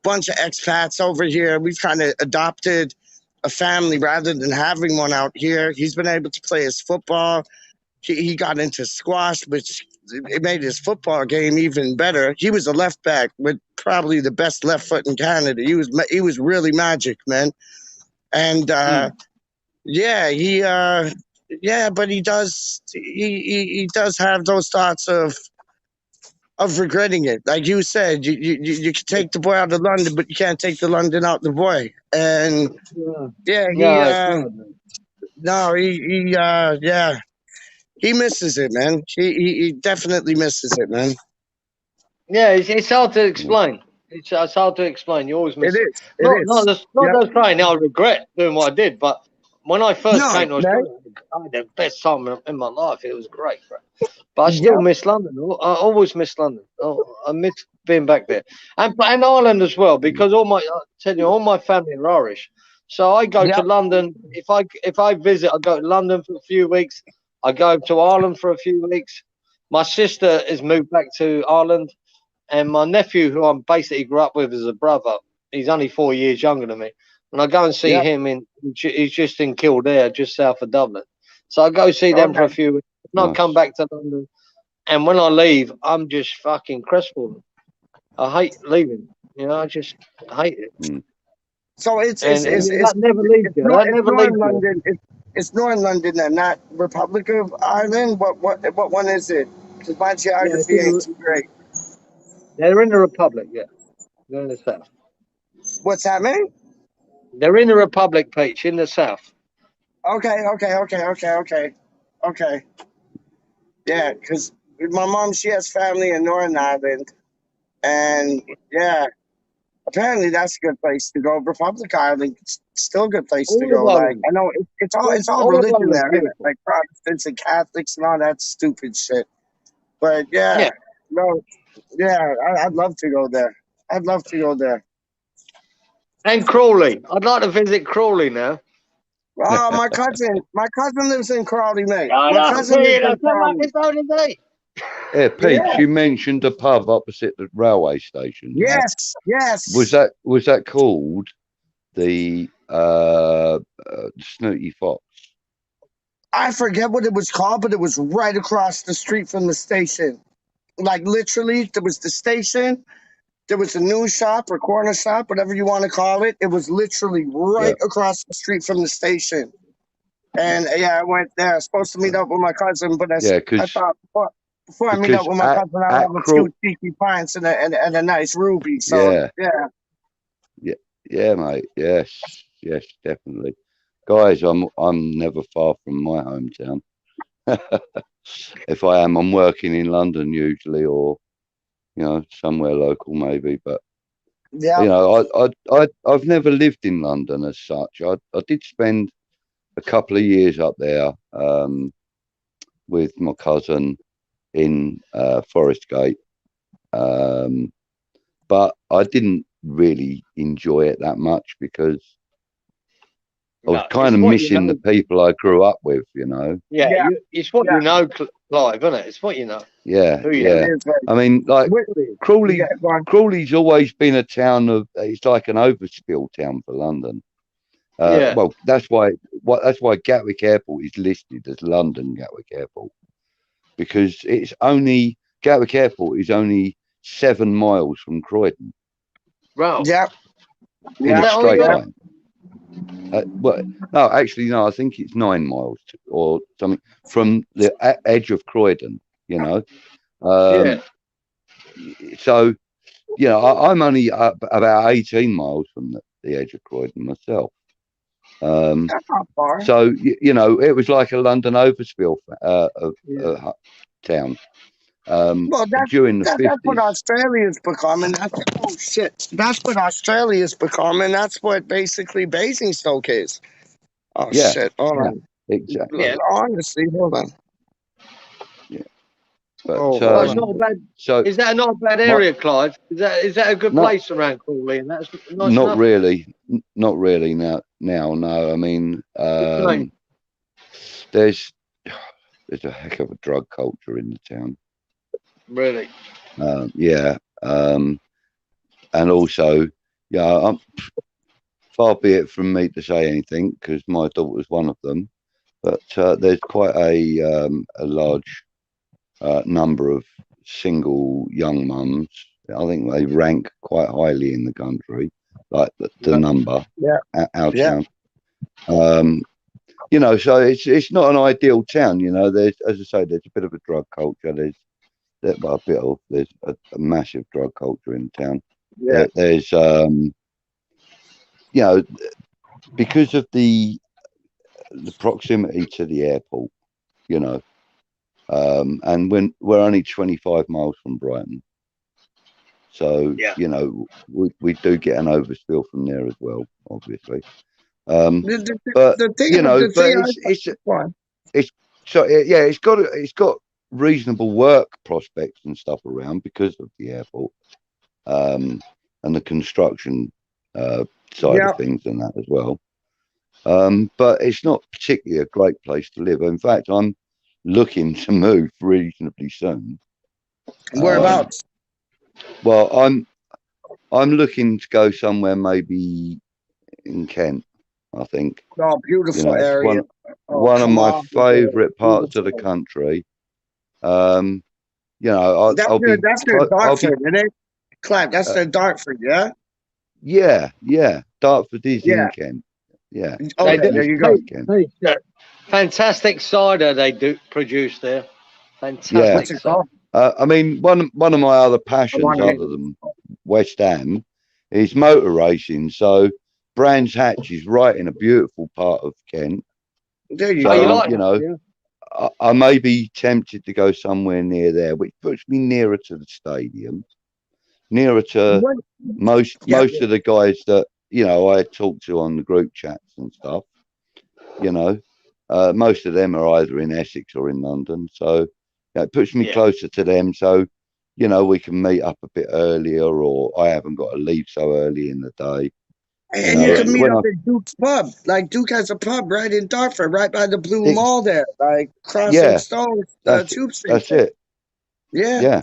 bunch of expats over here. We've kind of adopted a family rather than having one out here. He's been able to play his football. He got into squash, which it made his football game even better. He was a left back with probably the best left foot in Canada. He was really magic, man. And but he does have those thoughts of regretting it. Like you said, you can take the boy out of London, but you can't take the London out the boy. And he misses it, man. He definitely misses it, man. Yeah, it's hard to explain. It's hard to explain. You always miss it. Not just saying I regret doing what I did, but when I first came to Australia, I had the best time in my life. It was great. But I still miss London. I always miss London. I miss being back there, and Ireland as well, because all my family are Irish. So I go to London. If I visit, I go to London for a few weeks. I go to Ireland for a few weeks. My sister has moved back to Ireland, and my nephew, who I basically grew up with as a brother, he's only 4 years younger than me. And I go and see him he's just in Kildare, just south of Dublin. So I go see them for a few weeks. And I come back to London, and when I leave, I'm just fucking crestfallen. I hate leaving. You know, I just hate it. So it's that never leaves you. That never leaves you. London. It's Northern London and not Republic of Ireland. What one is it? Because my geography ain't too great. They're in the Republic, yeah. They're in the south. What's that mean? They're in the Republic, Peach, in the south. Okay. Yeah, because my mom, she has family in Northern Ireland, and yeah, apparently that's a good place to go. Republic Ireland, it's still a good place to go. Like I know it's all religion there, isn't it? Like Protestants and Catholics and all that stupid shit. But yeah. No, yeah, I'd love to go there. I'd love to go there. And Crawley. I'd like to visit Crawley now. Oh, my cousin lives in Crawley, mate. Oh, My cousin lives in Crawley. Yeah, Pete, you mentioned a pub opposite the railway station. Yes. Was that called the Snooty Fox? I forget what it was called, but it was right across the street from the station. Like literally, there was the station, there was a news shop or corner shop, whatever you want to call it. It was literally right across the street from the station. And yeah, I went there. I was supposed to meet up with my cousin, but I thought before I meet up with my cousin, I'll have a few cheeky pints and a nice ruby. So yeah, mate. Yes, definitely. Guys, I'm never far from my hometown. If I am, I'm working in London usually, or somewhere local maybe. But I've never lived in London as such. I did spend a couple of years up there with my cousin in Forest Gate, but I didn't really enjoy it that much because I was kind of missing the people I grew up with, Yeah. It's what you know, Clive, isn't it? It's what you know. Yeah. I mean, like Crawley's always been a town it's like an overspill town for London. Well, that's why Gatwick Airport is listed as London Gatwick Airport, because Gatwick Airport is only 7 miles from Croydon. Wow. Yeah. In a straight line. No, I think it's 9 miles or something from the edge of Croydon, So, I'm only about 18 miles from the edge of Croydon myself. That's not far. So, it was like a London overspill town. Well, during the 50s. That's what Australia's become, and that's what Australia's become, and that's what basically Basingstoke is. Oh shit! Hold on. Exactly. Yeah. Honestly, hold on. Yeah. But it's not bad. So is that not a bad area, Clive? Is that a good place around Crawley? And that's nice not really. Not really now. No, I mean, there's a heck of a drug culture in the town. Really? And also, far be it from me to say anything because my daughter's one of them, but there's quite a large number of single young mums. I think they rank quite highly in the country, like the number. Our town. So it's not an ideal town. There's, as I say, there's a bit of a drug culture. There's a massive drug culture in town. Yeah. There's because of the proximity to the airport, and when we're only 25 miles from Brighton, so we do get an overspill from there as well, obviously. It's got reasonable work prospects and stuff around because of the airport and the construction side of things and that as well. But it's not particularly a great place to live. In fact, I'm looking to move reasonably soon. Whereabouts? Well, I'm looking to go somewhere maybe in Kent, I think. Oh, beautiful area. One of my favourite parts of the country. That's your Dartford, isn't it? Clive, that's the Dartford, yeah? Yeah. Dartford is Yeah. in Kent. Yeah. Okay, That there is you go. Kent. Fantastic cider they do produce there. Fantastic. Yeah. What's it called? I mean, one of my other passions, wanna other than West Ham, is motor racing. So Brands Hatch is right in a beautiful part of Kent. There you So, go. you know, I may be tempted to go somewhere near there, which puts me nearer to the stadium, nearer to most of the guys that, you know, I talk to on the group chats and stuff. You know, most of them are either in Essex or in London. So it puts me closer to them. So, you know, we can meet up a bit earlier, or I haven't got to leave so early in the day. And you can meet up at Duke's Pub. Like, Duke has a pub right in Dartford, right by the Blue Mall there, like crossing Stones Tube Street. That's it. Yeah.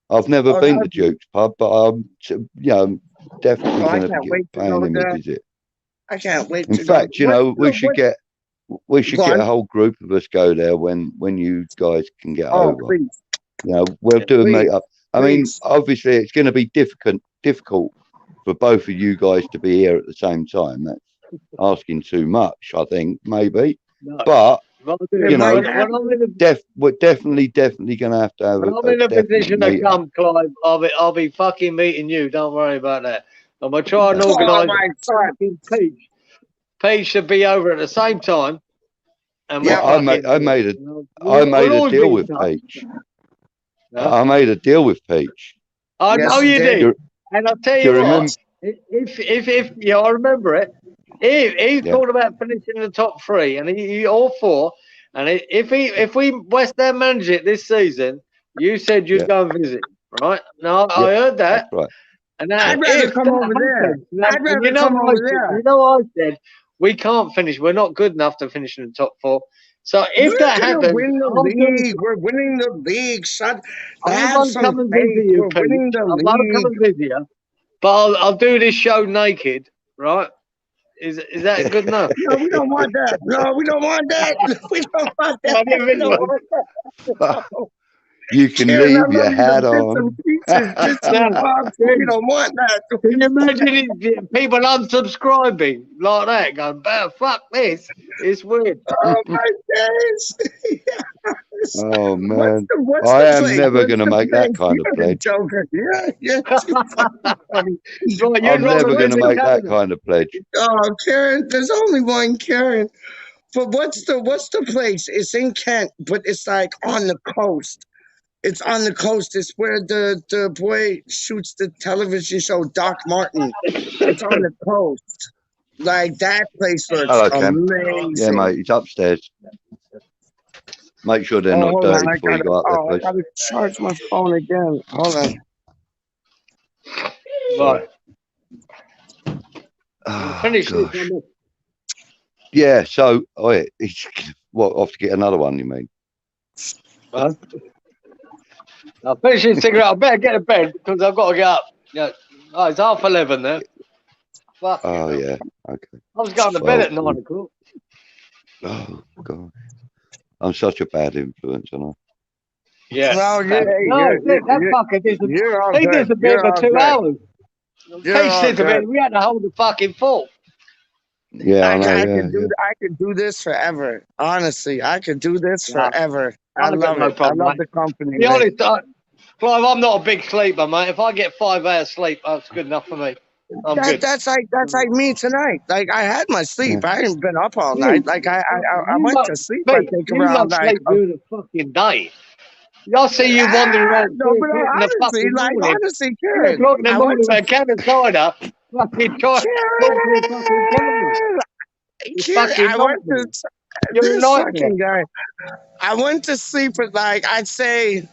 I've never been to Duke's Pub, but I'm, you know, definitely going to be paying him a visit. I can't wait. In fact, you know, we should get a whole group of us go there when you guys can get over. Please. You know, we'll do a meet up. I mean, obviously, it's going to be difficult for both of you guys to be here at the same time. That's asking too much, I think, maybe. No. But you know, we're definitely going to have when I'm in a position to come, Clive, I'll be fucking meeting you. Don't worry about that. I'm gonna try and organise. Page should be over at the same time. And I made a deal with Peach. I made a deal with Peach. I know you did. And I'll tell you what, if I remember it, he thought about finishing in the top three, and he all four. And if we West Ham manage it this season, you said you'd go and visit, right? No, I heard that. That's right. And I'd rather come over there. I'd rather come over there. You know, I said we can't finish. We're not good enough to finish in the top four. So if that happens, win the league. We're winning the league. I'm come and visit you, Pete. I'm gonna come and visit you, but I'll do this show naked, right? Is that good enough? No, we don't want that. No, we don't want that. We don't want that. We don't want that. You can leave your hat on. We don't want that. Can you imagine people unsubscribing like that, going, fuck this? It's weird. Oh, my days. Oh, man. I am never going to make that kind of pledge. Yeah. I'm never going to make that kind of pledge. Oh, Karen, there's only one Karen. But what's the place? It's in Kent, but it's like on the coast. It's on the coast. It's where the boy shoots the television show, Doc Martin. It's on the coast. Like, that place looks amazing. Yeah, mate, it's upstairs. Make sure they're not dirty before you go up there, please. I gotta charge my phone again. Hold on. Right. Finish this. Yeah, so, it's off to get another one, you mean? Huh? I'll finish this cigarette. I better get to bed because I've got to get up. Yeah. Oh, it's 11:30 there. Fuck. Oh, yeah. Okay. I was going to bed at 9 o'clock. Oh, God. I'm such a bad influence, aren't I? Yeah. No, that fucker disappeared for 2 hours. We had to hold the fucking fort. Yeah, I could do this forever. Honestly, I could do this forever. I love it. I love the company. Be honest, Clive, I'm not a big sleeper, mate. If I get 5 hours sleep, that's good enough for me. I'm good. That's like me tonight. Like, I had my sleep. I ain't been up all night. Like, I went to sleep. I think around like during the fucking day. Y'all see you wandering around. No, but honestly, Karen, I went to a can of cider. Fucking try. I went to sleep at like, I'd say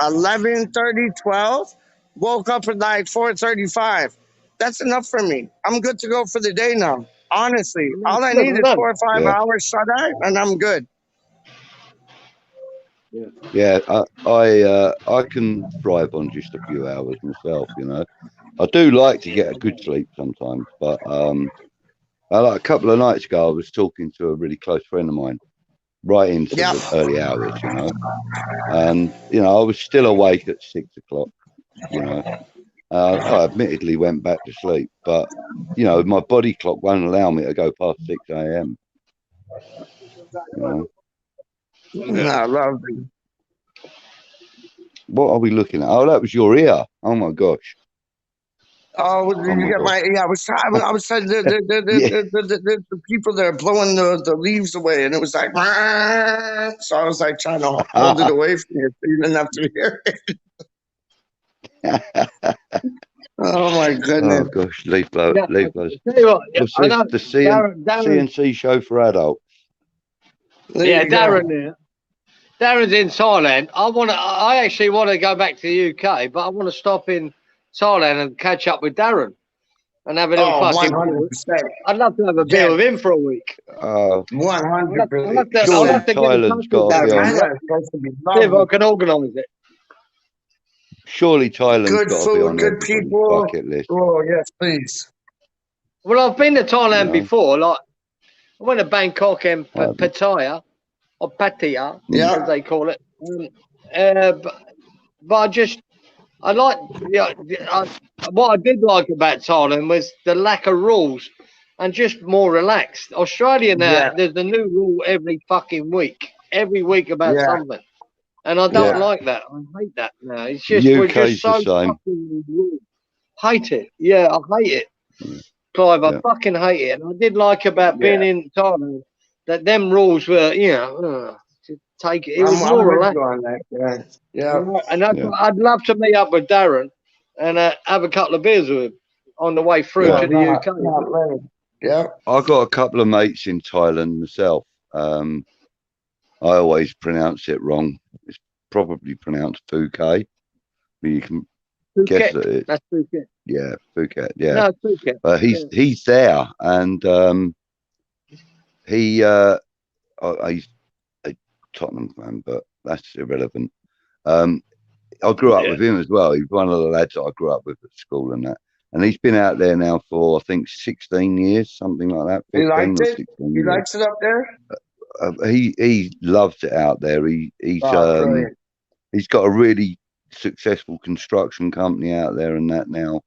11:30, 12. Woke up at like 4:35. That's enough for me. I'm good to go for the day now. Honestly, all I need is 4 or 5 hours shut eye, and I'm good. Yeah, I can thrive on just a few hours myself, you know. I do like to get a good sleep sometimes, but like a couple of nights ago, I was talking to a really close friend of mine right into the early hours, you know. And, you know, I was still awake at 6 o'clock, You know, I admittedly went back to sleep, but you know, my body clock won't allow me to go past 6 a.m. You know. Yeah, lovely. What are we looking at? Oh, that was your ear. Oh my gosh. Oh, did you get my? Yeah, I was trying the people that are blowing the leaves away, and it was like, so I was like trying to hold it away from you, so you didn't have to hear it. Oh my goodness. Oh gosh, leave blows. Yeah, Leave blows. tell you what, What's this? The CNC show for adults. Yeah, Darren there. Darren's in Thailand. I actually want to go back to the UK, but I want to stop in Thailand and catch up with Darren and have a little fucking 100%. I'd love to have a beer with him for a week. 100%. Surely Thailand's got to be on. See if I can organise it. Surely Thailand's Good got to be on food, good people. bucket list. Oh yes, please. Well, I've been to Thailand before. Like I went to Bangkok and Pattaya or Pattaya, as they call it. But I like what I did like about Thailand was the lack of rules and just more relaxed. Australia now, there's a new rule every fucking week, about something, and I don't like that. I hate that now. It's just we're just so fucking rude. Hate it. Yeah, I hate it, Clive. I fucking hate it. And I did like about being in Thailand that them rules were, take it. It was more relaxed. And I'd love to meet up with Darren and have a couple of beers with him on the way through to the UK. I got a couple of mates in Thailand myself. I always pronounce it wrong. It's probably pronounced Phuket, but you can guess that it's that's Phuket. Yeah, Phuket. Yeah, no, Phuket. But he's there, and he's a Tottenham fan, but that's irrelevant. I grew up with him as well. He's one of the lads that I grew up with at school and that. And he's been out there now for, I think, 16 years, something like that. He likes it? He likes it up there? He loves it out there. He's got a really successful construction company out there and that now.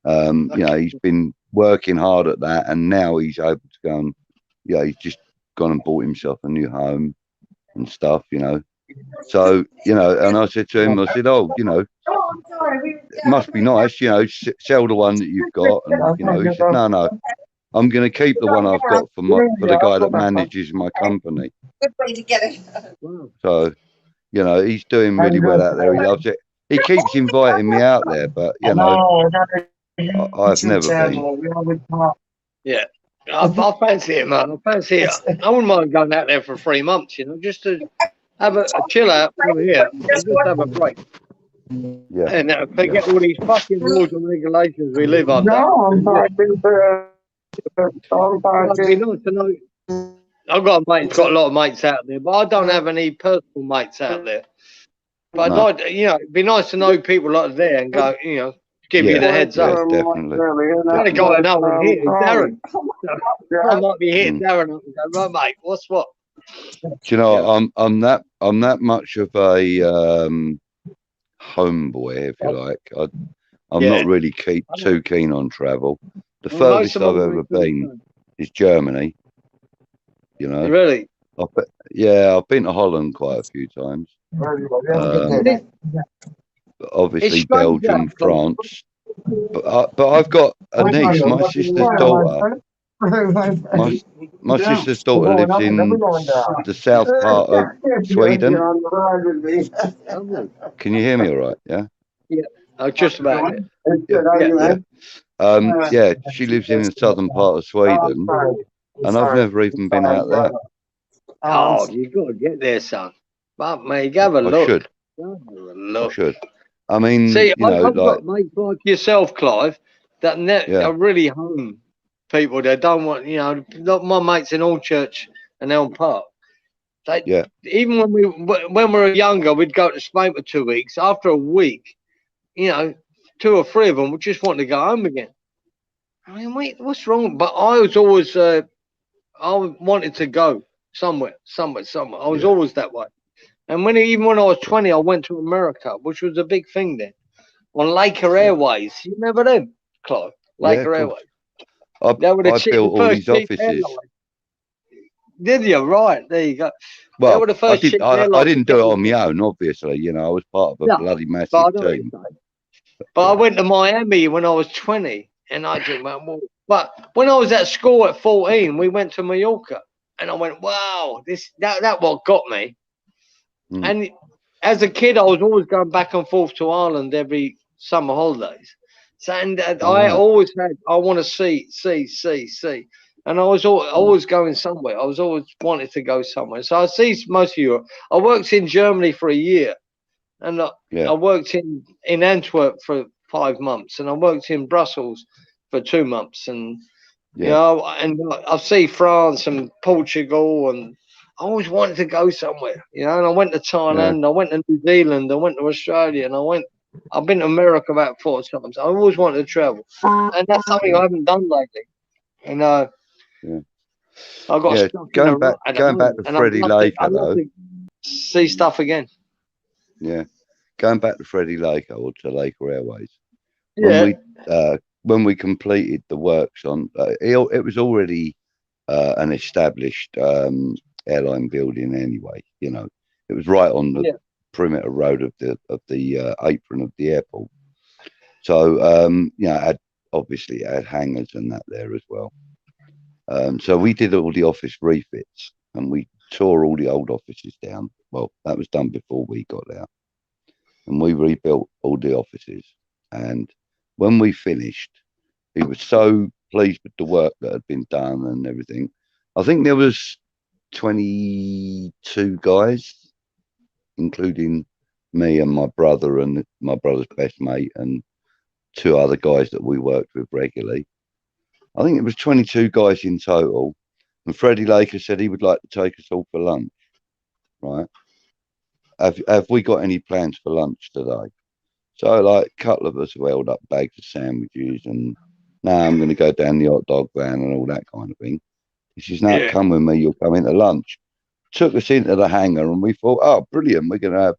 You know, he's been working hard at that, and now he's able to go and, he's just gone and bought himself a new home and stuff, you know. So, you know, and I said to him, I said, oh, you know, it must be nice, you know, sell the one that you've got. And, you know, he said, no, I'm going to keep the one I've got for the guy that manages my company. Good way to get it. So, you know, he's doing really well out there. He loves it. He keeps inviting me out there, but, you know, I've never been. Yeah. I fancy it, man. I fancy it. I wouldn't mind going out there for 3 months, you know, just to have a chill out over here and just have a break. Yeah. And forget all these fucking rules and regulations we live under. It'd be nice to know. I've got a lot of mates out there, but I don't have any personal mates out there. But I'd like, you know, it'd be nice to know people like there and go, you know, give you the heads up. Definitely. The only guy I know I'm here is Darren. I might be hitting Darren up and go, right, mate, what's what? Do you know, I'm that much of a homeboy, if you like. I'm not really too keen on travel. The furthest I've ever been is Germany. You know, really? I've been to Holland quite a few times. Obviously Belgium, France. But I've got a niece. My sister's daughter. My sister's daughter lives in the south part of Sweden. Can you hear me all right? Yeah. Yeah. Oh, just about it. Yeah. She lives in the southern part of Sweden, and I've never even been out there. Oh, you got to get there, son. But mate, have a look. I should. I mean, see, you know, I've got mates like yourself, Clive, that are really home people. They don't want, you know, not my mates in Allchurch and Elm Park. Even when we were younger, we'd go to Spain for 2 weeks. After a week, you know, 2 or 3 of them would just want to go home again. I mean, wait, what's wrong? But I was always, I wanted to go somewhere. I was always that way. And even when I was 20, I went to America, which was a big thing then. on Laker Airways. You remember them, Clive? Laker Airways. They were I built all first these cheap offices. airline. Did you? Right, there you go. They Well, were the first cheap I airline. didn't do it on my own, obviously. You know, I was part of a bloody but massive I know what team. you're saying. But I went to Miami when I was 20, and I just went, well, but when I was at school at 14, we went to Mallorca, and I went, wow, that what got me. And as a kid, I was always going back and forth to Ireland every summer holidays. So, and I always had, I want to see. And I was always going somewhere. I was always wanting to go somewhere. So I see most of Europe. I worked in Germany for a year. And I worked in Antwerp for 5 months, and I worked in Brussels for 2 months, and you know, and I see France and Portugal, and I always wanted to go somewhere, you know. And I went to Thailand, I went to New Zealand, I went to Australia, and I've been to America about 4 times. I always wanted to travel, and that's something I haven't done lately. And I got stuck in a rut at going back to Freddie Laker, though. See stuff again. Yeah. Going back to Freddie Laker or to Laker Airways, when we completed the works on, it was already an established airline building anyway. You know, it was right on the perimeter road of the apron of the airport. So you know, it had hangars and that there as well. So we did all the office refits, and we tore all the old offices down. Well, that was done before we got there. And we rebuilt all the offices. And when we finished, he was so pleased with the work that had been done and everything. I think there was 22 guys, including me and my brother and my brother's best mate and 2 other guys that we worked with regularly. I think it was 22 guys in total. And Freddie Laker said he would like to take us all for lunch, right? Have we got any plans for lunch today? So like a couple of us have held up bags of sandwiches, and now I'm going to go down the hot dog van and all that kind of thing. He says, no, come with me, you'll come into lunch. Took us into the hangar, and we thought, oh, brilliant, we're going to have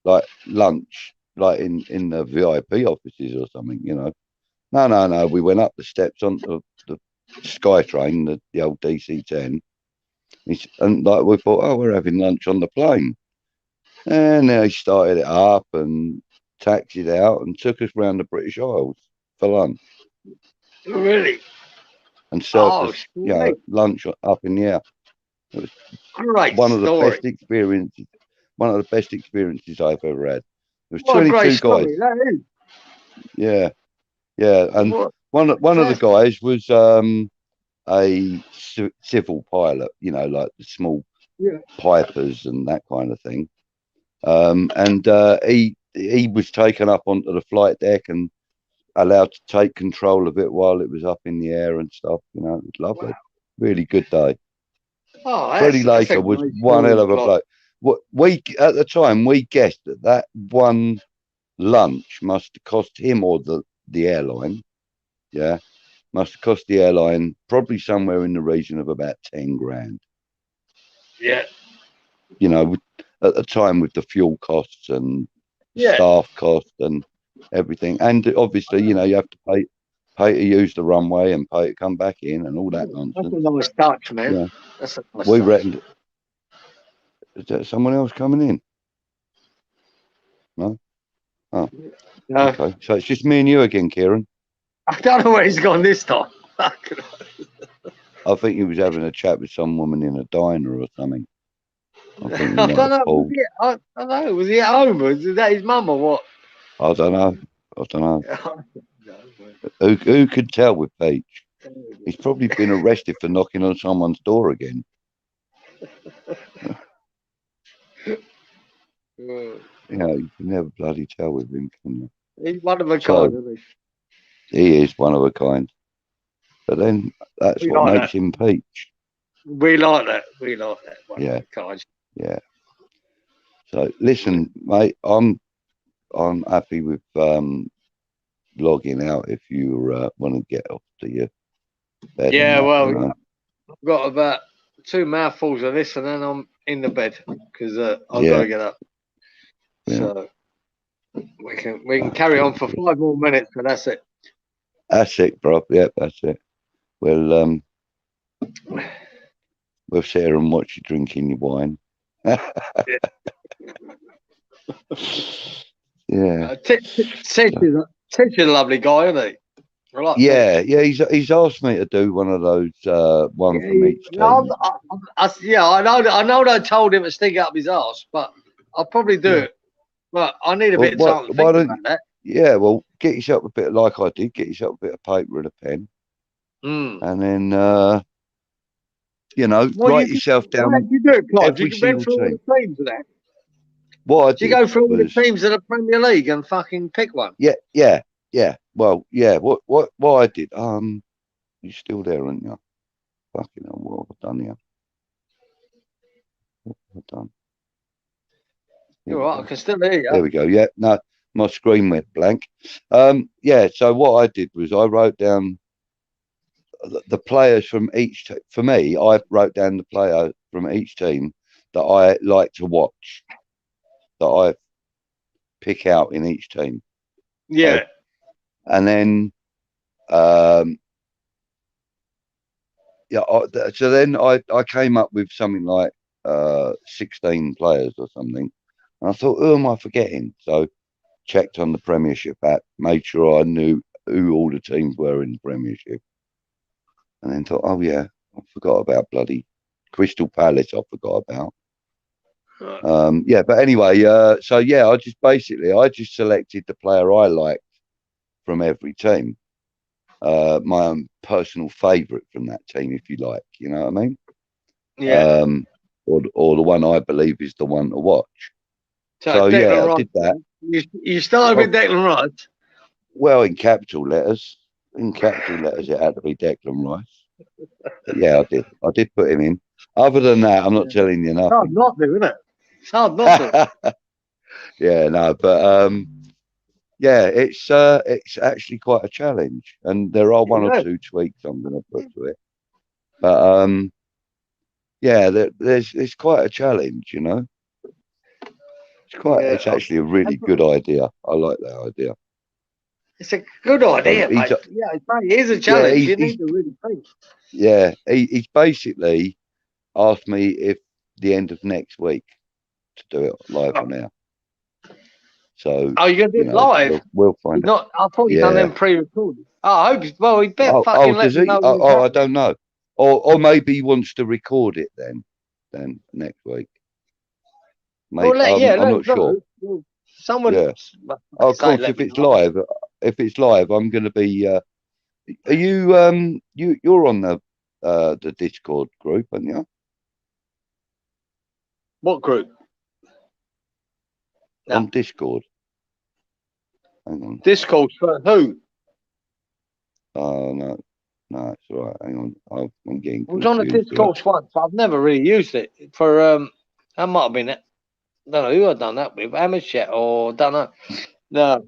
like lunch like in the VIP offices or something, you know. No, we went up the steps onto the SkyTrain, the old DC-10, and like we thought, oh, we're having lunch on the plane. And they started it up and taxied out and took us round the British Isles for lunch. Really? And served us, you know, lunch up in the air. It was one of the best experiences. One of the best experiences I've ever had. There was 22 guys. That is. Yeah. And one of the guys was a civil pilot, you know, like the small Pipers and that kind of thing. And he was taken up onto the flight deck and allowed to take control of it while it was up in the air and stuff. You know, it was lovely. Really good day. Freddie Laker was one hell of a bloke. We at the time we guessed that one lunch must have cost him or the airline, must have cost the airline probably somewhere in the region of about 10 grand. Yeah. You know, at the time with the fuel costs and staff costs and everything, and obviously, you know, you have to pay to use the runway and pay to come back in and all that nonsense. That's a nice touch, man. Yeah. That's a nice we touch. reckoned. Is there someone else coming in? No. Oh. No. Okay. So it's just me and you again, Kieran. I don't know where he's gone this time. I think he was having a chat with some woman in a diner or something. I don't know. I don't know. Was he at home? Was that his mum or what? I don't know. Who could tell with Peach? He's probably been arrested for knocking on someone's door again. You know, you can never bloody tell with him, can you? He's one of a kind, isn't he? He is one of a kind. But then that's what makes him Peach. We like that. We like that. One of a kind. Yeah. So listen, mate, I'm happy with logging out if you want to get off to your bed. Yeah, well, I've got about 2 mouthfuls of this and then I'm in the bed because I've got to get up. So We can carry on for 5 more minutes, and that's it. That's it, bro. Yep, that's it. We'll sit here and watch you drinking your wine. Yeah. Tish is a lovely guy, isn't he? I like yeah, he's asked me to do one of those one from each team. No, I know they told him to stick up his ass, but I'll probably do it. But I need a bit of time to think about that. Yeah, well, get yourself a bit like I did. Get yourself a bit of paper and a pen, and then write yourself down. How did you do it, Clive? Every You went single through all team. the teams of that. What I Did you did go through all the was, teams of the Premier League and fucking pick one? Yeah. Well, yeah. What I did? You're still there, aren't you? Fucking hell, what have I done here? What have I done? You're right. I can still hear you. There we go. Yeah, no, my screen went blank. Yeah. So what I did was I wrote down the players from each. For me, I wrote down the player from each team that I like to watch, that I pick out in each team. Yeah. And then, so then I came up with something like 16 players or something. And I thought, who am I forgetting? So checked on the Premiership app, made sure I knew who all the teams were in the Premiership. And then thought, oh yeah, I forgot about bloody Crystal Palace. I forgot about. Yeah, but anyway, so yeah, I just selected the player I liked from every team. My own personal favourite from that team, if you like, you know what I mean? Yeah. Or the one I believe is the one to watch. So Declan yeah, Rice, I did that. You started with Declan Rice. Well, in capital letters. In capital letters, it had to be Declan Rice. But yeah, I did put him in. Other than that, I'm not telling you nothing. Hard not to, isn't it? It's hard not to. Yeah, no, but yeah, it's actually quite a challenge, and there are one or two tweaks I'm going to put to it. But yeah, it's quite a challenge, you know. It's actually a really good idea. I like that idea. It's a good idea, mate. Yeah, it is a challenge. You need to really think. Yeah, he's basically asked me if the end of next week to do it live on air. So you're gonna do it live? We'll find out. I thought you'd done them pre-recorded. I hope. Well, he better fucking let me know. I don't know. Or maybe he wants to record it then next week. Maybe, I'm not sure. Someone. Yeah. Of course, if it's live, I'm going to be. Are you? You're on the Discord group, aren't you? What group? On Discord. Hang on. Discord for who? Oh no, it's all right. Hang on, I'm getting. I was on the Discord once, but I've never really used it for. That might have been it. Don't know who I've done that with, Amateur or don't know. No,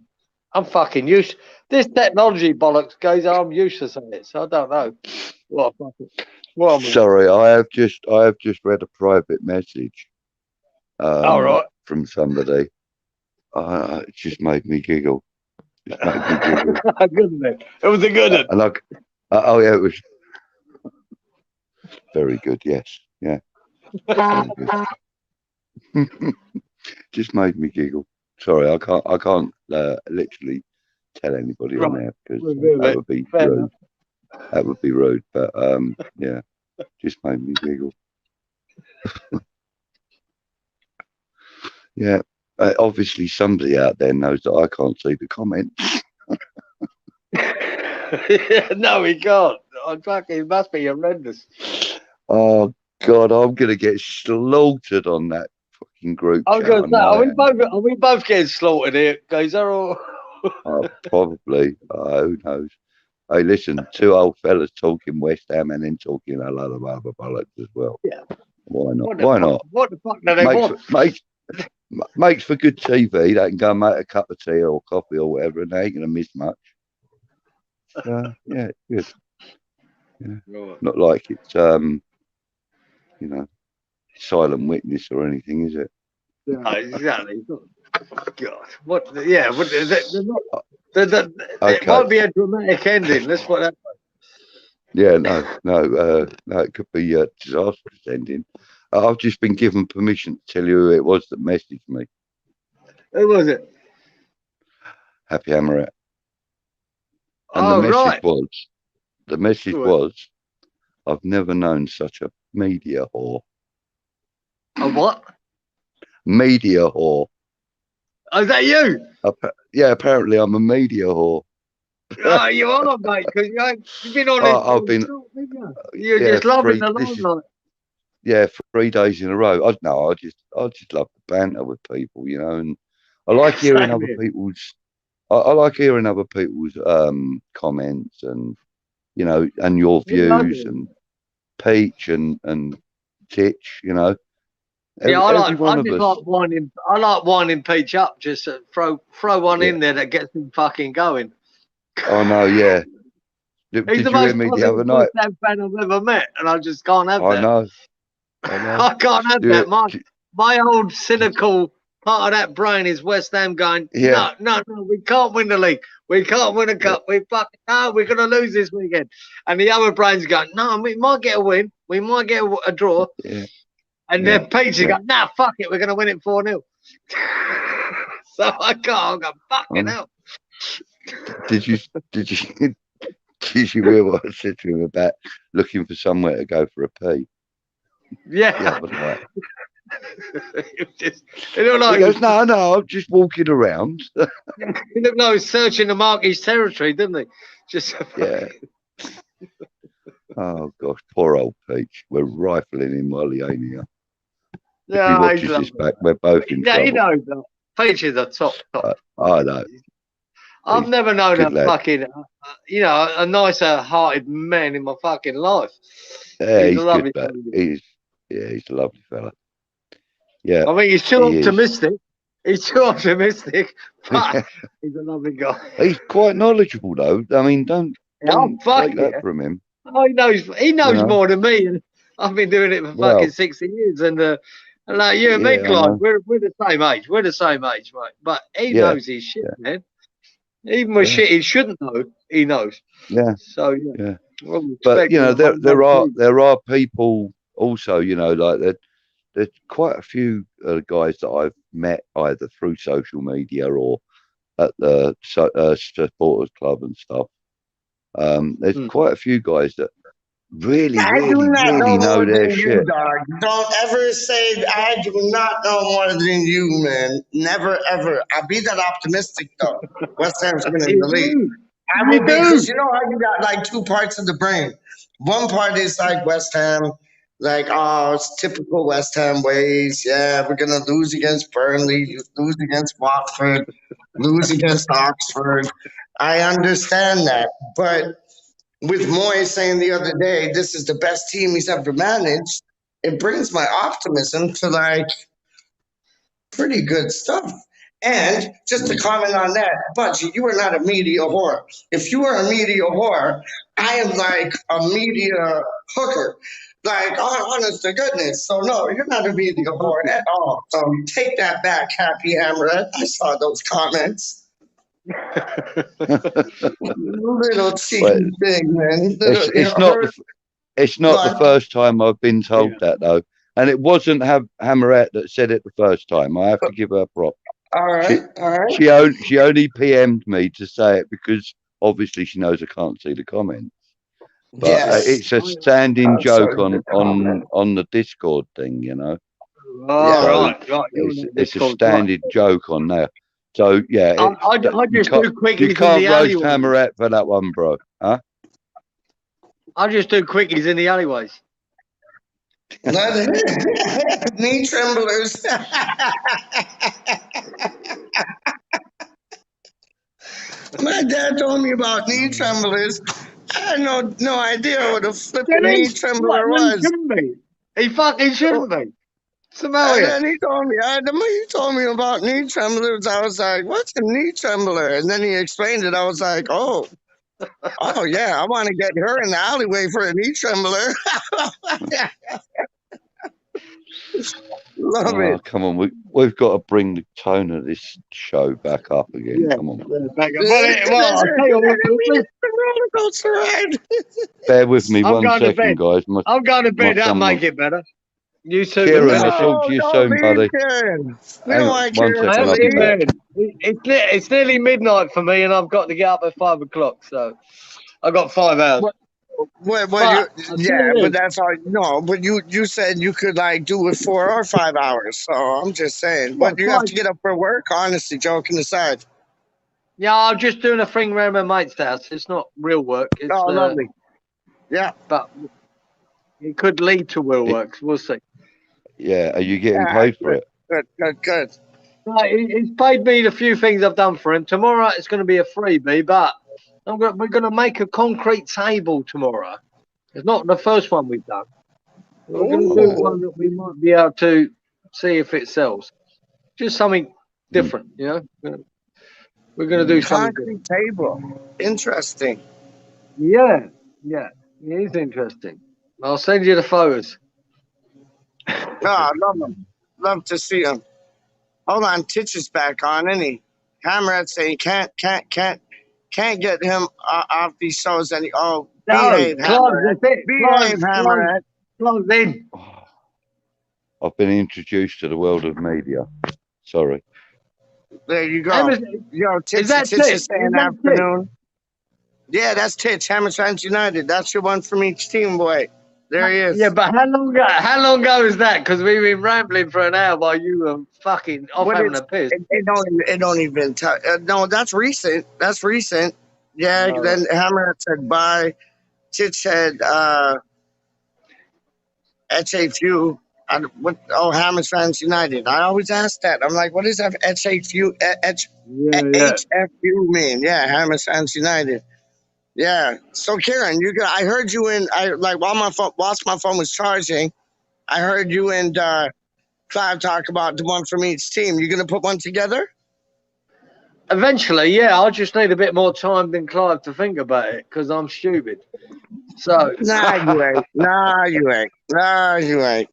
I'm fucking useless. This technology bollocks goes. I'm useless at it, so I don't know. Sorry, I have just read a private message. All right. From somebody. It just made me giggle. It was a good one. And yeah, it was very good. Yes, yeah. Very good. Just made me giggle. Sorry, I can't literally tell anybody on there because that would be rude. That would be rude. But yeah, just made me giggle. Yeah, obviously somebody out there knows that I can't see the comments. No, he can't. It must be horrendous. Oh God, I'm gonna get slaughtered on that fucking group. I was going to say, are we both getting slaughtered here, guys? Probably. Who knows? Hey, listen, two old fellas talking West Ham and then talking a lot of other bollocks as well. Yeah. Why not? Why not? What the fuck do they want? Makes for good TV. They can go and make a cup of tea or coffee or whatever, and they ain't going to miss much. Yeah, good. Yeah. Right. Not like it's silent witness or anything, is it? No, exactly. God, what? Yeah, what? Okay. It might be a dramatic ending. Let's put that. Yeah, no, it could be a disastrous ending. I've just been given permission to tell you who it was that messaged me. Who was it? Happy Hammerat. And Oh, the message was, I've never known such a media whore. A what? Media whore. Oh, is that you? Yeah, apparently I'm a media whore. Oh, you are, mate, because you've been on this. You're just loving the limelight. Yeah, 3 days in a row. I just love the banter with people, you know, and I like hearing other people's. I like hearing other people's comments and, you know, and your views and Peach and Titch, you know. Yeah, I like winding Peach up. Just throw one in there that gets him fucking going. Oh no, yeah. Did He's you the most hear me the other night? fan I've ever met, and I just can't have that. I know. I can't have that. My old cynical part of that brain is West Ham going, no, we can't win the league. We can't win a cup. We're going to lose this weekend. And the other brain's going, no, we might get a win. We might get a draw. Yeah. And then Peach is going, nah, fuck it. We're going to win it 4-0. So I can't. I'm going, fucking hell. Did you hear what I said to him about looking for somewhere to go for a pee? Yeah. He goes, no, I'm just walking around. He looked like he was searching the Marquis territory, didn't he? Yeah. Oh gosh, poor old Peach. We're rifling him while he ain't here. If he watches this back, we're both in trouble. You know that. Peach is a top. I know. I've never known a fucking, a nicer hearted man in my fucking life. Yeah, he's a lovely fella. He's a lovely fella. Yeah. I mean, he's too optimistic. He's too optimistic, but he's a lovely guy. He's quite knowledgeable, though. I mean, don't take that from him. Oh, he knows more than me, and I've been doing it for fucking 60 years. And like you and me, Clive, we're the same age. We're the same age, mate. But he knows his shit, man. Even with shit he shouldn't know, he knows. Yeah. So Well, but you know, there are people also, you know, like there's quite a few guys that I've met either through social media or at the supporters club and stuff. There's quite a few guys that really know their shit. Don't ever say I do not know more than you, man. Never ever. I'll be that optimistic though. West Ham's winning the league. I will be, because you know how you got like two parts of the brain. One part is like West Ham, like, oh, it's typical West Ham ways. Yeah, we're gonna lose against Burnley, lose against Watford, lose against Oxford. I understand that, but with Moyes saying the other day, this is the best team he's ever managed, it brings my optimism to like pretty good stuff. And just to comment on that, BuZZiNg, you are not a media whore. If you are a media whore, I am like a media hooker. Like, honest to goodness. So no, you're not a media whore at all. So take that back, Happy Hammerat. I saw those comments. Little cheeky thing, man. It's not the first time I've been told that though, and it wasn't Hammerat that said it the first time. I have to give her props. All right. She only PM'd me to say it because obviously she knows I can't see the comments. But it's a standing joke on the Discord thing, you know. Right. It's a standing joke on there. So yeah, I just do quickies. You can't roast Hammerat for that one, bro. Huh? I just do quickies in the alleyways. Knee tremblers. My dad told me about knee tremblers. I had no idea what a flipping knee trembler was. He fucking shouldn't be. And then he told me about knee tremblers. I was like, what's a knee trembler? And then he explained it. I was like, oh yeah, I want to get her in the alleyway for a knee trembler. Love it. Come on, we've got to bring the tone of this show back up again. Yeah. Come on. Well, I'll tell you what. Bear with me I'm one going to second, bed. guys. I'm going to bed. That'll son make wants- it better. You too. Kieran, I'll talk to you soon, buddy. Kieran. We Hang don't on, want one Kieran. second, I'll be back. It's nearly midnight for me, and I've got to get up at 5 o'clock. So I've got 5 hours. But that's all. No, but you said you could like do it 4 or 5 hours. So I'm just saying. But you have to get up for work. Honestly, joking aside. Yeah, I'm just doing a thing around my mate's house. It's not real work. It's, lovely. Yeah, but it could lead to real work. We'll see. Yeah, are you getting paid for it? Good. He's paid me the few things I've done for him. Tomorrow it's going to be a freebie, but we're going to make a concrete table tomorrow. It's not the first one we've done. We're going to do one that we might be able to see if it sells. Just something different, you know. We're going to do something concrete table. Interesting. Yeah, it is interesting. I'll send you the photos. I love them. Love to see them. Hold on, Titch is back on, isn't he? Hammerhead saying can't get him off these shows any. Oh, behave, Hammerhead. Behave, Hammerhead. Close in. I've been introduced to the world of media. Sorry. There you go. Titch is saying afternoon. Yeah, that's Titch. Hammer Fans United. That's your one from each team, boy. There he is. Yeah, but how long ago is that? Because we've been rambling for an hour while you were fucking off having a piss. It don't even no, that's recent. That's recent. Yeah, No. Then Hammer said bye. Titch said HAFU. Hammer Fans United. I always ask that. I'm like, what does that HAFU HFU mean? Yeah, Hammer Fans United. Yeah. So Kieran, I heard you whilst my phone was charging, I heard you and Clive talk about the one from each team. You gonna put one together? Eventually, yeah. I just need a bit more time than Clive to think about it because I'm stupid. So Nah, you ain't. Nah, you ain't.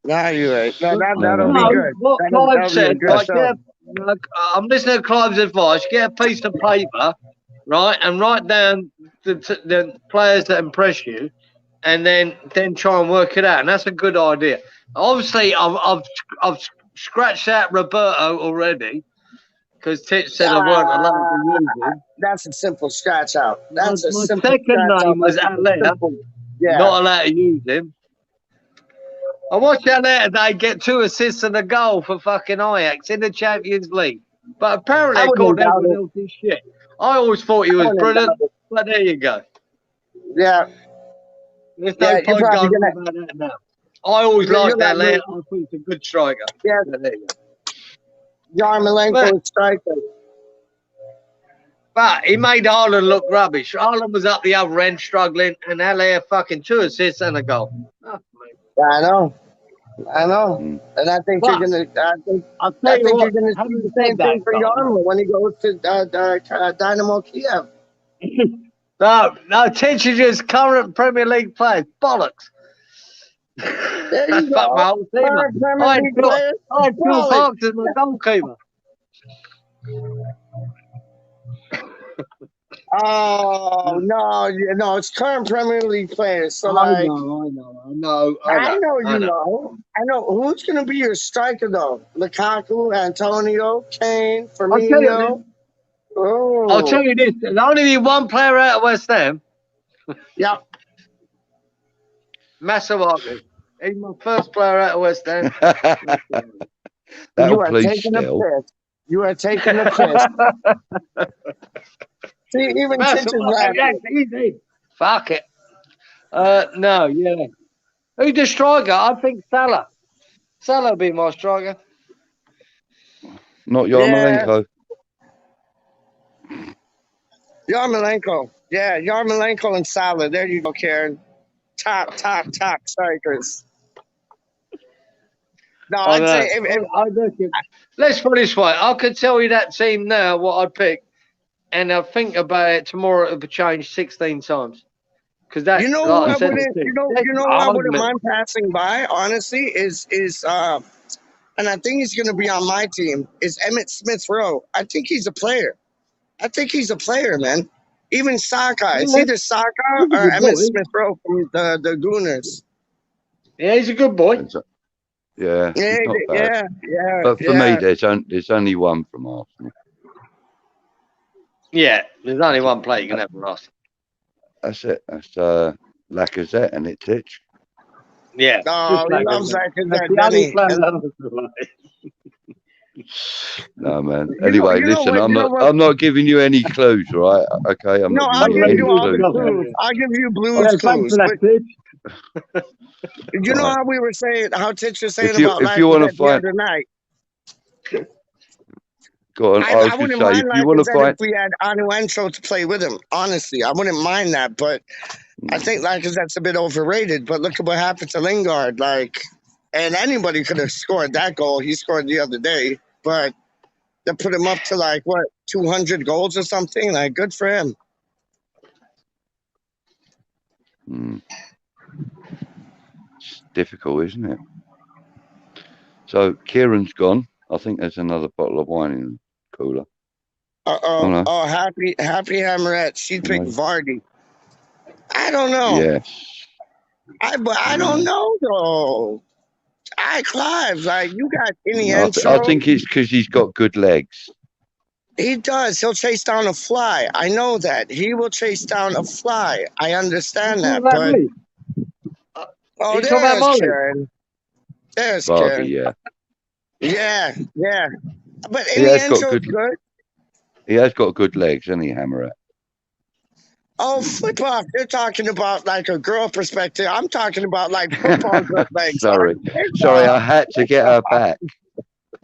That'll be good. What Clive said, I'm listening to Clive's advice. Get a piece of paper, right, and write down the players that impress you, and then try and work it out. And that's a good idea. Obviously, I've scratched out Roberto already because Titch said I weren't allowed to use him. That's a simple scratch out. That's a My simple second name was Alaire. Yeah. Not allowed to use him. I watched Alaire today get 2 assists and a goal for fucking Ajax in the Champions League. But apparently, I called everyone else's shit. I always thought he was brilliant, but there you go. Yeah. There's no point going on about that now. I always liked Alaire. I think he's a good striker. Yeah. There you go. Yarmolenko is striker. But he made Haaland look rubbish. Haaland was up the other end struggling, and Alaire fucking 2 assists and a goal. I know. And I think you're gonna. I think you're gonna see the same thing for Yarmo when he goes to Dynamo Kiev. No, attention to his current Premier League players. Bollocks. That's fucked my whole team up. I had Phil Parks as my goalkeeper. Oh no! It's current Premier League players. So I know. I know who's going to be your striker though. Lukaku, Antonio, Kane, Firmino. I'll tell you this: there's only be one player out of West Ham. Yep. Masuaku. He's my first player out of West Ham. You are taking a piss. You are taking a piss. See, even Titch is laughing. Easy. Fuck it. No, yeah. Who's the striker? I think Salah. Salah will be my striker. Not Yarmolenko. Yarmolenko. Yeah, Yarmolenko and Salah. There you go, Karen. Top strikers. No, I'd say let's put it this way. I could tell you that team now, what I'd pick, and I'll think about it tomorrow. It'll be changed 16 times. Because that, You know who like I I said, wouldn't, you know who I wouldn't mind passing by, honestly, is and I think he's gonna be on my team, is Emmett Smith Rowe. I think he's a player. I think he's a player, man. Even Saka. It's either Saka or Emmett Smith Rowe from the Gooners. Yeah, he's a good boy. Yeah, Yeah, not bad. yeah. But for me, there's only one from Arsenal. Yeah, there's only one player you can have for us. That's it. That's Lacazette and it's Titch. Yeah. Oh, he loves Lacazette, doesn't he? No, man. Anyway, listen, I'm not giving you any clues, right? Okay, I'm not I'll giving give you you all any the clues. clues. I'll give you Blues clues. You know how we were saying, how Titch was saying about Lacazette the other night? Go on. I wouldn't mind Lacazette if we had Anuencho to play with him. Honestly, I wouldn't mind that, but I think Lacazette's a bit overrated. But look at what happened to Lingard. And anybody could have scored that goal. He scored the other day, but they put him up to 200 goals or something. Good for him. It's difficult, isn't it? So Kieran's gone. I think there's another bottle of wine in the cooler. Oh, happy Hammerette. She picked Vardy. I don't know. Yes. I don't know though. Clive, you got Iniesta. I think it's because he's got good legs. He does. He'll chase down a fly. I know that. He will chase down a fly. I understand that. But there's Karen. There's Karen. Yeah. But Iniesta's good. He has got good legs, hasn't he, Hammerette? Oh, flip off. You're talking about a girl perspective. I'm talking about football good legs. Sorry, I had to get her back.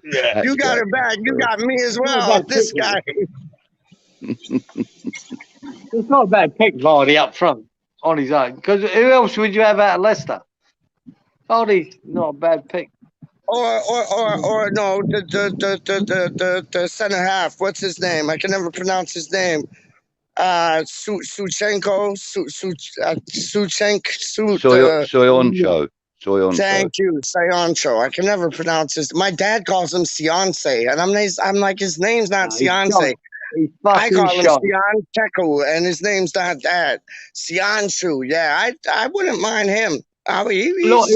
Yeah. You got her back. You got me as well. This guy. It's not a bad pick, Vardy, up front on his own. Because who else would you have out of Leicester? Vardy, not a bad pick. Or no, the center half. What's his name? I can never pronounce his name. Suchenko. Soyoncho. Thank you, Sioncho. I can never pronounce his. My dad calls him Sionce, and I'm like, his name's not Sionce. I call him Sioncheku, and his name's not that. Sionchu. Yeah, I wouldn't mind him. Look,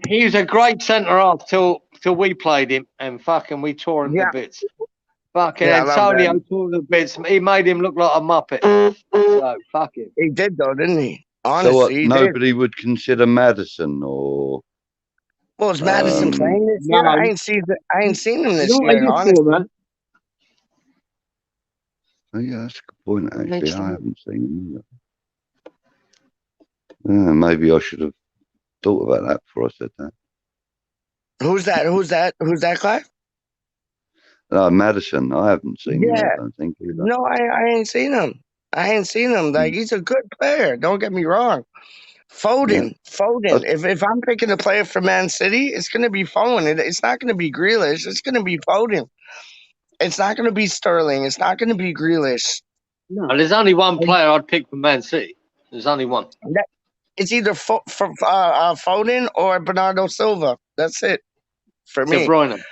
he was a great centre half till we played him, and fucking we tore him to bits. Fucking Antonio tore him to bits. He made him look like a muppet. So fuck him. He did though, didn't he? Honestly, so nobody would consider Madison or. Well, is Madison playing this year? I ain't seen him this year. Honestly, man. Oh, yeah, that's a good point. Actually, I haven't seen him either. Maybe I should have thought about that before I said that. Who's that, Clive? Madison. I haven't seen him. I don't think either. No, I ain't seen him. He's a good player. Don't get me wrong. Foden. If I'm picking a player for Man City, it's going to be Foden. It's not going to be Grealish. It's going to be Foden. It's not going to be Sterling. It's not going to be Grealish. No, there's only one player I'd pick for Man City. There's only one. It's either Foden or Bernardo Silva. That's it for me. De Bruyne.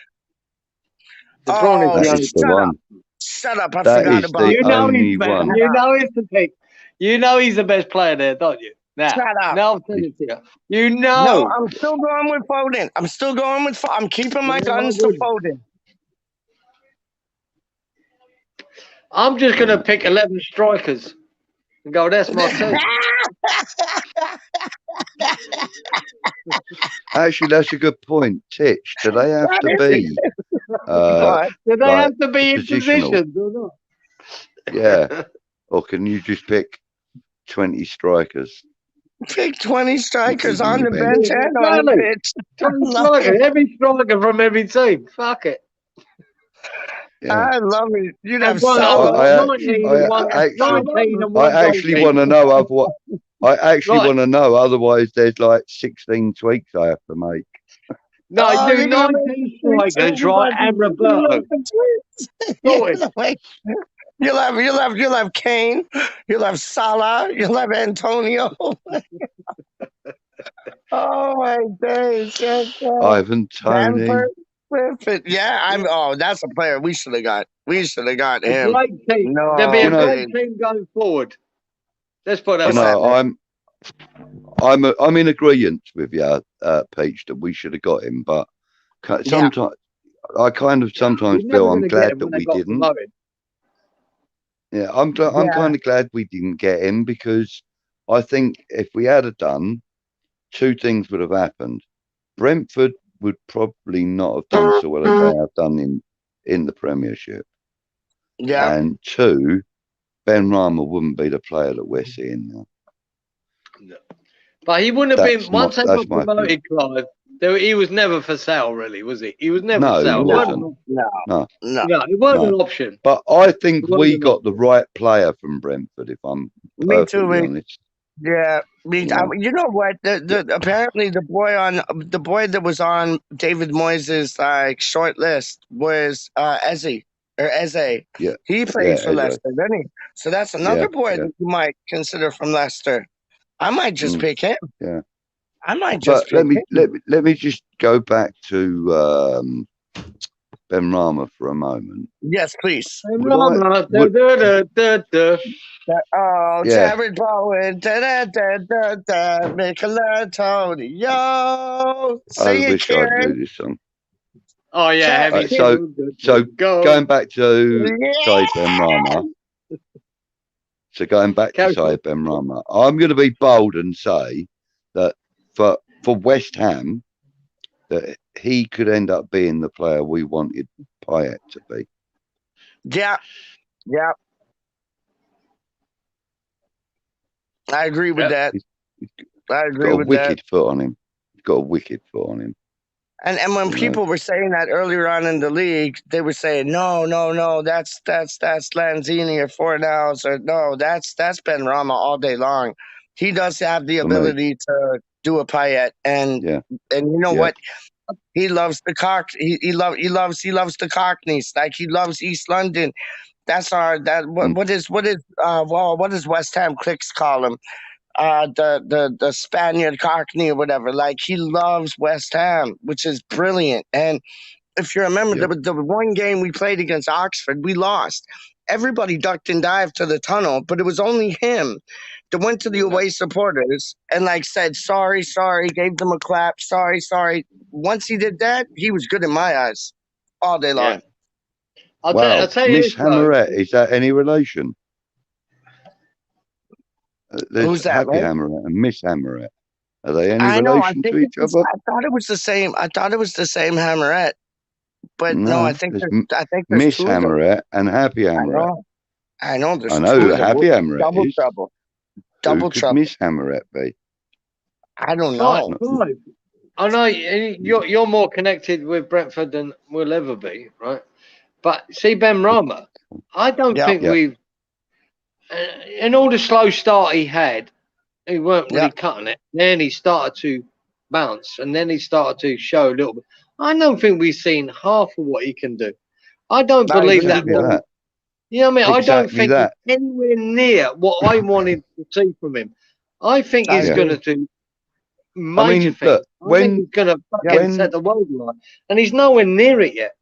De Bruyne is the only one. Shut up! I forgot about you. Know he's best. You know he's the pick. You know he's the best player there, don't you? Now, shut up. Now I'll tell it to you. You know. No, I'm still going with Foden. I'm keeping my guns to Foden. I'm just going to pick 11 strikers and go, that's my team. Actually, that's a good point. Titch, do they have to be? Do they have to be in position or not? Yeah. Or can you just pick 20 strikers? Pick 20 strikers on the bench and on the pitch. 20 strikers, every striker from every team. Fuck it. Yeah. I love it. You'd have I actually want to know what. I actually want to know. Otherwise, there's like 16 tweaks I have to make. No, you 19 strikers, right? And Roberto. You'll have Kane. You'll have Salah. You'll have Antonio. Oh my days! Yes, Ivan Toney. Bamford, Griffith. Yeah, Oh, that's a player we should have got. We should have got him. Great team. No, There'll be a great team going forward. Let's put that. I'm in agreement with you, Peach, that we should have got him, but sometimes I sometimes feel I'm glad that we didn't. Promoted. Yeah, I'm kind of glad we didn't get him, because I think if we had done, two things would have happened. Brentford would probably not have done so well as they have done in the Premiership. Yeah. And two, Ben Rama wouldn't be the player that we're seeing now. No. But he wouldn't have been, once they got promoted, Clive, he was never for sale, really, was he? He was never for sale. No, it wasn't an option. But I think we got the right player from Brentford, if I'm perfectly honest. Yeah, you know what? Apparently the boy that was on David Moyes' short list was Eze. Yeah, he plays for Leicester, doesn't he? So that's another boy that you might consider from Leicester. I might just pick him. Yeah, I might just. But let me just go back to Ben Rama for a moment. Yes, please. Jared Bowen, Nicola Tony, yo. I wish I knew this song. Oh yeah, so going back to Said Ben Rama. So going back to Said Ben Rama, I'm going to be bold and say that for West Ham, that he could end up being the player we wanted Payet to be. Yeah. I agree with that. I agree with that. He's got a wicked foot on him. He's got a wicked foot on him. And when people were saying that earlier on in the league, they were saying, no, that's Lanzini or Fornals, or no, that's Ben Rama all day long. He does have the ability to do a Payet, and you know what? He loves the he loves the Cockneys, like he loves East London. That's what does West Ham clicks call him? The Spaniard Cockney or whatever. Like, he loves West Ham, which is brilliant. And if you remember, the one game we played against Oxford, we lost. Everybody ducked and dived to the tunnel, but it was only him that went to the away supporters and said sorry, gave them a clap, sorry. Once he did that, he was good in my eyes all day long. I'll tell you, Miss Hammerette, is that any relation? Who's that? Happy Hammerette and Miss Hammerette. Are they any relation to each other? I thought it was the same. I thought it was the same Hammerette, but no, I think there's Miss Hammerette and Happy Hammerette. I know. I know who Happy Hammerette double is. Trouble. Double trouble. Miss Hammerette be? I don't know. I know you're more connected with Brentford than we'll ever be, right? But see, Ben Rama, I don't think we've. In all the slow start he had, he weren't really cutting it. Then he started to bounce, and then he started to show a little bit. I don't think we've seen half of what he can do. I don't believe that. You know what I mean? I don't think he's anywhere near what I wanted to see from him. I think he's going to do major things. I think he's going to fucking set the world alight, and he's nowhere near it yet.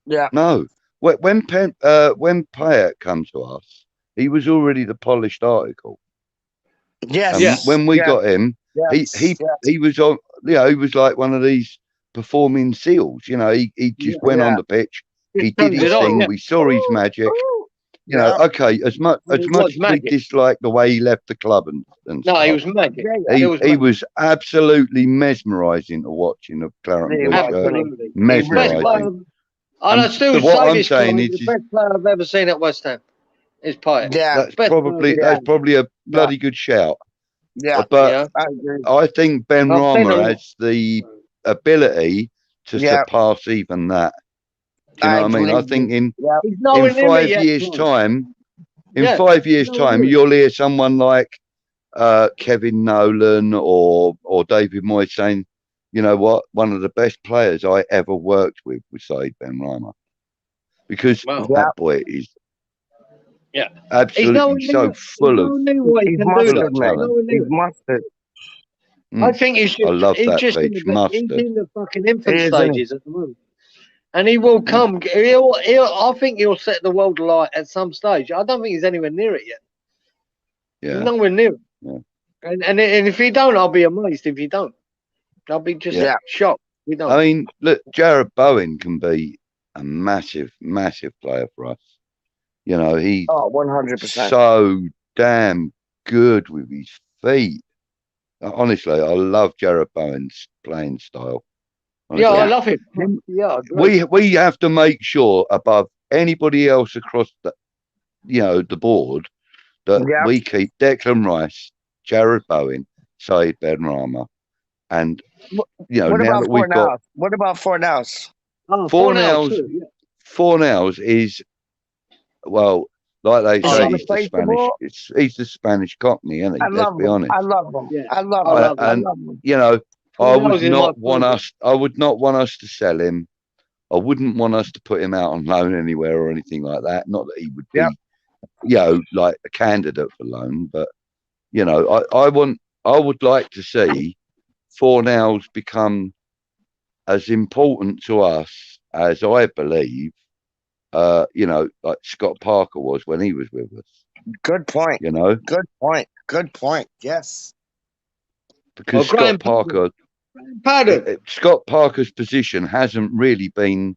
Yeah. No. When Payet come to us, he was already the polished article. Yes. When we got him, he was on. He was like one of these performing seals. He just went on the pitch. He did his thing. We saw his magic. Okay. As much as we disliked the way he left the club and stuff, he was magic. He was absolutely mesmerising to watch in a claret and blue shirt. Mesmerising. And I still say this time, he's the best player I've ever seen at West Ham. Is Payet. That's probably a bloody good shout. Yeah, but I agree. I think Ben Rama has the ability to surpass even that. Do you know what I mean? I think in 5 years' time, you'll hear someone like Kevin Nolan or David Moyes saying, you know what, one of the best players I ever worked with was Said Ben Rama, because that boy is Yeah. Absolutely so full of. He's mustard, man. He's mustard. I think he's I love he's that just peach mustard. he's in the fucking infant Isn't stages at the moment. And he will come. I think he'll set the world alight at some stage. I don't think he's anywhere near it yet. Yeah. He's nowhere near it. Yeah. And if he don't, I'll be amazed if he don't. I'll be just shocked. We don't. I mean, look, Jared Bowen can be a massive, massive player for us. You know, he's 100%. so damn good with his feet. Honestly, I love Jared Bowen's playing style. Honestly. Yeah, I love him. Yeah, we have to make sure above anybody else across the, the board that we keep Declan Rice, Jared Bowen, Said Benrahma, and what now about that we've got what about Fornals? Fornals is, well, like they say, he's the Spanish. He's the Spanish Cockney, isn't he? Let's be honest. I love him. Yeah. I love him. I would not want us. I would not want us to sell him. I wouldn't want us to put him out on loan anywhere or anything like that. Not that he would be, like a candidate for loan, but I would like to see Fornals become as important to us as I believe, like Scott Parker was when he was with us. Good point. Good point. Good point. Yes. Because Scott Parker's position hasn't really been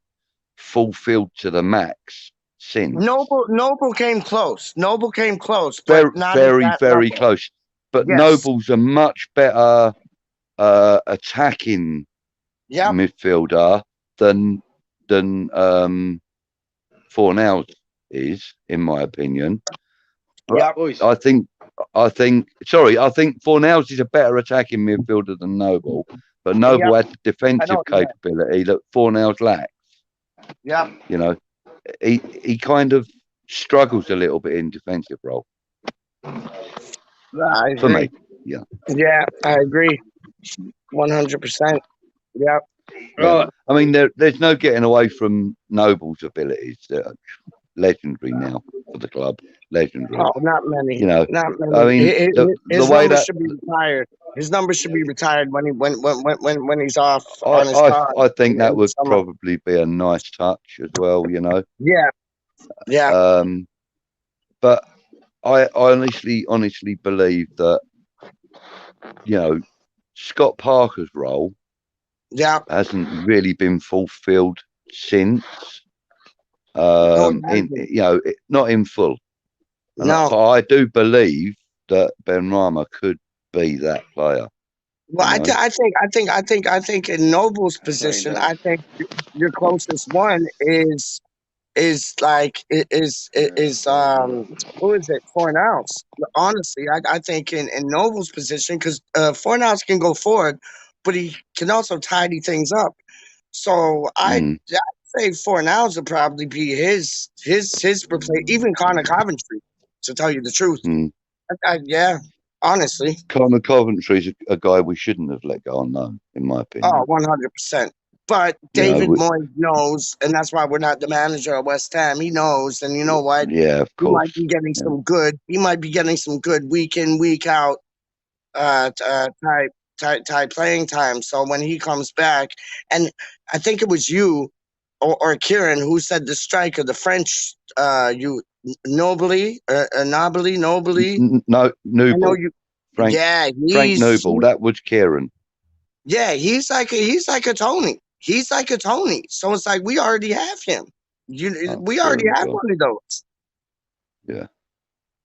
fulfilled to the max since. Noble came close. Noble came close. Very, but not very close. But Noble's a much better attacking midfielder than Fornals is, in my opinion. Yeah, I think Fornals is a better attacking midfielder than Noble, but Noble had the defensive capability that Fornals lacks. Yeah. He kind of struggles a little bit in defensive role. For me, yeah. Yeah, I agree. 100%. Yeah. Right. I mean, there's no getting away from Noble's abilities. They're legendary now for the club. Legendary. Oh, not many. Not many. I mean, his numbers should be retired. His numbers should be retired when he's off on his car. I think that would probably be a nice touch as well. Yeah. Yeah. But I honestly believe that Scott Parker's role hasn't really been fulfilled since. Not in full. And I do believe that Benrahma could be that player. Well, I think in Noble's position, I think your closest one is who is it? Fornals. Honestly, I think in Noble's position, because Fornals can go forward, but he can also tidy things up. So I'd say Fornals would probably be his replacement. Even Connor Coventry, to tell you the truth. Honestly. Connor Coventry's a guy we shouldn't have let go on loan, in my opinion. Oh, 100%. But David Moyes knows, and that's why we're not the manager of West Ham. He knows, and you know what? Yeah, of course. He might be getting some good. He might be getting some good week in, week out type playing time. So when he comes back, and I think it was you or Kieran who said the striker, the French, Nobly. No, Noble. Frank Noble. That was Kieran. Yeah, he's like a Tony. He's like a Tony. So it's like we already have him. We already have one of those. Yeah.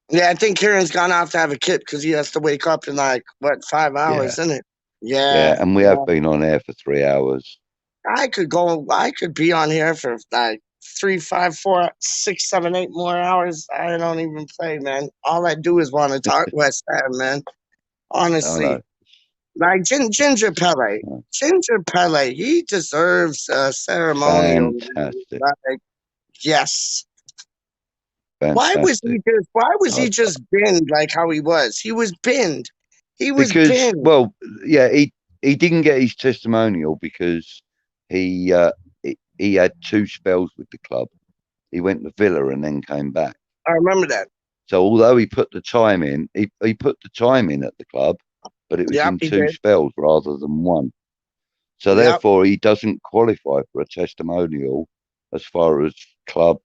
Yeah, I think Kieran's gone off to have a kid because he has to wake up in 5 hours, isn't it? Yeah. Yeah, and we have been on air for 3 hours. I could be on here for 3, 5, 4, 6, 7, 8 more hours. I don't even play, man. All I do is want to talk West Ham, man. Honestly. Like Ginger Pele. Ginger Pele, he deserves a ceremonial. Fantastic. Yes. Fantastic. Why was he just binned like how he was? He was binned. Binned. Well, yeah, he didn't get his testimonial because he had 2 spells with the club. He went to Villa and then came back. I remember that. So although he put the time in, he put the time in at the club, but it was in he 2 did. spells rather than 1. So Yep. therefore, he doesn't qualify for a testimonial as far as club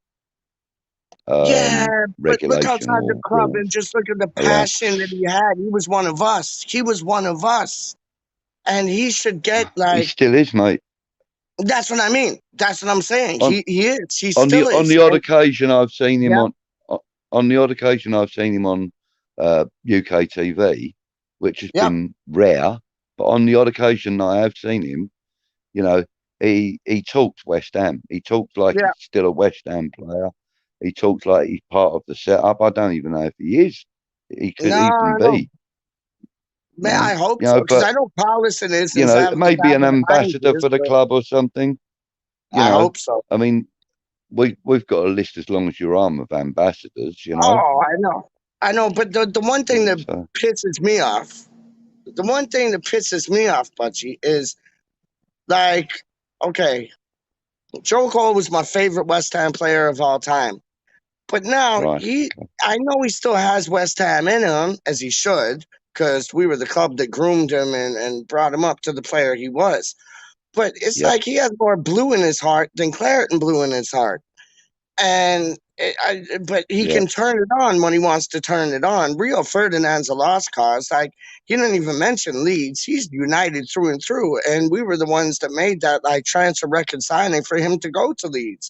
Yeah, but look regulation outside the or club rules and just look at the around. passion that he had. He was one of us. He was one of us. And he should get He like, still is, mate. that's what I mean. That's what I'm saying. On, He is. He on still the on is. the odd occasion I've seen him Yeah. on the odd occasion I've seen him on UK TV, which has been rare. But on the odd occasion I have seen him, you know, he talks West Ham. He talks like he's still a West Ham player. He talks like he's part of the setup. I don't even know if he is. He could even be. Man, I hope you so, know, because but I know Collison is you since know, after maybe an the ambassador 90s, for the but club or something. You I know, hope so. I mean, we've got a list as long as your arm of ambassadors. You know. Oh, I know. But the one thing that So, pisses me off, Butchie, is like, okay, Joe Cole was my favorite West Ham player of all time. But now I know he still has West Ham in him, as he should, because we were the club that groomed him and brought him up to the player he was. But it's like he has more blue in his heart than claret and blue in his heart. And but he can turn it on when he wants to turn it on. Rio Ferdinand's a lost cause. Like, he didn't even mention Leeds. He's United through and through. And we were the ones that made that like transfer record signing for him to go to Leeds.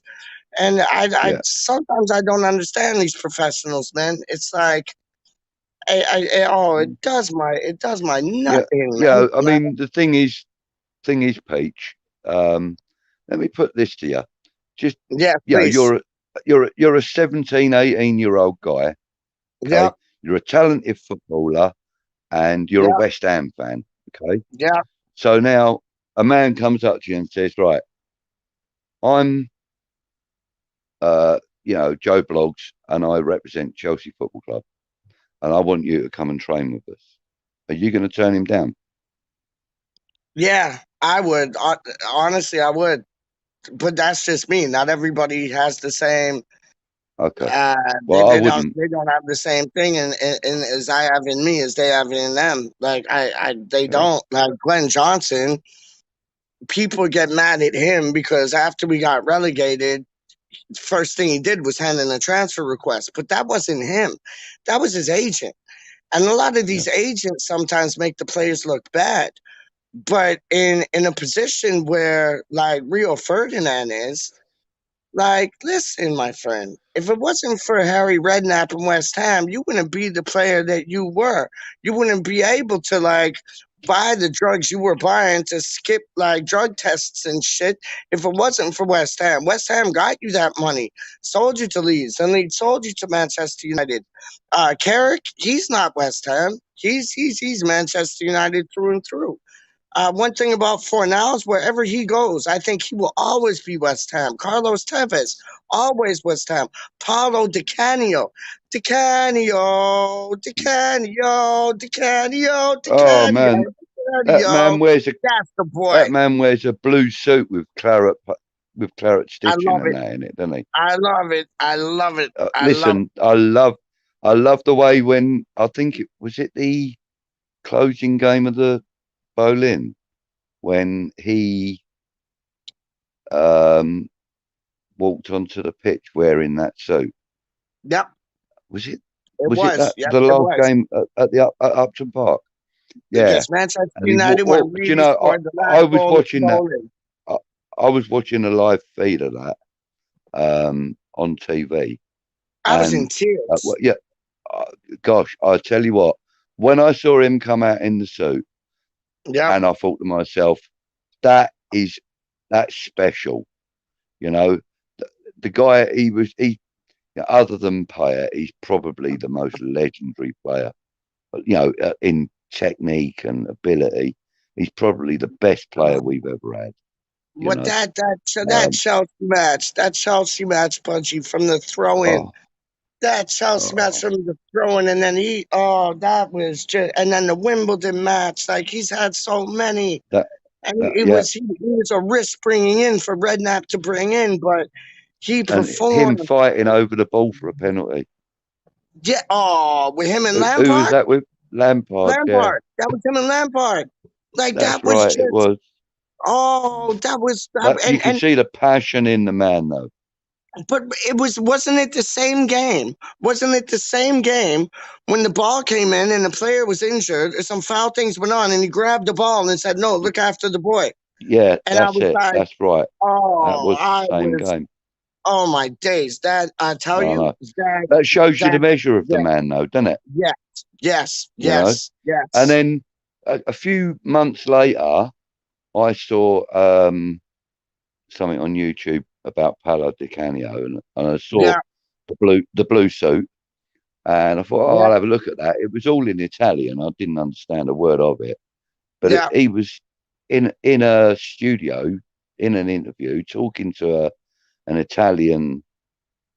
And I sometimes I don't understand these professionals, man. It's like it does my nothing, man. I mean, the thing is, Peach. Let me put this to you. Just please. You're a 17, 18-year-old guy. Okay, you're a talented footballer, and you're a West Ham fan. Okay, So now a man comes up to you and says, "Right, I'm, Joe Bloggs, and I represent Chelsea Football Club, and I want you to come and train with us." Are you going to turn him down? Yeah, I would. Honestly, I would. But that's just me. Not everybody has the same. Okay. Well, they don't have the same thing in as I have in me as they have in them. Like they don't. Like Glenn Johnson, people get mad at him because after we got relegated, first thing he did was hand in a transfer request. But that wasn't him. That was his agent. And a lot of these agents sometimes make the players look bad. But in a position where like Rio Ferdinand is, like, listen, my friend, if it wasn't for Harry Redknapp and West Ham, you wouldn't be the player that you were. You wouldn't be able to like buy the drugs you were buying to skip like drug tests and shit. If it wasn't for West Ham, West Ham got you that money, sold you to Leeds, and Leeds sold you to Manchester United. Carrick, he's not West Ham. He's Manchester United through and through. One thing about Fornals, wherever he goes, I think he will always be West Ham. Carlos Tevez, always West Ham. Paulo Di Canio. Oh man, that man wears a that's the boy. That man wears a blue suit with claret stitching and that in it, doesn't he? I love it. I love it. I love the way when I think it was the closing game of the Bolin when he walked onto the pitch wearing that suit. Yep. Was it? Was it that, the last game at the Upton Park? Yeah. Against Manchester United. I was watching that. I was watching a live feed of that on TV. I was in tears. Gosh, I tell you what. When I saw him come out in the suit, and I thought to myself, that's special. You know, the guy, other than Payet, he's probably the most legendary player. But, in technique and ability, he's probably the best player we've ever had. That Chelsea match, Punchy, from the throw-in. That Chelsea match from the throw-in, and then that was just, and then the Wimbledon match. Like, he's had so many. He was a risk bringing in for Redknapp to bring in, but he performed. And him fighting over the ball for a penalty. Yeah. Oh, with him and Who Lampard. was that with? Lampard. Yeah, That was him and Lampard. Like that's that was right. just. It was. Oh, that was. You can see the passion in the man, though. But wasn't it the same game? Wasn't it the same game when the ball came in and the player was injured or some foul things went on and he grabbed the ball and said, "No, look after the boy." Yeah, And I that's was it. like, That's right. "Oh, That was the same game. Oh my days! That I tell you, that shows you the measure of the man, though, doesn't it? Yes. And then a few months later, I saw something on YouTube about Paolo Di Canio, and I saw the blue suit, and I thought, I'll have a look at that. It was all in Italian. I didn't understand a word of it, but he was in a studio in an interview talking to an Italian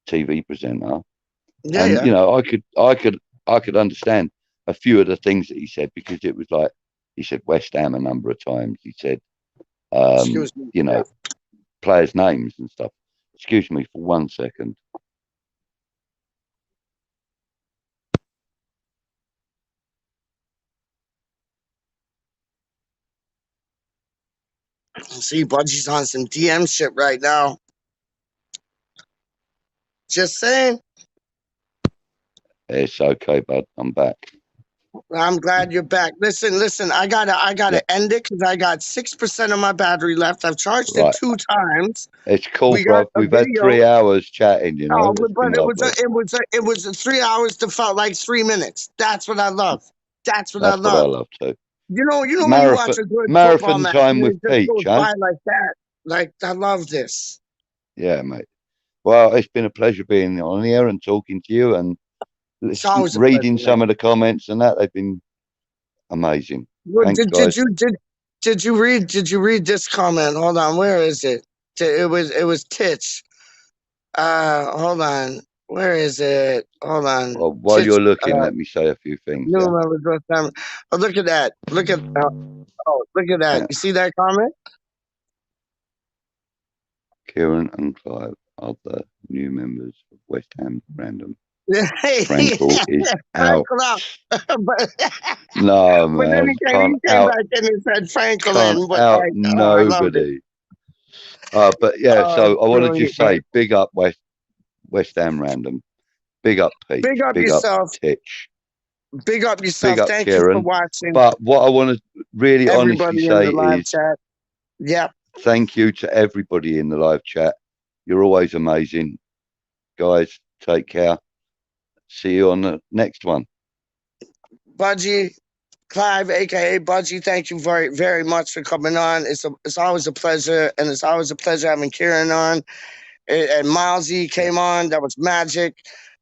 TV presenter, and you know, I could understand a few of the things that he said, because it was like he said West Ham a number of times. He said, you know, players' names and stuff. Excuse me for 1 second. See, BuZZi's on some DM shit right now. Just saying. It's okay, bud. I'm back. I'm glad you're back. Listen. I gotta end it because I got 6% of my battery left. I've charged it 2 times. It's cool, bro. We've had 3 hours chatting, you know. But it was 3 hours that felt like 3 minutes. That's what I love. That's what I love. What I love too. You know when you watch a good marathon football time match, with it just goes Peach, by like that. Like, I love this. Yeah, mate. Well, it's been a pleasure being on here and talking to you and reading some of the comments and that. They've been amazing. Well, Thanks, guys. did you read this comment? Hold on, where is it? It was Titch. Hold on. Where is it? Hold on. Well, while you're looking, let me say a few things. Oh, look at that. Look at that. You see that comment? Kieran and Clive are the new members of WeStHaMRaNdoM. Frankel is out. No, man. But then he came back and he said Franklin. But out nobody. But yeah, so I want to just say, big up WeStHaMRaNdoM. Big up Pete. Big up yourself. Titch. Big up yourself. Thank Kieran. you for watching. But what I want to really honestly say is, chat. Thank you to everybody in the live chat. You're always amazing. Guys, take care. See you on the next one. BuZZi, Clive, aka BuZZi, thank you very, very much for coming on. It's always a pleasure, and it's always a pleasure having Kieran on. And Milesy came on. That was magic.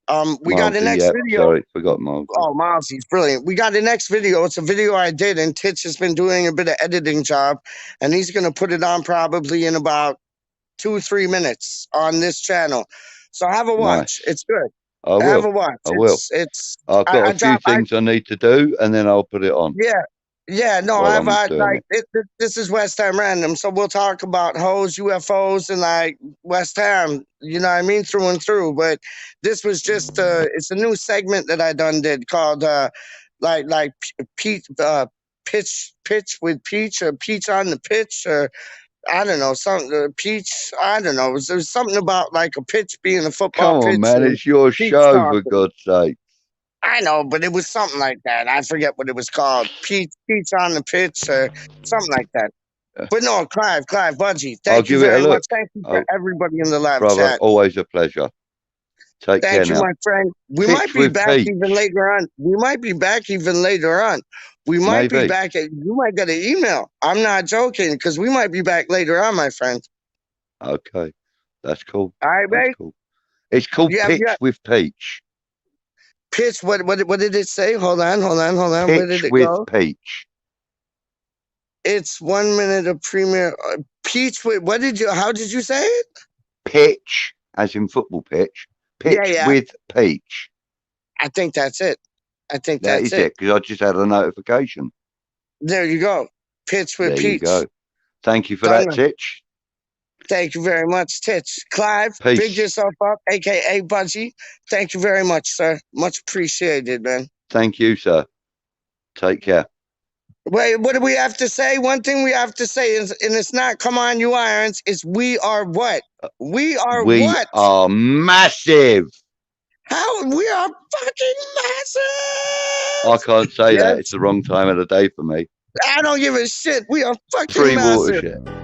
We got the next video. Sorry, forgot Milesy. Oh, Milesy's brilliant. We got the next video. It's a video I did, and Titch has been doing a bit of editing job, and he's going to put it on probably in about 2-3 minutes on this channel. So have a watch. Nice. It's good. I will. Have a watch. I will. I've got a few things I need to do, and then I'll put it on. Yeah. No, this is WeStHaMRaNdoM, so we'll talk about hoes, UFOs, and like West Ham. You know what I mean, through and through. But this was just it's a new segment that I did called pitch with Peach, or Peach on the pitch, or I don't know, something Peach. I don't know. There's something about like a pitch being a football pitch. Come on, man! It's your show, for God's sake. I know, but it was something like that. I forget what it was called. Peach on the pitch, or something like that. But no, Clive, BuZZi, thank you very much. Thank you for everybody in the live chat. Always a pleasure. Take care now. Thank you, my friend. We might be back even later on. We might be back. You might get an email. I'm not joking, because we might be back later on, my friend. Okay. That's cool. All right, mate. Cool. It's called Pitch with Peach. Pitch, what did it say? Hold on. Pitch Where did it with go? Peach. It's 1 minute of premiere. Peach with, how did you say it? Pitch, as in football pitch. Pitch with Peach. I think that's it. That is it, because I just had a notification. There you go. Pitch with Peach. There you go. Thank you for that, Titch. Thank you very much, Titch. Clive, Peace. big yourself up, a.k.a. BuZZiNg. Thank you very much, sir. Much appreciated, man. Thank you, sir. Take care. Wait, what do we have to say? One thing we have to say is, and it's not come on, you irons, it's we are what? We are We what? are massive. How? We are fucking massive! I can't say that. Yes. It's the wrong time of the day for me. I don't give a shit. We are fucking Free massive. water shit.